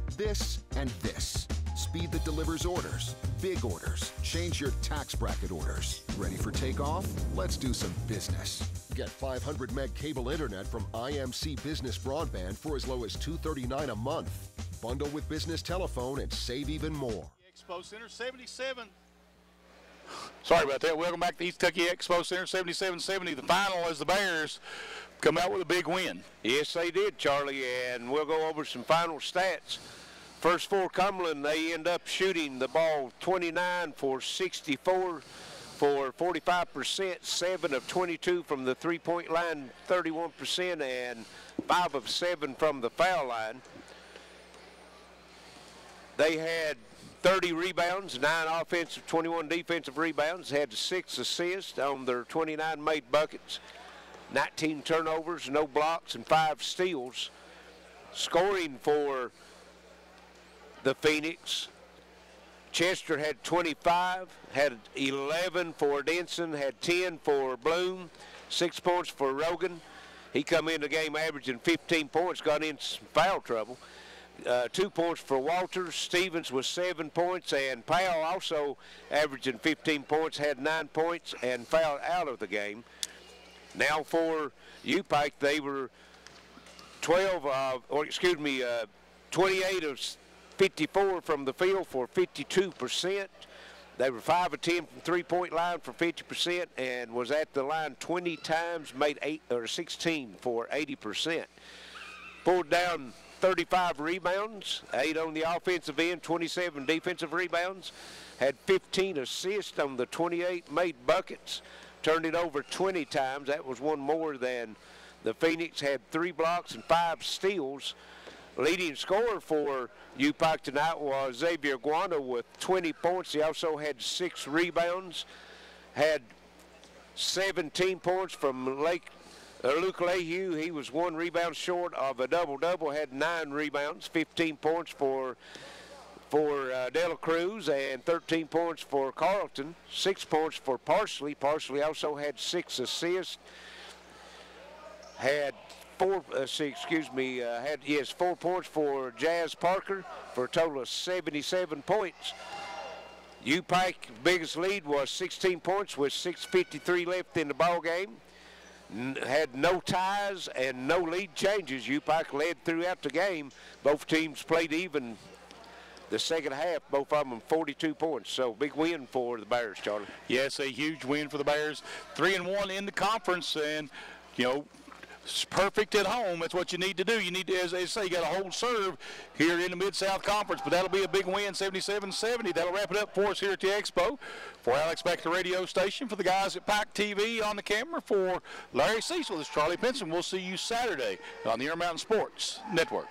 and this. Speed that delivers orders, big orders. Change your tax bracket orders. Ready for takeoff? Let's do some business. Get 500 meg cable internet from IMC Business Broadband for as low as $239 a month. Bundle with business telephone and save even more. Expo Center 77. Sorry about that. Welcome back to East Kentucky Expo Center 77-70. The final as the Bears come out with a big win. Yes, they did, Charlie, and we'll go over some final stats. First for Cumberland, they end up shooting the ball 29 for 64 for 45%, 7 of 22 from the three-point line, 31%, and 5 of 7 from the foul line. They had 30 rebounds, 9 offensive, 21 defensive rebounds, had 6 assists on their 29 made buckets, 19 turnovers, no blocks, and 5 steals. Scoring for the Phoenix, Chester had 25, had 11 for Denson, had 10 for Bloom, 6 points for Rogan. He come in the game averaging 15 points, got in some foul trouble. 2 points for Walters. Stevens was 7 points, and Powell also averaging 15 points, had 9 points, and fouled out of the game. Now for UPIKE, they were 28 of 54 from the field for 52%. They were 5 of 10 from three-point line for 50% and was at the line 20 times, made 16 for 80%. Pulled down 35 rebounds, 8 on the offensive end, 27 defensive rebounds, had 15 assists on the 28 made buckets, turned it over 20 times. That was one more than the Phoenix, had 3 blocks and 5 steals. Leading scorer for UPIKE tonight was Xavier Guano with 20 points. He also had 6 rebounds, had 17 points from Luke Lehue. He was 1 rebound short of a double-double, had 9 rebounds, 15 points for Dela Cruz, and 13 points for Carlton, 6 points for Parsley. Parsley also had 6 assists, had 4 points for Jazz Parker for a total of 77 points. UPIKE biggest lead was 16 points with 6:53 left in the ball game. Had no ties and no lead changes. UPIKE led throughout the game. Both teams played even the second half, both of them 42 points. So big win for the Bears, Charlie. Yes, a huge win for the Bears. 3-1 in the conference, and you know, it's perfect at home. That's what you need to do. You need to, as they say, you got to hold serve here in the Mid-South Conference, but that'll be a big win, 77-70. That'll wrap it up for us here at the Expo. For Alex back at the radio station, for the guys at PIKE TV on the camera, for Larry Cecil, this is Charlie Pinson. We'll see you Saturday on the Intermountain Sports Network.